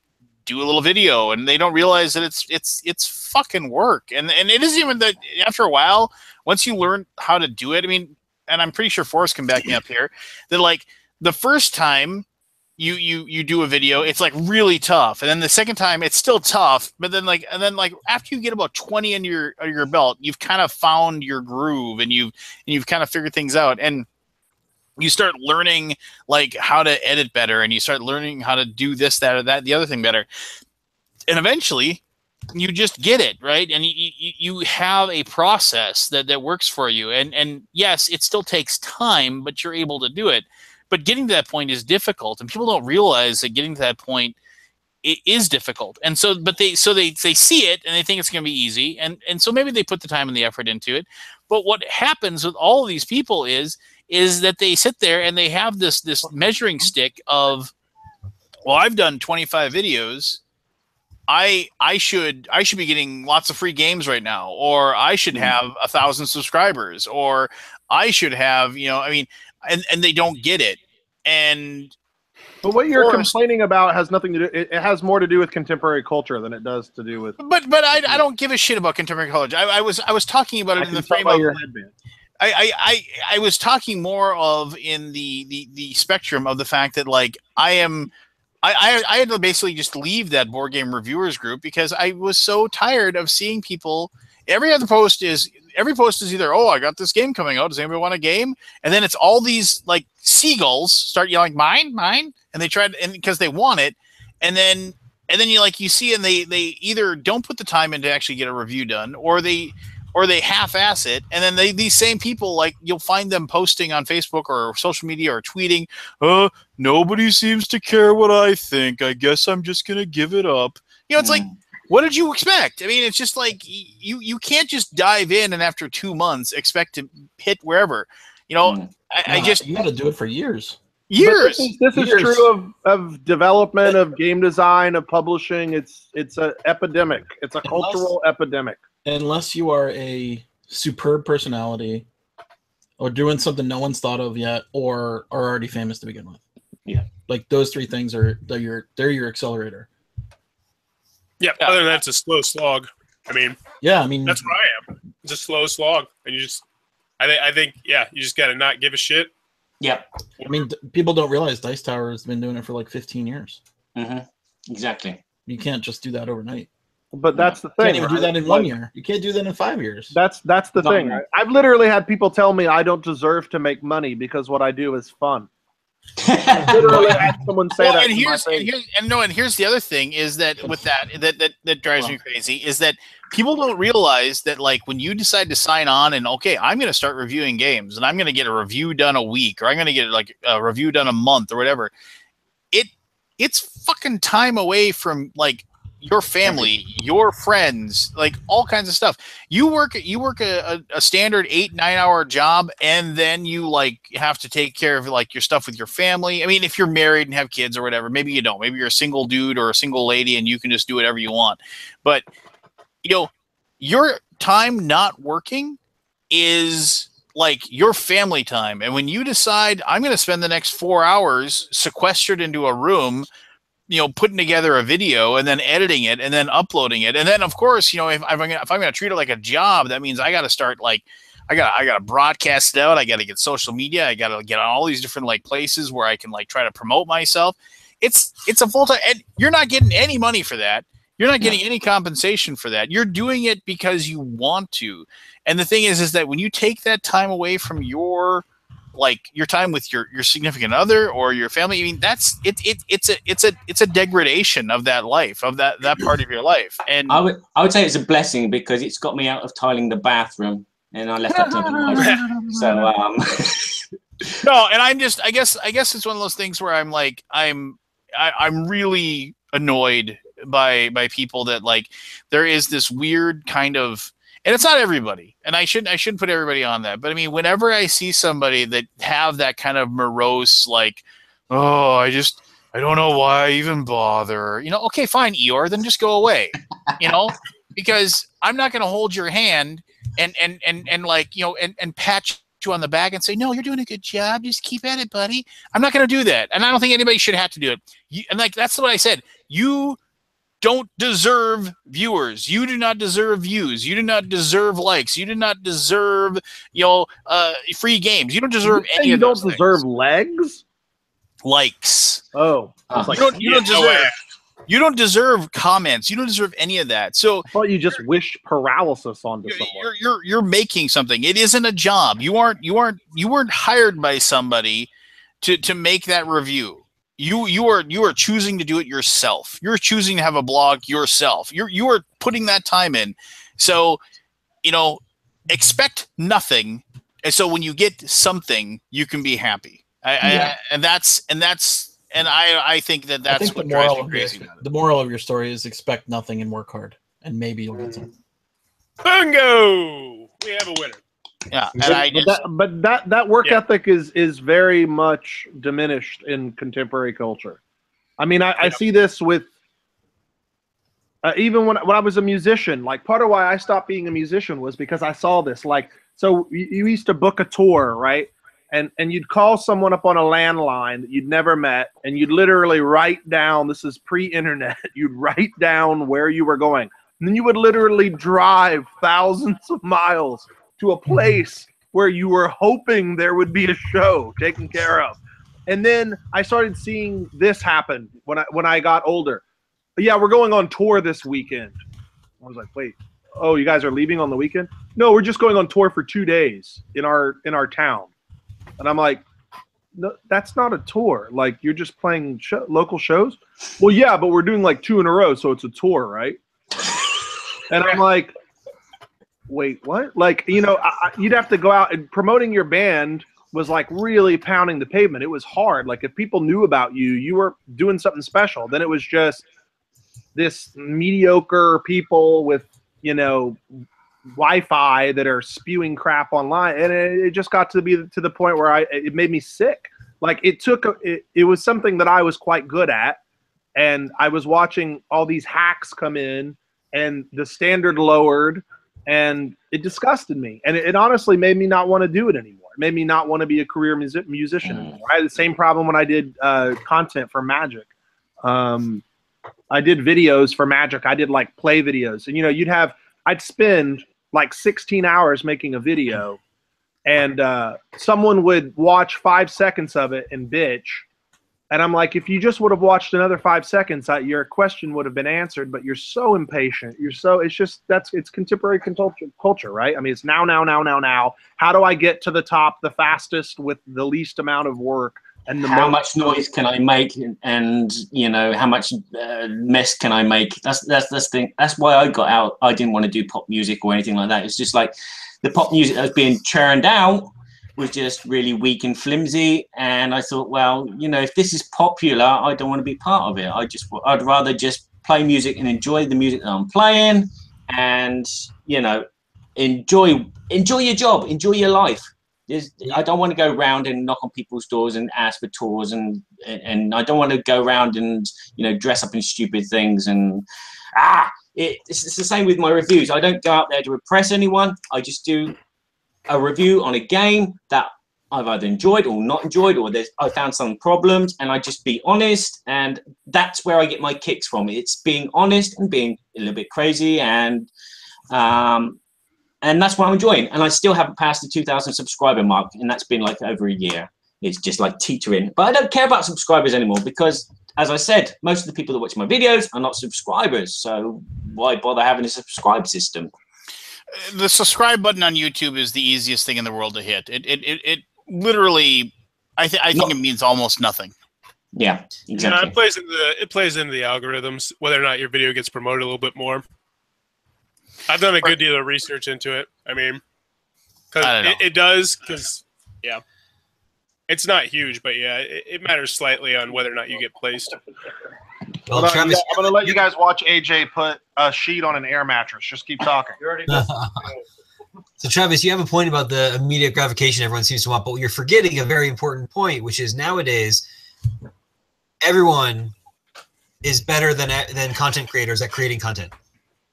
do a little video, and they don't realize that it's fucking work, and it isn't even that. After a while, once you learn how to do it, I mean, and I'm pretty sure Forrest can back me up here, that like the first time you do a video, it's like really tough, and then the second time it's still tough, but then after you get about 20 under your belt, you've kind of found your groove, and you've kind of figured things out, and you start learning like how to edit better, and you start learning how to do this, that, or that, the other thing better, and eventually you just get it right, and you have a process that works for you, and yes, it still takes time, but you're able to do it. But getting to that point is difficult, and people don't realize that getting to that point it is difficult. And so, but they see it and they think it's going to be easy, and so maybe they put the time and the effort into it. But what happens with all of these people is that they sit there and they have this measuring stick of, well, I've done 25 videos. I should be getting lots of free games right now, or I should have 1,000 subscribers, or I should have, and they don't get it. and But what you're Forrest- complaining about has nothing to do. It has more to do with contemporary culture than it does to do with. But I don't give a shit about contemporary culture. I was talking about it in the frame of your headband. I was talking more of in the spectrum of the fact that like I had to basically just leave that board game reviewers group because I was so tired of seeing people. Every post is either, oh, I got this game coming out. Does anybody want a game? And then it's all these like seagulls start yelling, mine, and they try to, and because they want it, and then you see, and they either don't put the time in to actually get a review done, or they half-ass it, and then these same people, like, you'll find them posting on Facebook or social media or tweeting, nobody seems to care what I think. I guess I'm just gonna give it up. It's like, what did you expect? I mean, it's just like you can't just dive in and after 2 months expect to hit wherever. You got to do it for years. This is true of development, of game design, of publishing. It's an epidemic. It's a cultural epidemic. Unless you are a superb personality, or doing something no one's thought of yet, or are already famous to begin with. Yeah, like those three things they're your accelerator. Yeah, other than that, it's a slow slog. I mean, that's where I am. It's a slow slog, and I think, you just got to not give a shit. Yep. I mean, people don't realize Dice Tower has been doing it for like 15 years. Mm-hmm. Exactly. You can't just do that overnight. But that's the thing. You can't even do that in 1 year. You can't do that in 5 years. That's the thing. Right? I've literally had people tell me I don't deserve to make money because what I do is fun. Literally had someone say that. And here's the other thing is that with that drives me crazy is that people don't realize that, like, when you decide to sign on and okay, I'm going to start reviewing games and I'm going to get a review done a week, or I'm going to get like a review done a month or whatever, it's fucking time away from like your family, your friends, like all kinds of stuff. You work a standard 8-9 hour job, and then you like have to take care of like your stuff with your family. I mean, if you're married and have kids or whatever, maybe you don't. Maybe you're a single dude or a single lady, and you can just do whatever you want. But your time not working is like your family time. And when you decide I'm going to spend the next 4 hours sequestered into a room, putting together a video and then editing it and then uploading it. And then of course, if I'm going to treat it like a job, that means I got to start like, I got to broadcast it out. I got to get social media. I got to get on all these different like places where I can like try to promote myself. It's a full-time, and you're not getting any money for that. You're not getting any compensation for that. You're doing it because you want to. And the thing is that when you take that time away from your time with your significant other or your family, I mean, it's a degradation of that life, of that part of your life. And I would say it's a blessing because it's got me out of tiling the bathroom, and I left that to my wife. So no, and I guess it's one of those things where I'm like I'm really annoyed by people that like there is this weird kind of, and it's not everybody, and I shouldn't put everybody on that, but I mean, whenever I see somebody that have that kind of morose, like, oh, I don't know why I even bother, okay, fine, Eeyore, then just go away, because I'm not going to hold your hand and like, and pat you on the back and say, no, you're doing a good job, just keep at it, buddy. I'm not going to do that, and I don't think anybody should have to do it. And like, that's what I said. You don't deserve viewers. You do not deserve views. You do not deserve likes. You do not deserve, free games. You don't deserve any of those things. You don't deserve legs? Likes. Oh. You don't deserve comments. You don't deserve any of that. So I thought you just wish paralysis onto someone. You're making something. It isn't a job. You weren't hired by somebody to make that review. You are choosing to do it yourself. You're choosing to have a blog yourself. You are putting that time in. So, expect nothing. And so when you get something, you can be happy. I think that's what drives me crazy about it. The moral of your story is expect nothing and work hard, and maybe you'll get something. Bingo! We have a winner. Yeah, but that work ethic is very much diminished in contemporary culture. I mean, I see this with even when I was a musician. Like, part of why I stopped being a musician was because I saw this. Like, so you used to book a tour, right? and you'd call someone up on a landline that you'd never met, and you'd literally write down, this is pre-internet, you'd write down where you were going. And then you would literally drive thousands of miles to a place where you were hoping there would be a show taken care of. And then I started seeing this happen when I got older. Yeah, we're going on tour this weekend. I was like, wait, oh, you guys are leaving on the weekend? No, we're just going on tour for 2 days in our town. And I'm like, no, that's not a tour. Like, you're just playing local shows? Well, yeah, but we're doing like 2 in a row, so it's a tour, right? And I'm like, wait, what? Like, you know, you'd have to go out and promoting your band was like really pounding the pavement. It was hard. Like, if people knew about you, you were doing something special. Then it was just this mediocre people with, you know, Wi-Fi that are spewing crap online, and it just got to be to the point where it made me sick. Like, it was something that I was quite good at, and I was watching all these hacks come in, and the standard lowered, and it disgusted me, and it honestly made me not want to do it anymore. It made me not want to be a career musician anymore. I had the same problem when I did content for Magic. I did videos for Magic. I did like play videos, and you know, I'd spend like 16 hours making a video, and someone would watch 5 seconds of it and bitch. And I'm like, if you just would have watched another 5 seconds, your question would have been answered, but you're so impatient. It's contemporary culture, right? I mean, it's now. How do I get to the top the fastest with the least amount of work? And how much noise can I make, and you know, how much mess can I make? That's the thing. That's why I got out. I didn't want to do pop music or anything like that. It's just like the pop music that was being churned out was just really weak and flimsy. And I thought, well, you know, if this is popular, I don't want to be part of it. I'd rather just play music and enjoy the music that I'm playing, and you know, enjoy your job, enjoy your life. I don't want to go around and knock on people's doors and ask for tours, and I don't want to go around and, you know, dress up in stupid things. And it's the same with my reviews. I don't go out there to impress anyone. I just do a review on a game that I've either enjoyed or not enjoyed, or I found some problems, and I just be honest, and that's where I get my kicks from. It's being honest and being a little bit crazy, and that's what I'm enjoying. And I still haven't passed the 2,000 subscriber mark, and that's been like over a year. It's just like teetering. But I don't care about subscribers anymore because, as I said, most of the people that watch my videos are not subscribers. So why bother having a subscribe system? The subscribe button on YouTube is the easiest thing in the world to hit. It literally, I think it means almost nothing. Yeah, exactly. Yeah, it plays into the algorithms, whether or not your video gets promoted a little bit more. I've done a good deal of research into it. I mean, because it does, because, yeah. It's not huge, but yeah, it matters slightly on whether or not you get placed. Well, I'm going to let you guys watch AJ put a sheet on an air mattress. Just keep talking. You already did. So, Travis, you have a point about the immediate gratification everyone seems to want, but you're forgetting a very important point, which is nowadays everyone is better than content creators at creating content.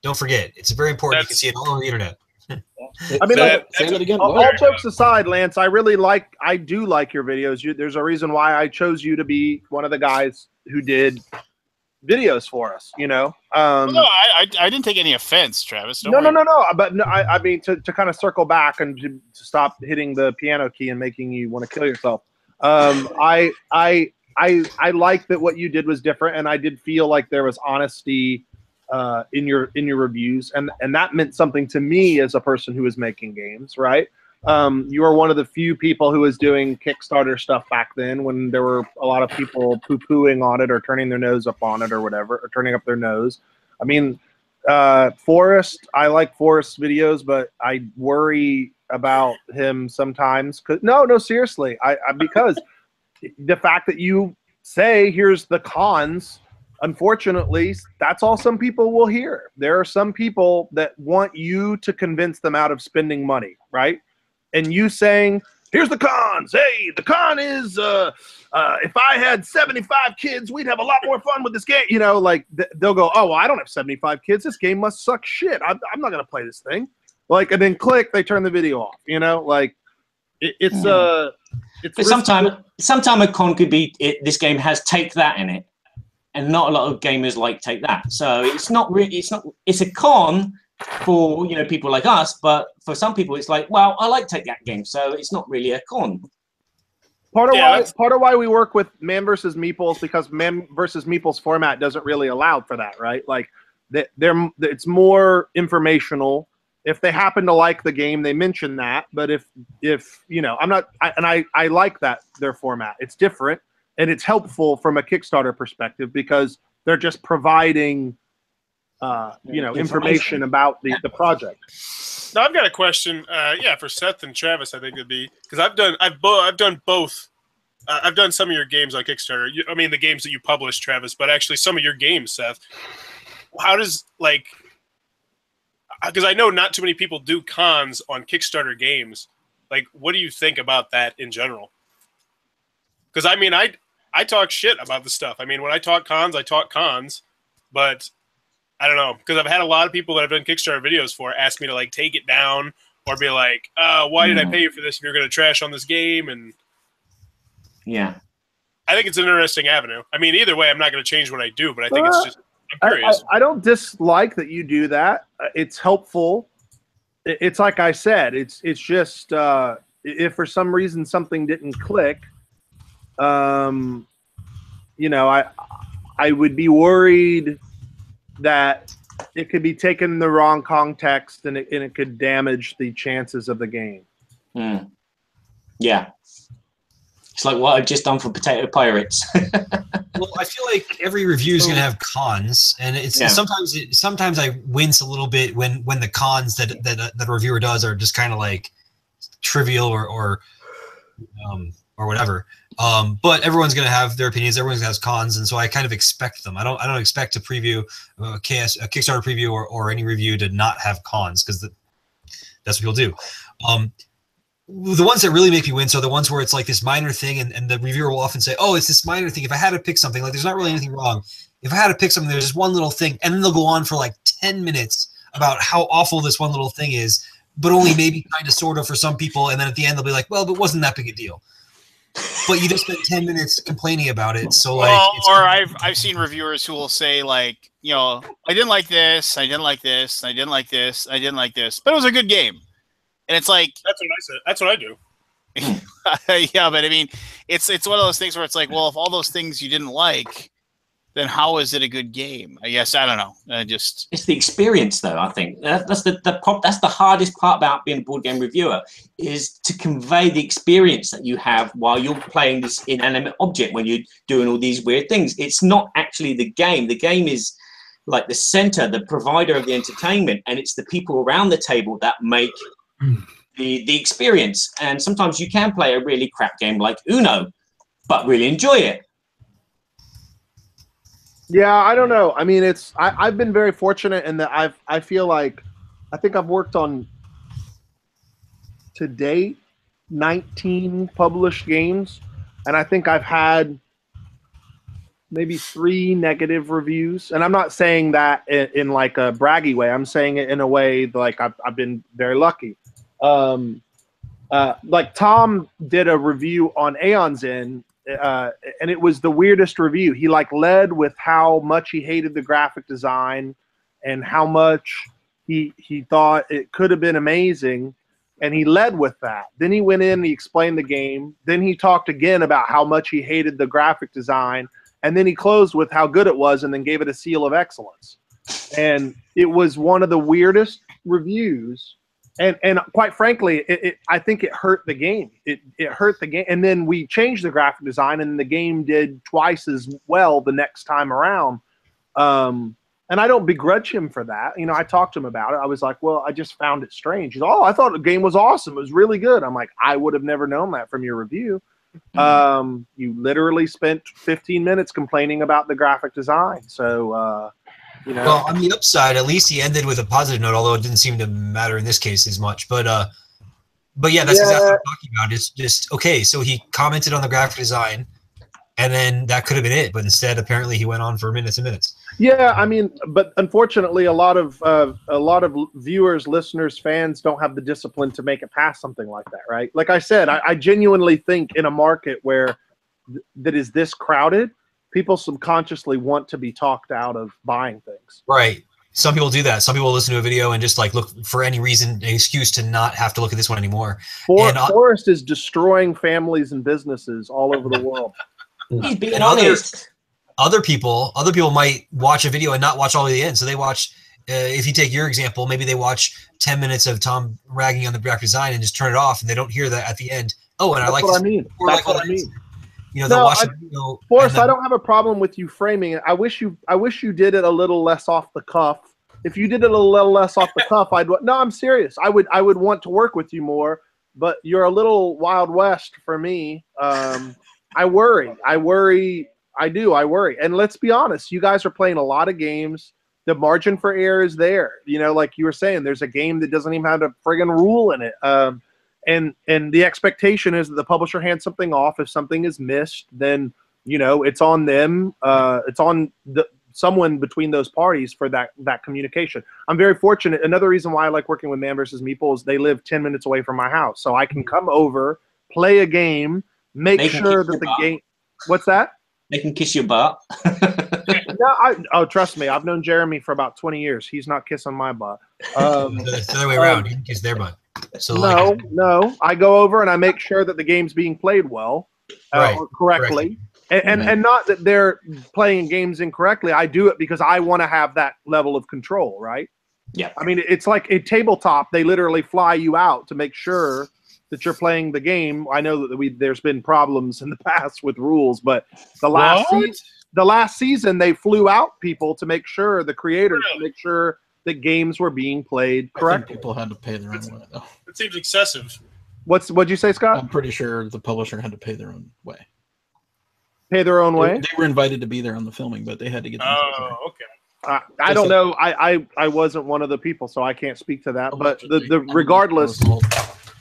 Don't forget. It's very important. You can see it all over the internet. I mean, say that again. All jokes aside, Lance, I do like your videos. There's a reason why I chose you to be one of the guys who did videos for us, you know? No, I didn't take any offense, Travis. No. But no, I mean, to kind of circle back and to stop hitting the piano key and making you want to kill yourself. I like that what you did was different, and I did feel like there was honesty in your reviews, and that meant something to me as a person who was making games, right? You were one of the few people who was doing Kickstarter stuff back then when there were a lot of people poo-pooing on it or turning their nose up on it or whatever, or turning up their nose. I mean, Forrest, I like Forrest's videos, but I worry about him sometimes. No, seriously, because the fact that you say, here's the cons, unfortunately, that's all some people will hear. There are some people that want you to convince them out of spending money, right? And you saying, here's the cons. Hey, the con is if I had 75 kids, we'd have a lot more fun with this game. You know, like they'll go, oh, well, I don't have 75 kids. This game must suck shit. I'm not going to play this thing. Like, and then click, they turn the video off. You know, like it's It's But sometime a con could be this game has take that in it, and not a lot of gamers like take that. So it's not really. It's a con for people like us, but for some people it's like, well, I like take that game, so it's not really a con. Part of why we work with Man versus Meeples, because Man versus Meeples format doesn't really allow for that, right? Like it's more informational. If they happen to like the game, they mention that. But if I like that their format. It's different and it's helpful from a Kickstarter perspective because they're just providing information about the project. Now I've got a question. For Seth and Travis, I think it'd be because I've done both. I've done some of your games on Kickstarter. I mean, the games that you published, Travis, but actually some of your games, Seth. How does because I know not too many people do cons on Kickstarter games. Like, what do you think about that in general? Because I mean, I talk shit about the stuff. I mean, when I talk cons, but I don't know, because I've had a lot of people that I've done Kickstarter videos for ask me to take it down or be like, why did I pay you for this if you're going to trash on this game? And yeah, I think it's an interesting avenue. I mean, either way, I'm not going to change what I do, but I think it's just, I'm curious. I don't dislike that you do that. It's helpful. It's like I said, it's just if for some reason something didn't click, I would be worried that it could be taken in the wrong context and it could damage the chances of the game. Yeah. It's like what I've just done for Potato Pirates. Well, I feel like every review is going to have cons, and sometimes I wince a little bit when the cons that a reviewer does are just kind of like trivial or whatever. But everyone's going to have their opinions. Everyone's has cons, and so I kind of expect them. I don't expect a preview, a Kickstarter preview, or any review to not have cons because that's what people do. The ones that really make me wince are the ones where it's like this minor thing, and the reviewer will often say, "Oh, it's this minor thing. If I had to pick something, there's not really anything wrong. If I had to pick something, there's just one little thing," and then they'll go on for 10 minutes about how awful this one little thing is, but only maybe kind of sort of for some people, and then at the end they'll be like, "Well, but it wasn't that big a deal." But you just spent 10 minutes complaining about it, so I've seen reviewers who will say I didn't like this, I didn't like this, I didn't like this, I didn't like this, but it was a good game. And it's like that's what I said. That's what I do. Yeah, but I mean, it's one of those things where it's like, well, if all those things you didn't like, then how is it a good game? I guess I don't know. It's the experience, though. I think that's the hardest part about being a board game reviewer is to convey the experience that you have while you're playing this inanimate object when you're doing all these weird things. It's not actually the game. The game is like the center, the provider of the entertainment, and it's the people around the table that make the experience. And sometimes you can play a really crap game like Uno, but really enjoy it. Yeah, I don't know. I mean, I've been very fortunate in that I feel like I think I've worked on to date 19 published games, and I think I've had maybe 3 negative reviews. And I'm not saying that in like a braggy way. I'm saying it in a way like I've been very lucky. Like Tom did a review on Aeon's End, and it was the weirdest review. He led with how much he hated the graphic design and how much he thought it could have been amazing, and he led with that. Then he went in and he explained the game. Then he talked again about how much he hated the graphic design, and then he closed with how good it was and then gave it a seal of excellence. And it was one of the weirdest reviews. And quite frankly, I think it hurt the game. It hurt the game. And then we changed the graphic design, and the game did twice as well the next time around. And I don't begrudge him for that. I talked to him about it. I was like, well, I just found it strange. He's, I thought the game was awesome. It was really good. I'm like, I would have never known that from your review. You literally spent 15 minutes complaining about the graphic design. So, Well, on the upside, at least he ended with a positive note, although it didn't seem to matter in this case as much. But yeah, that's exactly what I'm talking about. It's just, okay, so he commented on the graphic design, and then that could have been it. But instead, apparently, he went on for minutes and minutes. Yeah, I mean, but unfortunately, a lot of viewers, listeners, fans don't have the discipline to make it past something like that, right? Like I said, I genuinely think in a market where that is this crowded, people subconsciously want to be talked out of buying things. Right. Some people do that. Some people listen to a video and just like look for any reason, an excuse to not have to look at this one anymore. Forrest is destroying families and businesses all over the world. He's being And honest. other people might watch a video and not watch all the way to the end. So they watch, if you take your example, maybe they watch 10 minutes of Tom ragging on the graphic design and just turn it off, and they don't hear that at the end. Oh, and That's I like what this. I mean. That's what I mean. You know, they'll No, watch the video. Forrest, I don't have a problem with you framing it. I wish you did it a little less off the cuff. If you did it a little less off the cuff, no, I'm serious. I would want to work with you more, but you're a little Wild West for me. I worry. I do. And let's be honest, you guys are playing a lot of games. The margin for error is there. You know, like you were saying, there's a game that doesn't even have a friggin' rule in it. And the expectation is that the publisher hands something off. If something is missed, then, you know, it's on them. It's on someone between those parties for that communication. I'm very fortunate. Another reason why I like working with Man vs. Meeple is they live 10 minutes away from my house. So I can come over, play a game, make sure that the game. What's that? They can kiss your butt. No, trust me. I've known Jeremy for about 20 years. He's not kissing my butt. It's the other way around. You can kiss their butt. So no. I go over and I make sure that the game's being played well, correctly. And not that they're playing games incorrectly. I do it because I want to have that level of control, right? Yeah. I mean, it's like a tabletop. They literally fly you out to make sure that you're playing the game. I know that there's been problems in the past with rules, but the last season they flew out people to make sure, the creators, to make sure that games were being played correctly. People had to pay their own way, though. It seems excessive. What'd you say, Scott? I'm pretty sure the publisher had to pay their own way. Pay their own way? They were invited to be there on the filming, but they had to get. Oh, okay. I don't know. I wasn't one of the people, so I can't speak to that. But regardless,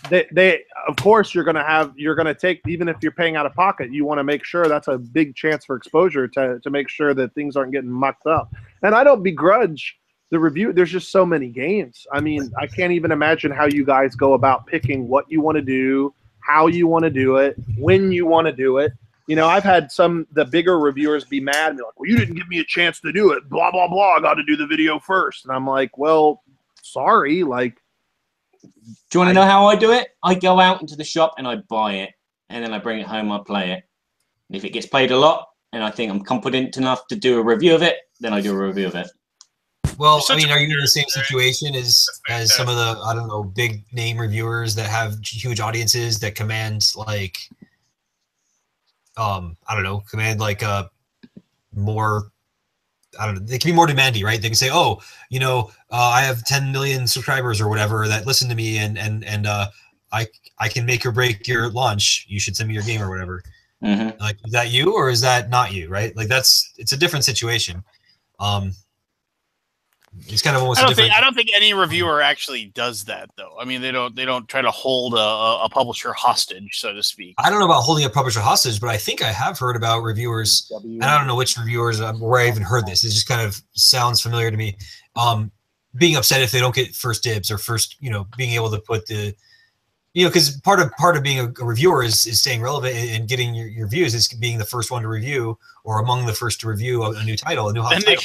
they of course you're gonna take, even if you're paying out of pocket, you want to make sure that's a big chance for exposure to make sure that things aren't getting mucked up. And I don't begrudge the review. There's just so many games. I mean, I can't even imagine how you guys go about picking what you want to do, how you want to do it, when you want to do it. You know, I've had the bigger reviewers be mad and be like, well, you didn't give me a chance to do it. Blah, blah, blah. I got to do the video first. And I'm like, well, sorry. Like, do you want to know how I do it? I go out into the shop and I buy it. And then I bring it home, I play it. And if it gets played a lot and I think I'm competent enough to do a review of it, then I do a review of it. Well, I mean, are you in the same situation as some of the, I don't know, big name reviewers that have huge audiences that command like, more, I don't know, they can be more demanding, right? They can say, oh, you know, I have 10 million subscribers or whatever that listen to me and I can make or break your launch. You should send me your game or whatever. Mm-hmm. Like, is that you or is that not you, right? Like it's a different situation. It's kind of almost I don't think any reviewer actually does that, though. I mean, they don't try to hold a publisher hostage, so to speak. I don't know about holding a publisher hostage, but I think I have heard about reviewers, and I don't know which reviewers where I even heard this. It just kind of sounds familiar to me. Being upset if they don't get first dibs or first, you know, being able to put the, you know, because part of being a reviewer is staying relevant and getting your views is being the first one to review or among the first to review a new title, a new hot title.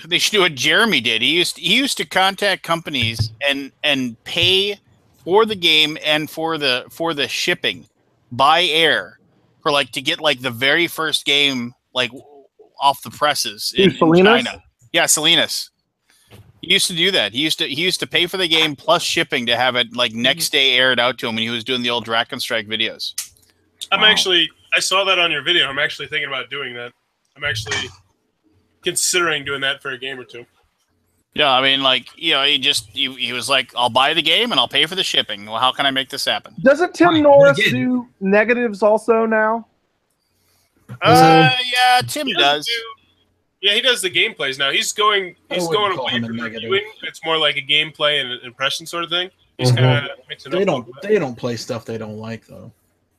They should do what Jeremy did. He used to contact companies and pay for the game and for the shipping by air for like to get like the very first game like off the presses in China. Yeah, Salinas. He used to do that. He used to pay for the game plus shipping to have it like next day aired out to him when he was doing the old Drakenstrike videos. I saw that on your video. I'm actually thinking about doing that. I'm actually considering doing that for a game or two. Yeah, I mean, like, you know, he was like, I'll buy the game and I'll pay for the shipping. Well, how can I make this happen? Doesn't Tim Norris do negatives also now? Yeah, Tim does. Yeah, he does the gameplays now. He's going away from reviewing. It's more like a gameplay and an impression sort of thing. He's kind of mixing up. They don't play stuff they don't like though.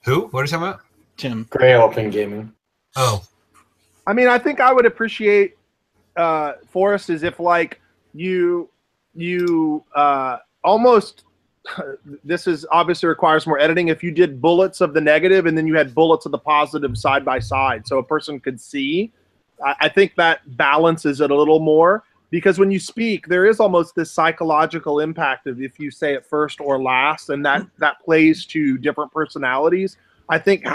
Who? What are you talking about? Tim. Gray Elephant Gaming. Oh, I mean, I think I would appreciate Forrest is if like you almost this is obviously requires more editing. If you did bullets of the negative and then you had bullets of the positive side by side, so a person could see. I think that balances it a little more, because when you speak, there is almost this psychological impact of if you say it first or last, and that plays to different personalities. I think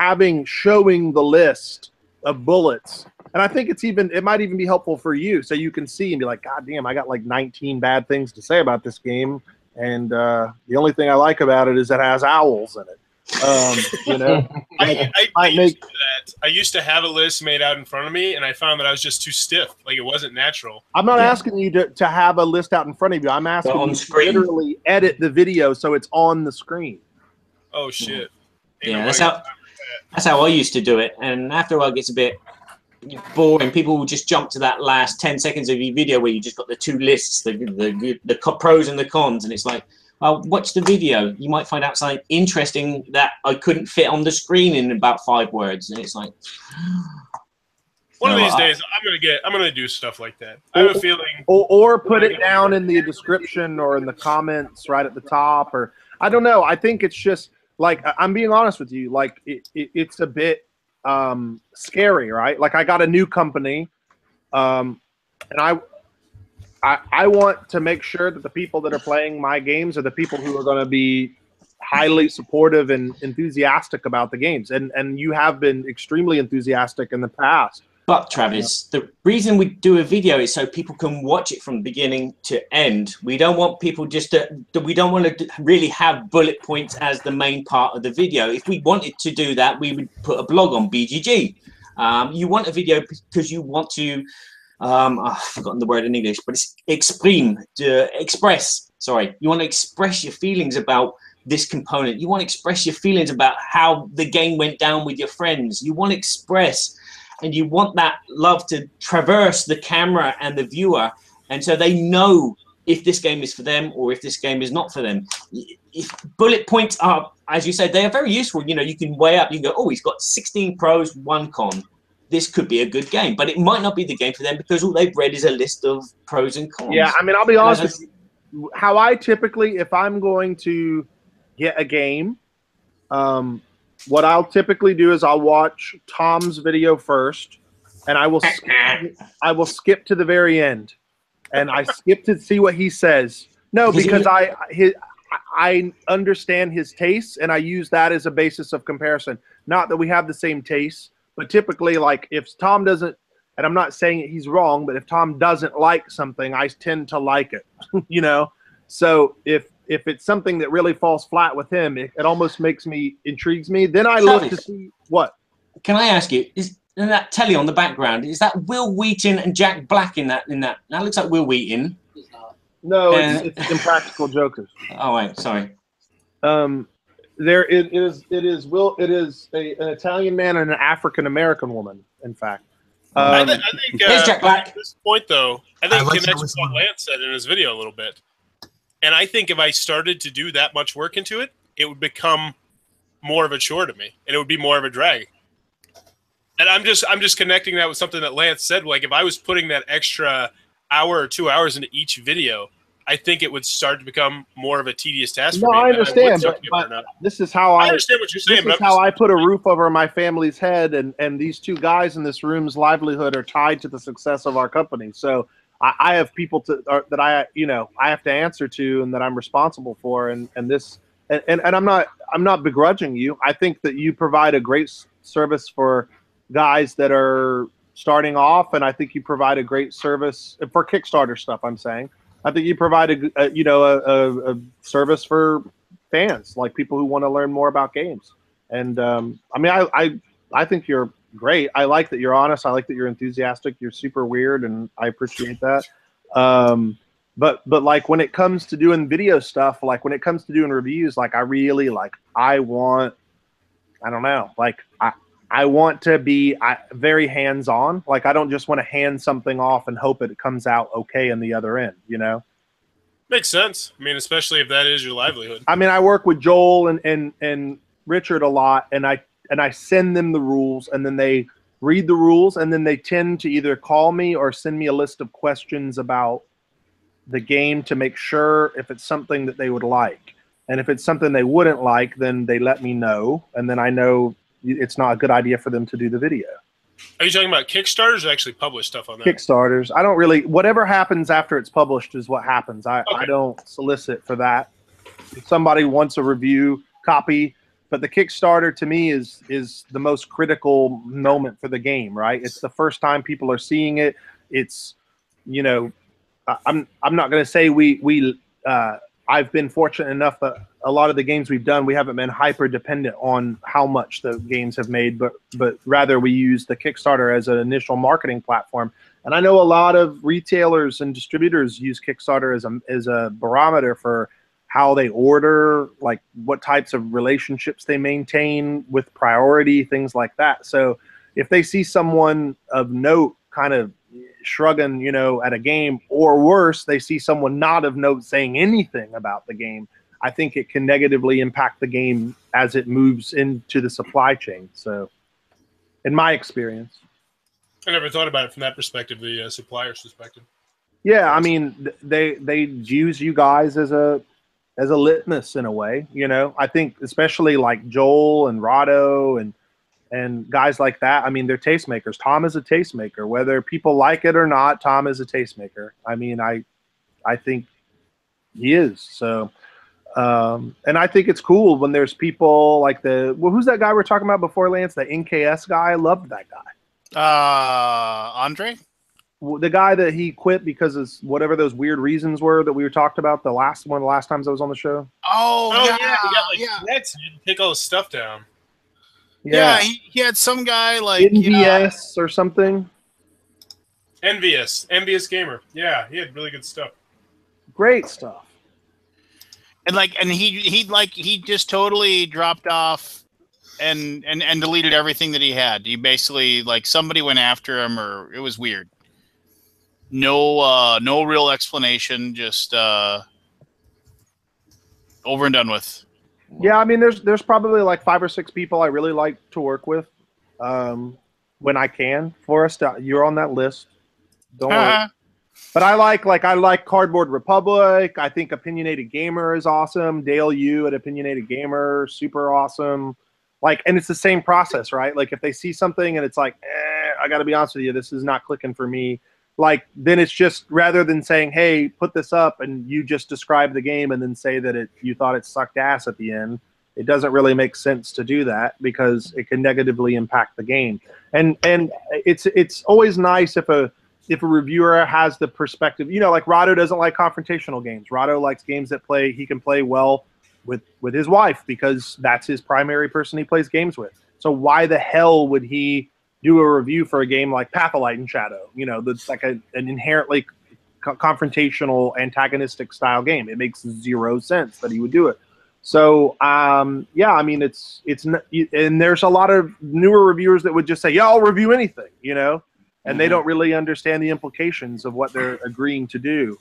showing the list of bullets, and I think it might even be helpful for you, so you can see and be like, God damn, I got like 19 bad things to say about this game, and the only thing I like about it is it has owls in it. You know, I used to have a list made out in front of me, and I found that I was just too stiff. Like, it wasn't natural. I'm not asking you to have a list out in front of you. I'm asking you to literally edit the video so it's on the screen. Oh shit! Yeah, that's how I used to do it. And after a while, it gets a bit boring. People will just jump to that last 10 seconds of your video where you just got the two lists, the pros and the cons, and it's like, well, watch the video. You might find out something interesting that I couldn't fit on the screen in about 5 words. And it's like, one of these days, I'm gonna do stuff like that. I have a feeling, or put it down in the description or in the comments right at the top, or I don't know. I think it's just like, I'm being honest with you. Like it's a bit scary, right? Like I got a new company, and I want to make sure that the people that are playing my games are the people who are going to be highly supportive and enthusiastic about the games. And you have been extremely enthusiastic in the past. But Travis, the reason we do a video is so people can watch it from beginning to end. We don't want people we don't want to really have bullet points as the main part of the video. If we wanted to do that, we would put a blog on BGG. You want a video because you want to, I've forgotten the word in English, but it's express. Sorry, you want to express your feelings about this component. You want to express your feelings about how the game went down with your friends. You want to express, and you want that love to traverse the camera and the viewer, and so they know if this game is for them or if this game is not for them. If bullet points are, as you said, they are very useful. You know, you can weigh up. You can go, oh, he's got 16 pros, 1 con. This could be a good game, but it might not be the game for them because all they've read is a list of pros and cons. Yeah, I mean, I'll be honest with you. How I typically, if I'm going to get a game, what I'll typically do is I'll watch Tom's video first, and I will skip to the very end, and I skip to see what he says. No, because I understand his tastes, and I use that as a basis of comparison. Not that we have the same tastes. But typically, like if Tom doesn't, and I'm not saying he's wrong, but if Tom doesn't like something, I tend to like it, you know? So if it's something that really falls flat with him, it almost intrigues me. Then I look to see what. Can I ask you, is that telly on the background, is that Will Wheaton and Jack Black in that? That looks like Will Wheaton. No, it's Impractical Jokers. Oh, wait, sorry. It is an Italian man and an African American woman. In fact, I think Jack Black. At this point, though, I think it connects to what Lance said in his video a little bit. And I think if I started to do that much work into it, it would become more of a chore to me, and it would be more of a drag. And I'm just connecting that with something that Lance said. Like if I was putting that extra hour or 2 hours into each video, I think it would start to become more of a tedious task for me. I understand, but this is how I understand what you're saying. This is how I put a roof over my family's head, and these two guys in this room's livelihood are tied to the success of our company. So I have people that I have to answer to and that I'm responsible for, and I'm not begrudging you. I think that you provide a great service for guys that are starting off, and I think you provide a great service for Kickstarter stuff. I'm saying. I think you provide a service for fans, like people who want to learn more about games. And I mean, I think you're great. I like that you're honest. I like that you're enthusiastic. You're super weird, and I appreciate that. But like when it comes to doing video stuff, like when it comes to doing reviews, like I really I want to be very hands-on. Like I don't just want to hand something off and hope it comes out okay in the other end, you know? Makes sense. I mean, especially if that is your livelihood. I mean, I work with Joel and Richard a lot, and I send them the rules, and then they read the rules, and then they tend to either call me or send me a list of questions about the game to make sure if it's something that they would like. And if it's something they wouldn't like, then they let me know, and then I know it's not a good idea for them to do the video. Are you talking about Kickstarters or actually publish stuff on there? Kickstarters. I don't really, whatever happens after it's published is what happens. I don't solicit for that. If somebody wants a review copy, but the Kickstarter to me is the most critical moment for the game, right? It's the first time people are seeing it. It's, you know, I'm not going to say I've been fortunate enough that a lot of the games we've done, we haven't been hyper dependent on how much the games have made, but rather we use the Kickstarter as an initial marketing platform. And I know a lot of retailers and distributors use Kickstarter as a barometer for how they order, like what types of relationships they maintain with priority, things like that. So if they see someone of note kind of shrugging, you know, at a game, or worse, they see someone not of note saying anything about the game, I think it can negatively impact the game as it moves into the supply chain. So, in my experience, I never thought about it from that perspective, the supplier's perspective. Yeah, I mean, they use you guys as a litmus in a way. You know, I think especially like Joel and Rado and guys like that. I mean, they're tastemakers. Tom is a tastemaker, whether people like it or not. Tom is a tastemaker. I mean, I think he is. So, and I think it's cool when there's people like who's that guy we're talking about before, Lance? The NKS guy. I loved that guy. Andre? The guy that he quit because of whatever those weird reasons were that we were talked about the last times I was on the show. Oh yeah, he got like nets and take all his stuff down. Yeah, he had some guy like NVS or something. Envious Gamer. Yeah, he had really good stuff. Great stuff. And he just totally dropped off and deleted everything that he had. He basically, like, somebody went after him, or it was weird. No real explanation, just over and done with. Yeah, I mean, there's probably like 5 or 6 people I really like to work with when I can. Forrest, you're on that list. Don't worry. But I like Cardboard Republic. I think Opinionated Gamer is awesome. Dale Yu at Opinionated Gamer, super awesome. Like, and it's the same process, right? Like, if they see something and it's like, I got to be honest with you, this is not clicking for me. Like, then it's just, rather than saying, hey, put this up, and you just describe the game and then say that you thought it sucked ass at the end, it doesn't really make sense to do that because it can negatively impact the game. And it's always nice if a reviewer has the perspective, you know, like Rado doesn't like confrontational games. Rado likes games that he can play well with his wife because that's his primary person he plays games with. So why the hell would he do a review for a game like Path of Light and Shadow? You know, that's like an inherently confrontational, antagonistic style game. It makes 0 sense that he would do it. So, yeah, I mean, it's and there's a lot of newer reviewers that would just say, yeah, I'll review anything, you know, and they don't really understand the implications of what they're agreeing to do,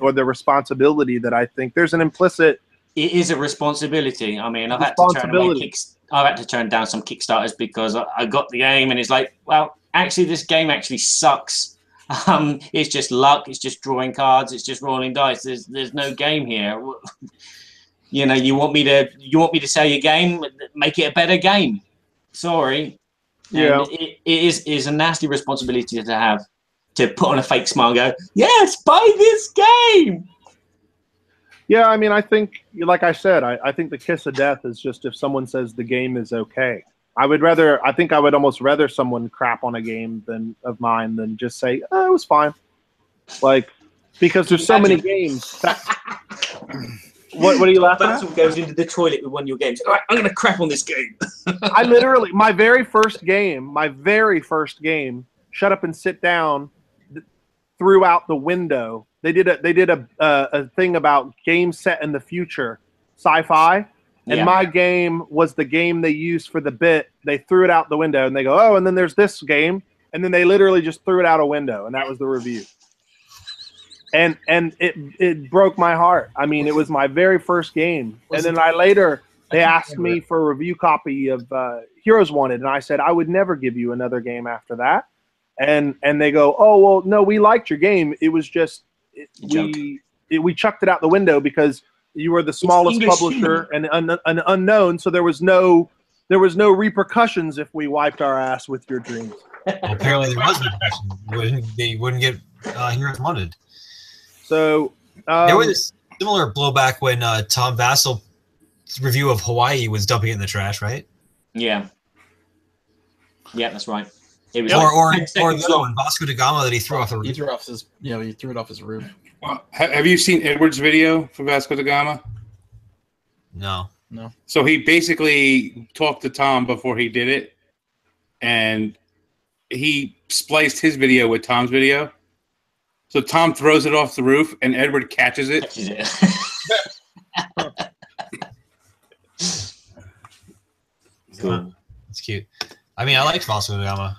or the responsibility that I think there's an implicit. It is a responsibility. I mean, I've had to turn down some Kickstarters because I got the game and it's like, well, actually, this game actually sucks. It's just luck. It's just drawing cards. It's just rolling dice. There's no game here. You know, you want me to sell your game, make it a better game. Sorry. Yeah. And it is a nasty responsibility to have, to put on a fake smile and go, yes, buy this game. Yeah, I mean, I think, like I said, I think the kiss of death is just if someone says the game is okay. I think I would almost rather someone crap on a game of mine than just say, it was fine. Like, because there's so many games. What are you laughing at? Battle goes into the toilet with one of your games. All right, I'm going to crap on this game. I literally, my very first game, shut up and sit down, threw out the window. They did a thing about games set in the future, sci-fi, and my game was the game they used for the bit. They threw it out the window, and they go, oh, and then there's this game, and then they literally just threw it out a window, and that was the review. And it broke my heart. I mean, it was my very first game, and then I later They asked me for a review copy of Heroes Wanted, and I said I would never give you another game after that. And they go, oh well, no, we liked your game. It was just we chucked it out the window because you were the smallest publisher and an unknown, so there was no repercussions if we wiped our ass with your dreams. Well, apparently there was repercussions. They wouldn't get Heroes Wanted. So there was a similar blowback when Tom Vassel's review of Hawaii was dumping it in the trash, right? Yeah. Yeah, that's right. It was or the other one, Vasco da Gama, that he threw off the roof. He threw it off his roof. Have you seen Edward's video for Vasco da Gama? No. So he basically talked to Tom before he did it, and he spliced his video with Tom's video. So Tom throws it off the roof, and Edward catches it. Cool. It's cute. I mean, I liked Vasco da Gama.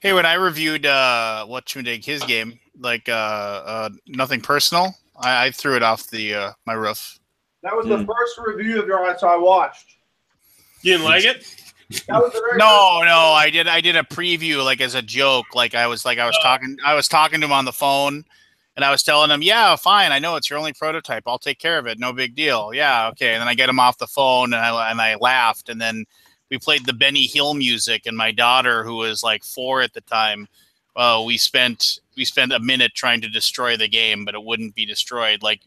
Hey, when I reviewed whatchamadick his game, like nothing personal, I threw it off the my roof. That was the first review of yours I watched. You didn't like it? That was the very No, I did a preview like as a joke. Like I was talking to him on the phone, and I was telling him, yeah, fine, I know it's your only prototype. I'll take care of it. No big deal. Yeah, okay. And then I get him off the phone, and I laughed, and then we played the Benny Hill music, and my daughter, who was like 4 at the time, we spent a minute trying to destroy the game, but it wouldn't be destroyed. Like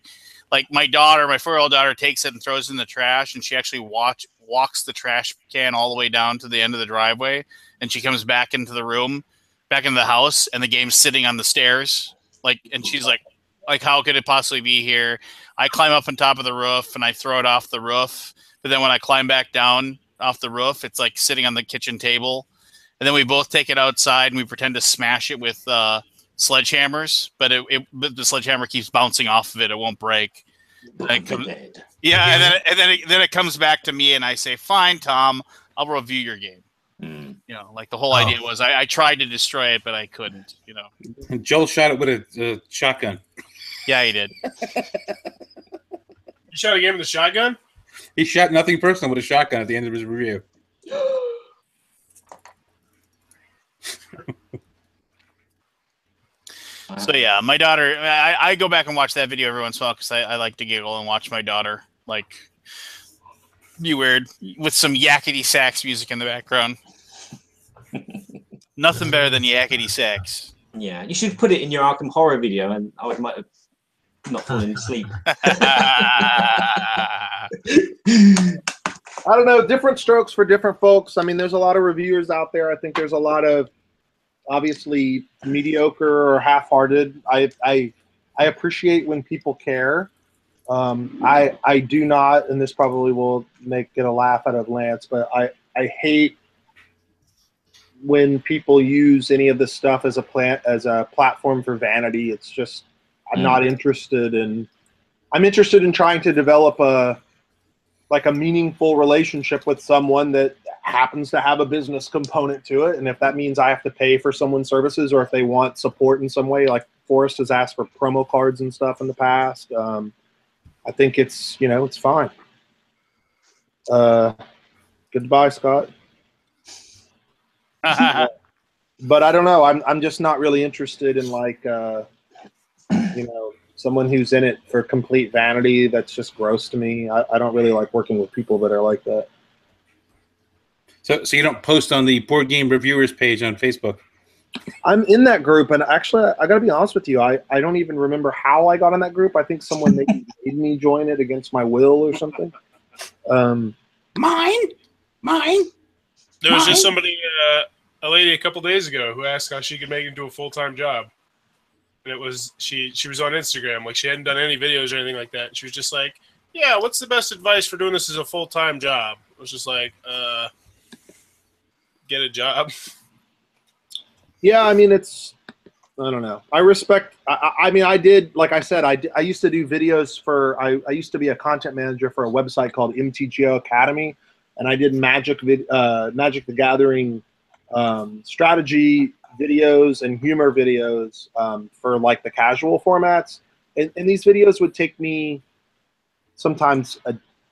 my 4-year-old daughter takes it and throws it in the trash, and she actually walks the trash can all the way down to the end of the driveway, and she comes back into the house, and the game's sitting on the stairs. And she's like, how could it possibly be here? I climb up on top of the roof, and I throw it off the roof. But then when I climb back down off the roof, it's like sitting on the kitchen table. And then we both take it outside, and we pretend to smash it with sledgehammers. But the sledgehammer keeps bouncing off of it. It won't break. And then it comes back to me, and I say, fine, Tom, I'll review your game. Like the whole idea was I tried to destroy it, but I couldn't, And Joel shot it with a shotgun. Yeah, he did. You shot a game with a shotgun? He shot nothing personal with a shotgun at the end of his review. So yeah, my daughter, I go back and watch that video every once in a while because I like to giggle and watch my daughter be weird with some yakety sax music in the background. Nothing better than yakety sax. Yeah, you should put it in your Arkham Horror video, and I might have not fallen asleep. I don't know, different strokes for different folks. I mean, there's a lot of reviewers out there. I think there's a lot of obviously mediocre or half-hearted. I appreciate when people care. I do not, and this probably will get a laugh out of Lance, but I hate when people use any of this stuff as a platform for vanity. It's just I'm not interested in. I'm interested in trying to develop a meaningful relationship with someone that happens to have a business component to it. And if that means I have to pay for someone's services, or if they want support in some way, like Forrest has asked for promo cards and stuff in the past, I think it's fine. Goodbye, Scott. But I don't know. I'm just not really interested in someone who's in it for complete vanity. That's just gross to me. I don't really like working with people that are like that. So you don't post on the Board Game Reviewers page on Facebook? I'm in that group, and actually, I got to be honest with you. I don't even remember how I got in that group. I think someone maybe made me join it against my will or something. Mine. There was just somebody, a lady a couple days ago, who asked how she could make it into a full-time job. And it was she was on Instagram, like she hadn't done any videos or anything like that. She was just like, "Yeah, what's the best advice for doing this as a full-time job?" I was just like, "Get a job." Yeah, I mean, I don't know. I respect. I mean, I did, like I said, I used to do videos for. I used to be a content manager for a website called MTGO Academy, and I did Magic the Gathering strategy videos and humor videos for like the casual formats, and these videos would take me sometimes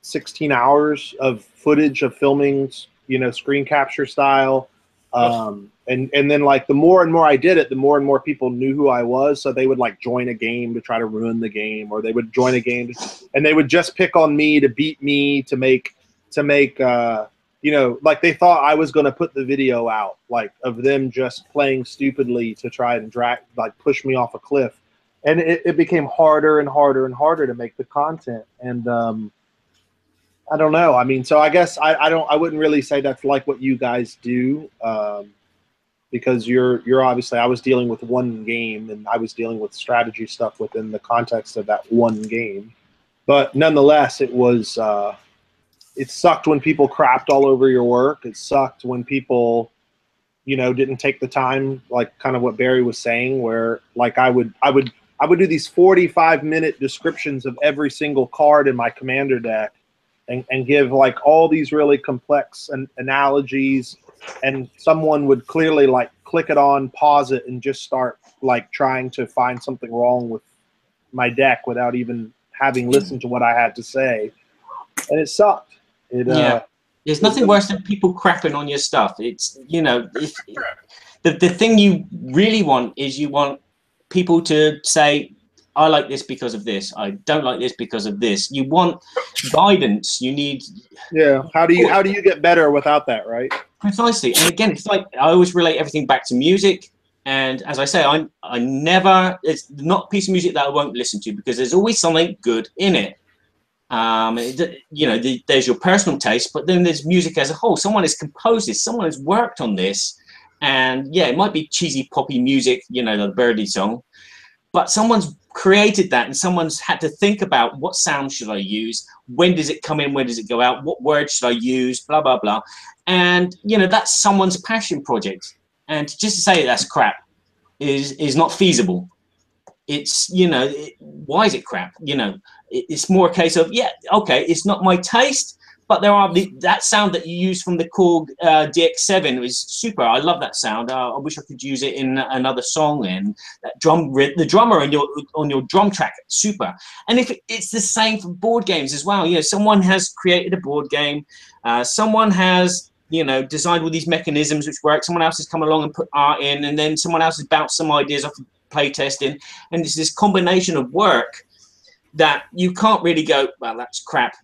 16 hours of footage of filmings, you know, screen capture style. And then like the more and more I did it, the more and more people knew who I was. So they would like join a game to try to ruin the game, or they would join a game and they would just pick on me to beat me to make, you know, like they thought I was going to put the video out, like of them just playing stupidly to try and push me off a cliff. And it became harder and harder and harder to make the content. And I don't know. I mean, so I guess I wouldn't really say that's like what you guys do, because you're obviously, I was dealing with one game and I was dealing with strategy stuff within the context of that one game. But nonetheless, it was it sucked when people crapped all over your work. It sucked when people, you know, didn't take the time, like kind of what Barry was saying, where like I would do these 45-minute descriptions of every single card in my commander deck and give like all these really complex analogies, and someone would clearly like click it on, pause it, and just start like trying to find something wrong with my deck without even having listened to what I had to say. And it sucked. Yeah. There's nothing worse than people crapping on your stuff. It's, you know, the thing you really want is you want people to say, I like this because of this. I don't like this because of this. You want guidance. You need. Yeah. How do you get better without that, right? Precisely. And again, it's like I always relate everything back to music. And as I say, I never. It's not a piece of music that I won't listen to because there's always something good in it. You know, there's your personal taste, but then there's music as a whole. Someone has composed this. Someone has worked on this. And yeah, it might be cheesy poppy music, you know, the Birdie song. But someone's created that, and someone's had to think about what sound should I use, when does it come in, when does it go out, what words should I use, blah, blah, blah. And, you know, that's someone's passion project. And just to say that's crap is not feasible. It's, you know, why is it crap? You know, it's more a case of, yeah, okay, it's not my taste, but there are that sound that you use from the Korg DX7 is super. I love that sound. I wish I could use it in another song. And that the drummer on your drum track, super. And if it's the same for board games as well, you know, someone has created a board game, someone has, you know, designed all these mechanisms which work. Someone else has come along and put art in, and then someone else has bounced some ideas off of play testing, and it's this combination of work that you can't really go, well, that's crap.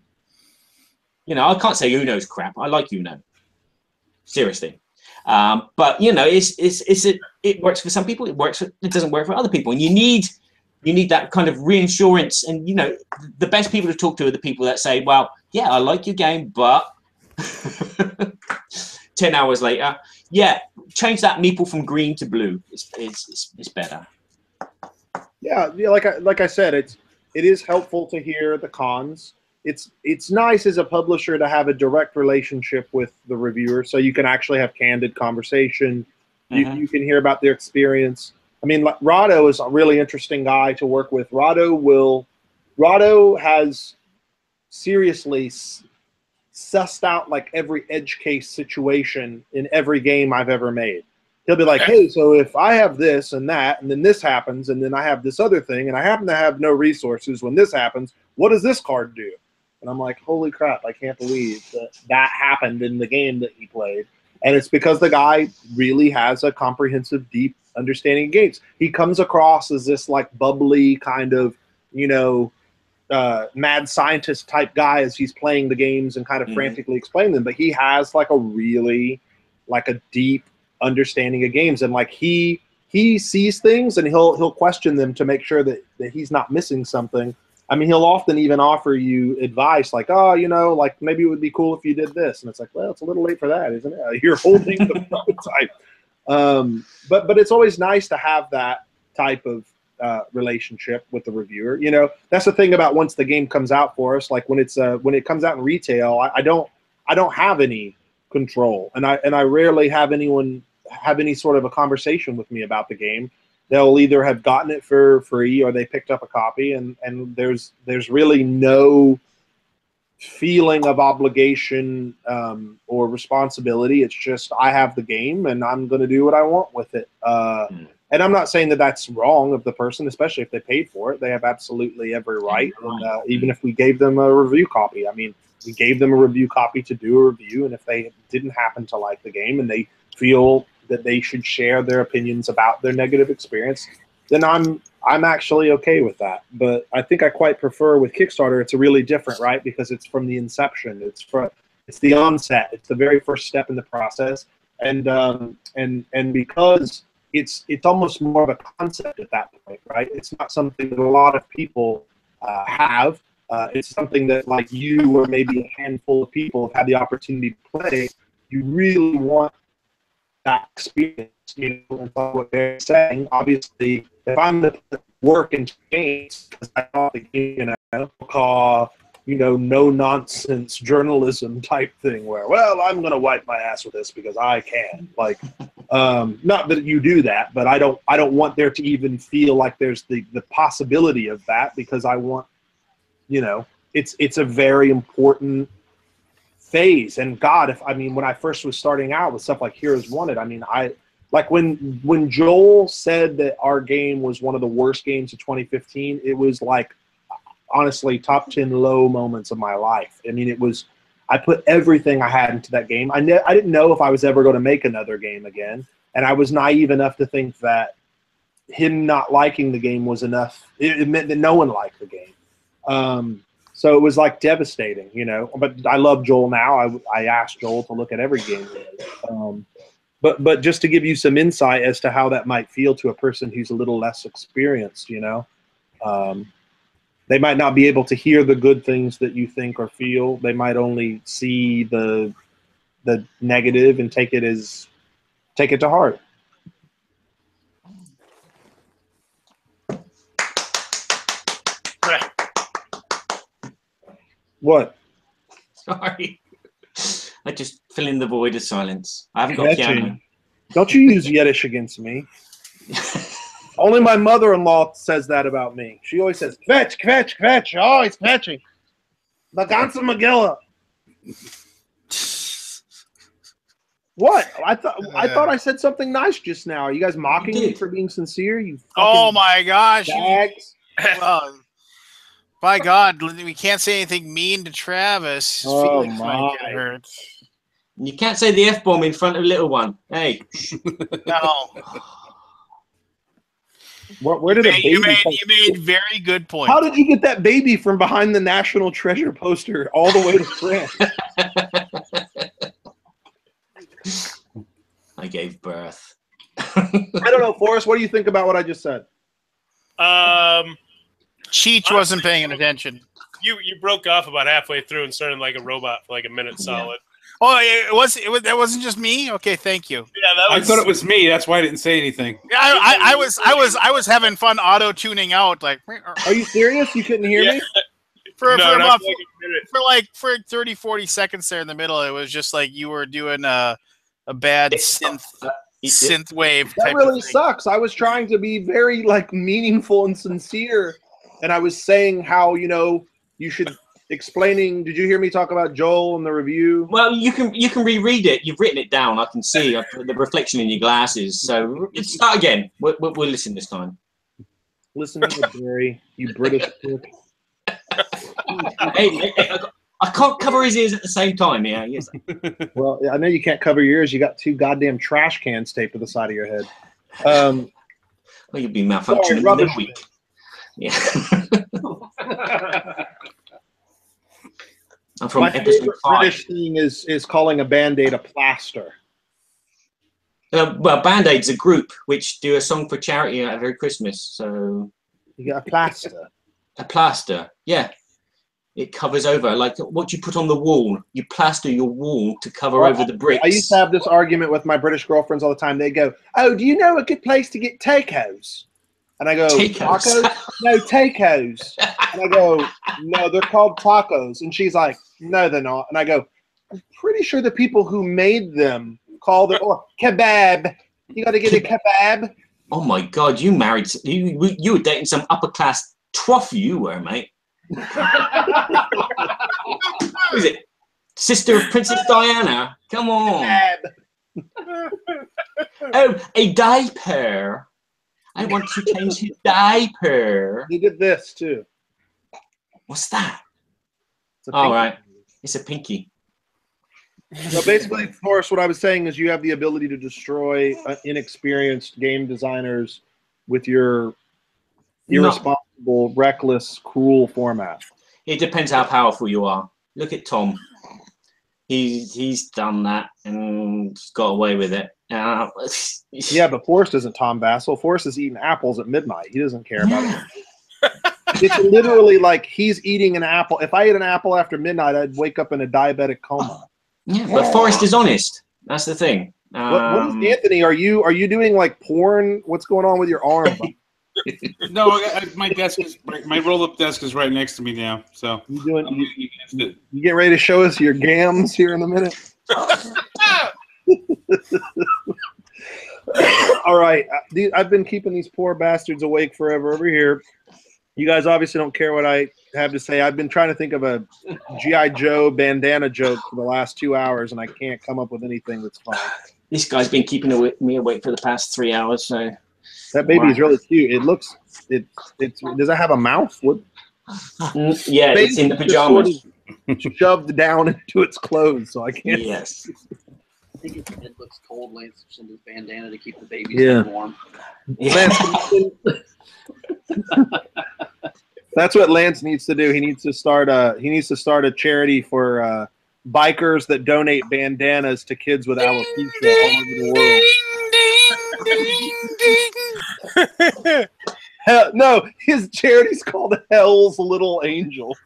You know, I can't say Uno's crap. I like Uno, seriously. But you know, it works for some people. It doesn't work for other people, and you need that kind of reassurance. And you know, the best people to talk to are the people that say, "Well, yeah, I like your game, but 10 hours later, yeah, change that meeple from green to blue. It's better." Yeah, like I said, it is helpful to hear the cons. It's nice as a publisher to have a direct relationship with the reviewer, so you can actually have candid conversation. You can hear about their experience. I mean, like, Rado is a really interesting guy to work with. Rado has seriously sussed out like every edge case situation in every game I've ever made. He'll be like, hey, so if I have this and that, and then this happens, and then I have this other thing, and I happen to have no resources when this happens, what does this card do? And I'm like, holy crap, I can't believe that happened in the game that he played. And it's because the guy really has a comprehensive, deep understanding of games. He comes across as this like bubbly kind of, you know, mad scientist type guy as he's playing the games and kind of frantically explaining them. But he has like a really, like a deep understanding of games. And like he sees things and he'll question them to make sure that he's not missing something. I mean, he'll often even offer you advice like, oh, you know, like maybe it would be cool if you did this. And it's like, well, it's a little late for that, isn't it? You're holding the prototype. But it's always nice to have that type of relationship with the reviewer. You know, that's the thing about once the game comes out for us, like when it comes out in retail, I don't have any control. And I rarely have anyone have any sort of a conversation with me about the game. They'll either have gotten it for free or they picked up a copy, and there's really no feeling of obligation or responsibility. It's just I have the game and I'm going to do what I want with it. And I'm not saying that that's wrong of the person, especially if they paid for it. They have absolutely every right. And even if we gave them a review copy, I mean, we gave them a review copy to do a review, and if they didn't happen to like the game and they feel that they should share their opinions about their negative experience, then I'm actually okay with that. But I think I quite prefer with Kickstarter, it's really different, right? Because it's from the inception, it's the onset, it's the very first step in the process, and because it's almost more of a concept at that point, right? It's not something that a lot of people have. It's something that, like, you or maybe a handful of people have had the opportunity to play. You really want that experience, you know, and so what they're saying. Obviously, if I'm going to put work into games, because I thought the game, you know, no nonsense journalism type thing where, well, I'm going to wipe my ass with this because I can. Like, not that you do that, but I don't want there to even feel like there's the possibility of that, because I want, you know, it's a very important phase. And God, when I first was starting out with stuff like Heroes Wanted, I mean, like when Joel said that our game was one of the worst games of 2015, it was like, honestly, top 10 low moments of my life. I mean, I put everything I had into that game. I didn't know if I was ever going to make another game again, and I was naive enough to think that him not liking the game was enough. It meant that no one liked the game. So it was like devastating, you know. But I love Joel now. I asked Joel to look at every game. But just to give you some insight as to how that might feel to a person who's a little less experienced, you know. They might not be able to hear the good things that you think or feel. They might only see the negative and take it to heart. What? Sorry. I just fill in the void of silence. I haven't got a piano. Don't you use Yiddish against me. Only my mother-in-law says that about me. She always says, kvetch, kvetch, kvetch. Oh, he's kvetching. The ganze Megillah. What? I thought I said something nice just now. Are you guys mocking me for being sincere? You Oh my gosh. bags. Well, by God, we can't say anything mean to Travis. His feelings might get hurt. You can't say the F-bomb in front of a little one. Hey. No. Where did you made very good points. How did you get that baby from behind the National Treasure poster all the way to France? I gave birth. I don't know, Forrest. What do you think about what I just said? Cheech wasn't paying attention. You broke off about halfway through and started like a robot for like a minute solid. Oh, that wasn't just me. Okay, thank you. Yeah, I thought it was me. That's why I didn't say anything. Yeah, I was having fun auto tuning out. Like, are you serious? You couldn't hear me? For 30, 40 seconds there in the middle, it was just like you were doing a bad synth wave. That really sucks. I was trying to be very meaningful and sincere, and I was saying how you should explaining. Did you hear me talk about Joel in the review? Well, you can reread it. You've written it down. I can see the reflection in your glasses. So start again. We'll listen this time. Listen to Barry, you British prick. Hey, I can't cover his ears at the same time. Yeah. Yes. Well, I know you can't cover your ears. You got 2 goddamn trash cans taped to the side of your head. Well, you'll be malfunctioning in a week. Yeah. I'm from My episode favorite 5. British thing is calling a Band-Aid a plaster. Well, Band-Aid's a group which do a song for charity every Christmas. So you got a plaster. A plaster, yeah. It covers over like what you put on the wall. You plaster your wall to cover over the bricks. I used to have this argument with my British girlfriends all the time. They go, "Oh, do you know a good place to get tacos?" And I go, "Tacos? No, tacos." And I go, "No, they're called tacos." And she's like, "No, they're not." And I go, "I'm pretty sure the people who made them called it kebab. You got to get a kebab." Oh my God, you married? You were dating some upper class trough? You were, mate. Who is it? Sister of Princess Diana? Come on. Oh, a diaper. I want to change his diaper. He did this too. What's that? It's a All right. It's a pinky. So basically, Forrest, what I was saying is you have the ability to destroy inexperienced game designers with your irresponsible, reckless, cruel format. It depends how powerful you are. Look at Tom. He's done that and got away with it. Yeah, but Forrest isn't Tom Vassell. Forrest is eating apples at midnight. He doesn't care about it. It's literally like he's eating an apple. If I ate an apple after midnight, I'd wake up in a diabetic coma. Yeah, but Forrest is honest. That's the thing. What is Anthony? Are you doing like porn? What's going on with your arm? No, my desk is my roll-up desk is right next to me now. So you get ready to show us your gams here in a minute? All right, I've been keeping these poor bastards awake forever over here. You guys obviously don't care what I have to say. I've been trying to think of a G.I. Joe bandana joke for the last 2 hours, and I can't come up with anything that's funny. This guy's been keeping me awake for the past 3 hours. So that baby is really cute. It looks. It's. Does it have a mouth? What? Yeah, it's in the pajamas. Sort of shoved down into its clothes, so I can't. Yes. I think if it looks cold, Lance send his bandana to keep the babies warm. That's what Lance needs to do. He needs to start a charity for bikers that donate bandanas to kids with alopecia all over the world. No, his charity's called Hell's Little Angels.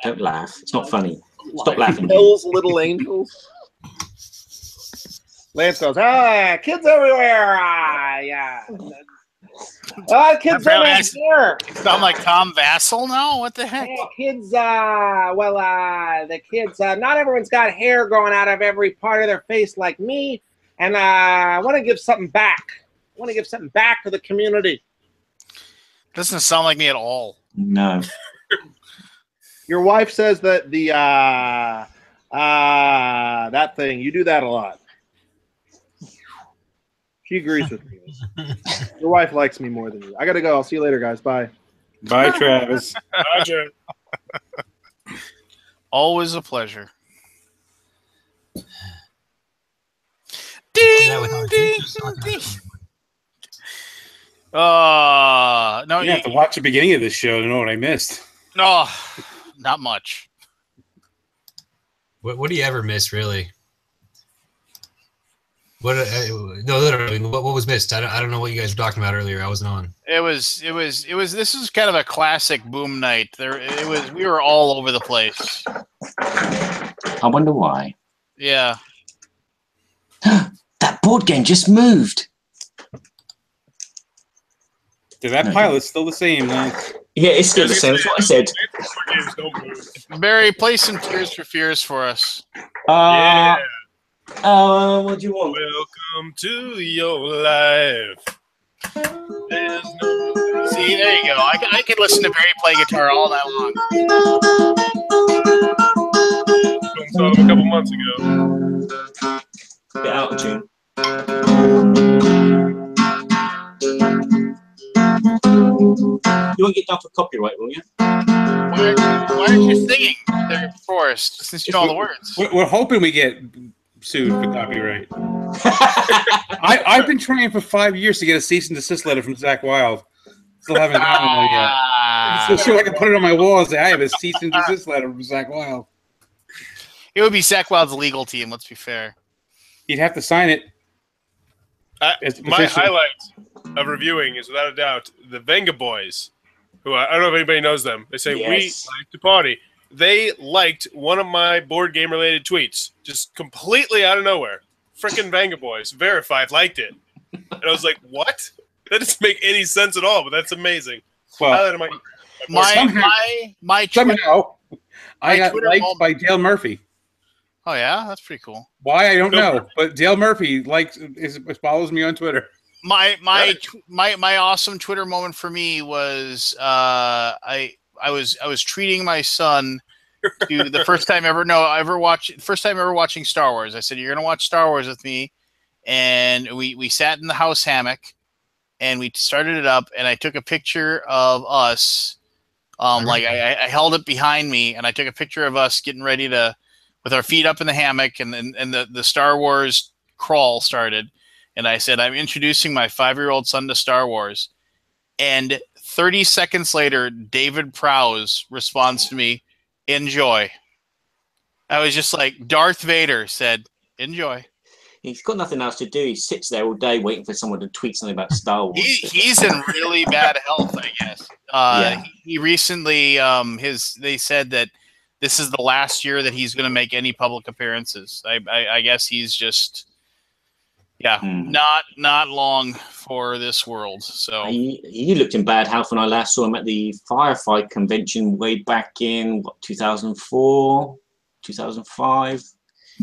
Don't laugh. It's not funny. Stop laughing. Hell's Little Angels. Lance goes, kids everywhere. Yeah. Kids over here. Sound like Tom Vassell now? What the heck? Hey, kids, the kids, not everyone's got hair growing out of every part of their face like me, and I want to give something back. I want to give something back to the community. Doesn't sound like me at all. No. Your wife says that that thing, you do that a lot. She agrees with me. Your wife likes me more than you. I got to go. I'll see you later, guys. Bye. Bye, Travis. Bye, Joe. Always a pleasure. Ding, ding, ding. No, you have to watch the beginning of this show to know what I missed. No, not much. What do you ever miss, really? What? No, literally, what was missed? I don't know what you guys were talking about earlier. I wasn't on. It was. This was kind of a classic Boom night. We were all over the place. I wonder why. Yeah. That board game just moved. That pilot's still the same, man. Yeah, it's still the same. That's what I said. Barry, play some Tears for Fears for us. Yeah. What do you want? Welcome to your life. See, there you go. I could listen to Barry play guitar all night long. Song a couple months ago. Bit out of tune. You won't get done for copyright, will you? Why aren't you singing there, Forrest, since you know all the words? We're hoping we get sued for copyright. I've been trying for 5 years to get a cease and desist letter from Zach Wilde. Still haven't gotten one yet. So I can put it on my wall and say, I have a cease and desist letter from Zach Wilde. It would be Zach Wilde's legal team, let's be fair. He'd have to sign it. My highlight of reviewing is, without a doubt, the Venga Boys, who I don't know if anybody knows them. They say, we like to party. They liked one of my board game related tweets, just completely out of nowhere. Frickin' Venga Boys, verified, liked it. And I was like, what? That doesn't make any sense at all, but that's amazing. Well, somehow I got liked by Dale Murphy. Oh yeah, that's pretty cool. Why I don't know, but Dale Murphy follows me on Twitter. My awesome Twitter moment for me was I was treating my son to the first time ever watching Star Wars. I said, you're gonna watch Star Wars with me, and we sat in the house hammock, and we started it up, and I took a picture of us. Like I held it behind me, and I took a picture of us getting ready to, with our feet up in the hammock, and the Star Wars crawl started, and I said, I'm introducing my 5-year-old son to Star Wars, and 30 seconds later, David Prowse responds to me, enjoy. I was just like, Darth Vader said, enjoy. He's got nothing else to do. He sits there all day waiting for someone to tweet something about Star Wars. He's in really bad health, I guess. Yeah. He recently, they said that this is the last year that he's going to make any public appearances. I guess he's just, not long for this world. So he looked in bad health when I last saw him at the Firefight convention way back in 2004, 2005.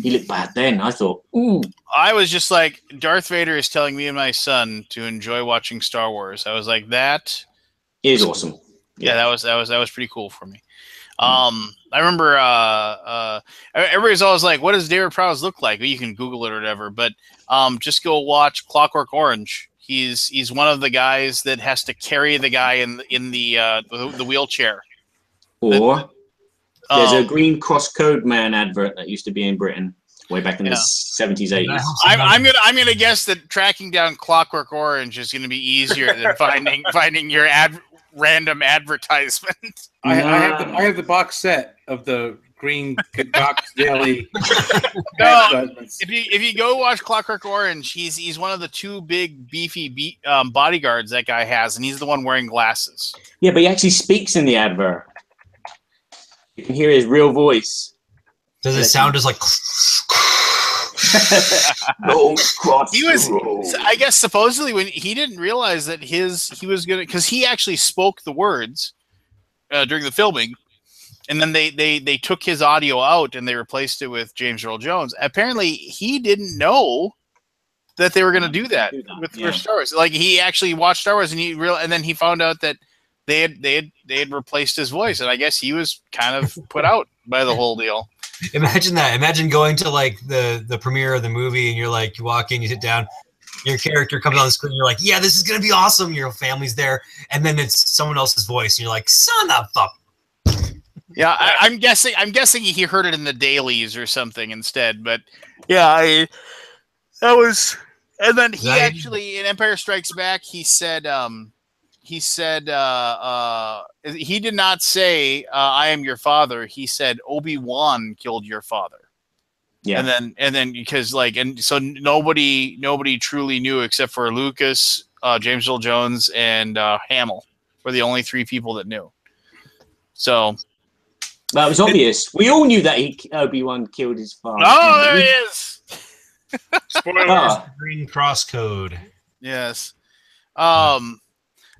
He looked bad then. I thought, ooh. I was just like, Darth Vader is telling me and my son to enjoy watching Star Wars. I was like, that is awesome. Yeah, that was pretty cool for me. I remember everybody's always like, what does David Prowse look like? Well, you can Google it or whatever, but just go watch Clockwork Orange. He's one of the guys that has to carry the guy in the wheelchair. Or there's a Green Cross Code Man advert that used to be in Britain way back in the 70s, 80s. I'm gonna guess that tracking down Clockwork Orange is gonna be easier than finding your random advertisement. I have the box set of the Green Box Daily. If you go watch Clockwork Orange, he's one of the two big beefy bodyguards that guy has, and he's the one wearing glasses. Yeah, but he actually speaks in the advert. You can hear his real voice. Does it sound as like? He was, I guess, supposedly when he didn't realize that he was gonna, because he actually spoke the words during the filming, and then they took his audio out and they replaced it with James Earl Jones. Apparently, he didn't know that they were going to do that with Star Wars. Like, he actually watched Star Wars and and then he found out that they had replaced his voice, and I guess he was kind of put out by the whole deal. Imagine that. Imagine going to like the premiere of the movie, and you're like, you walk in, you sit down, your character comes on the screen, you're like, yeah, this is gonna be awesome. Your family's there, and then it's someone else's voice, and you're like, son of a. Yeah, I'm guessing he heard it in the dailies or something instead. But yeah, that was. And then he actually, in Empire Strikes Back, he said he did not say I am your father. He said Obi-Wan killed your father. Yeah. And then because so nobody truly knew except for Lucas, James Earl Jones, and Hamill were the only three people that knew. So that was obvious. We all knew that Obi-Wan killed his father. Oh, there he is. Spoilers. Green Cross Code. Yes.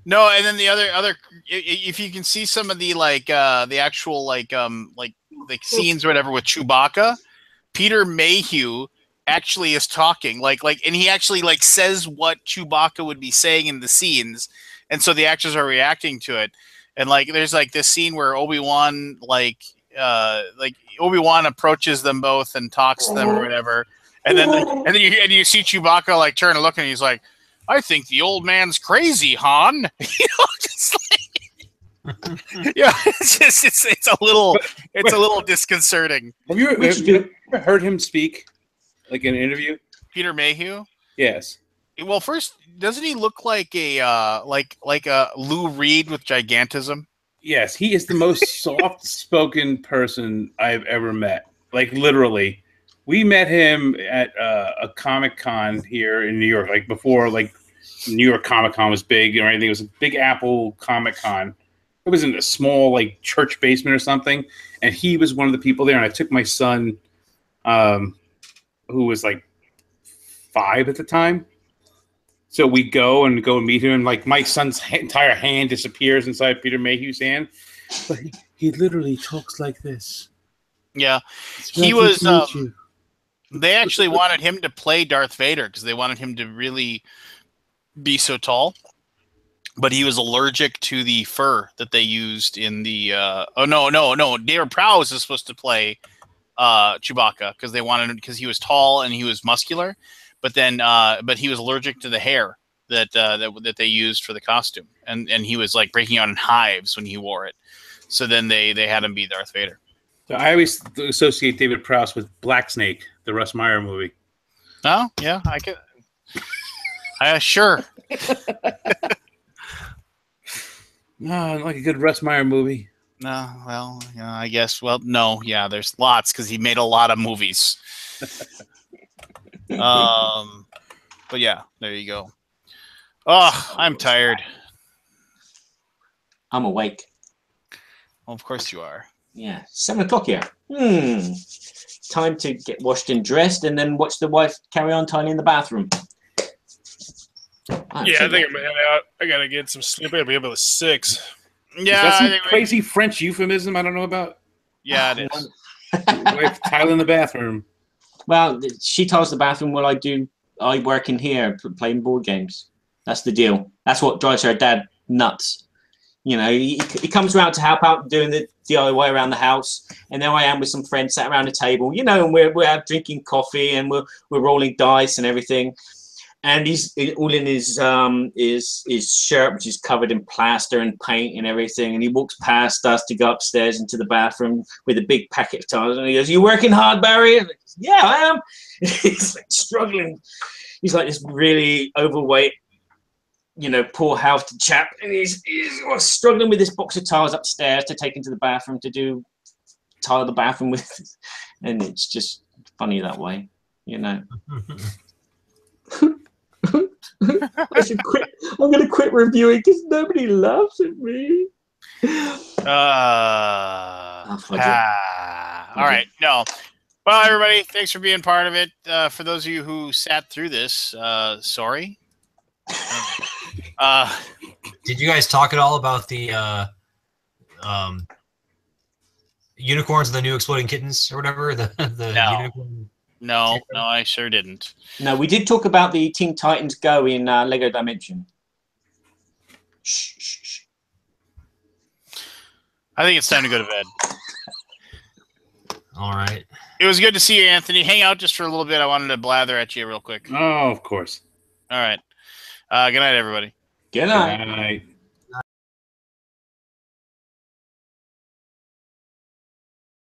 No, and then the other, if you can see some of the the actual scenes or whatever with Chewbacca, Peter Mayhew actually is talking and he actually says what Chewbacca would be saying in the scenes, and so the actors are reacting to it, and there's this scene where Obi-Wan Obi-Wan approaches them both and talks to them or whatever, and then you see Chewbacca turn and look, and he's like, I think the old man's crazy, Han. Just it's a little disconcerting. Have you ever heard him speak, in an interview? Peter Mayhew? Yes. Well, first, doesn't he look like a Lou Reed with gigantism? Yes, he is the most soft-spoken person I've ever met. Literally. We met him at a Comic-Con here in New York, before New York Comic-Con was big or anything. It was a Big Apple Comic-Con. It was in a small church basement or something, and he was one of the people there. And I took my son, who was 5 at the time. So we go and meet him, and my son's entire hand disappears inside Peter Mayhew's hand. But he literally talks like this. Yeah, he was. They actually wanted him to play Darth Vader because they wanted him to really be so tall, but he was allergic to the fur that they used in the. No! David Prowse is supposed to play Chewbacca because they wanted him because he was tall and he was muscular, but he was allergic to the hair that they used for the costume, and he was like breaking out in hives when he wore it. So then they had him be Darth Vader. So I always associate David Prowse with Black Snake, the Russ Meyer movie. Oh yeah, I can. Sure. No, like a good Russ Meyer movie. No, well, I guess. Well, no, yeah, there's lots because he made a lot of movies. But yeah, there you go. Oh, I'm tired. I'm awake. Well, of course you are. Yeah, 7 o'clock here. Time to get washed and dressed, and then watch the wife carry on tidying the bathroom. I think I'm gonna head out. I gotta get some sleep. I gotta be up at 6. Yeah, is that some crazy French euphemism I don't know about? Yeah, it is. Wife tiling the bathroom. Well, she tiles the bathroom while I work in here playing board games. That's the deal. That's what drives her dad nuts. You know, he comes around to help out doing the DIY around the house, and there I am with some friends sat around a table, you know, and we're out drinking coffee and we're rolling dice and everything. And he's all in his shirt, which is covered in plaster and paint and everything. And he walks past us to go upstairs into the bathroom with a big packet of towels. And he goes, "You working hard, Barry?" And I go, "Yeah, I am." He's like struggling. He's like this really overweight, you know, poor health chap, and he's struggling with this box of tiles upstairs to take into the bathroom to tile the bathroom with. And it's just funny that way, you know. I should quit. I'm going to quit reviewing because nobody laughs at me. All right. No. Well, everybody, thanks for being part of it. For those of you who sat through this, sorry. Did you guys talk at all about the unicorns and the new exploding kittens or whatever? No. Unicorn. No, I sure didn't. No, we did talk about the Teen Titans Go in Lego Dimension. Shh. I think it's time to go to bed. All right. It was good to see you, Anthony. Hang out just for a little bit. I wanted to blather at you real quick. Oh, of course. All right. Good night, everybody. Good night. Good night.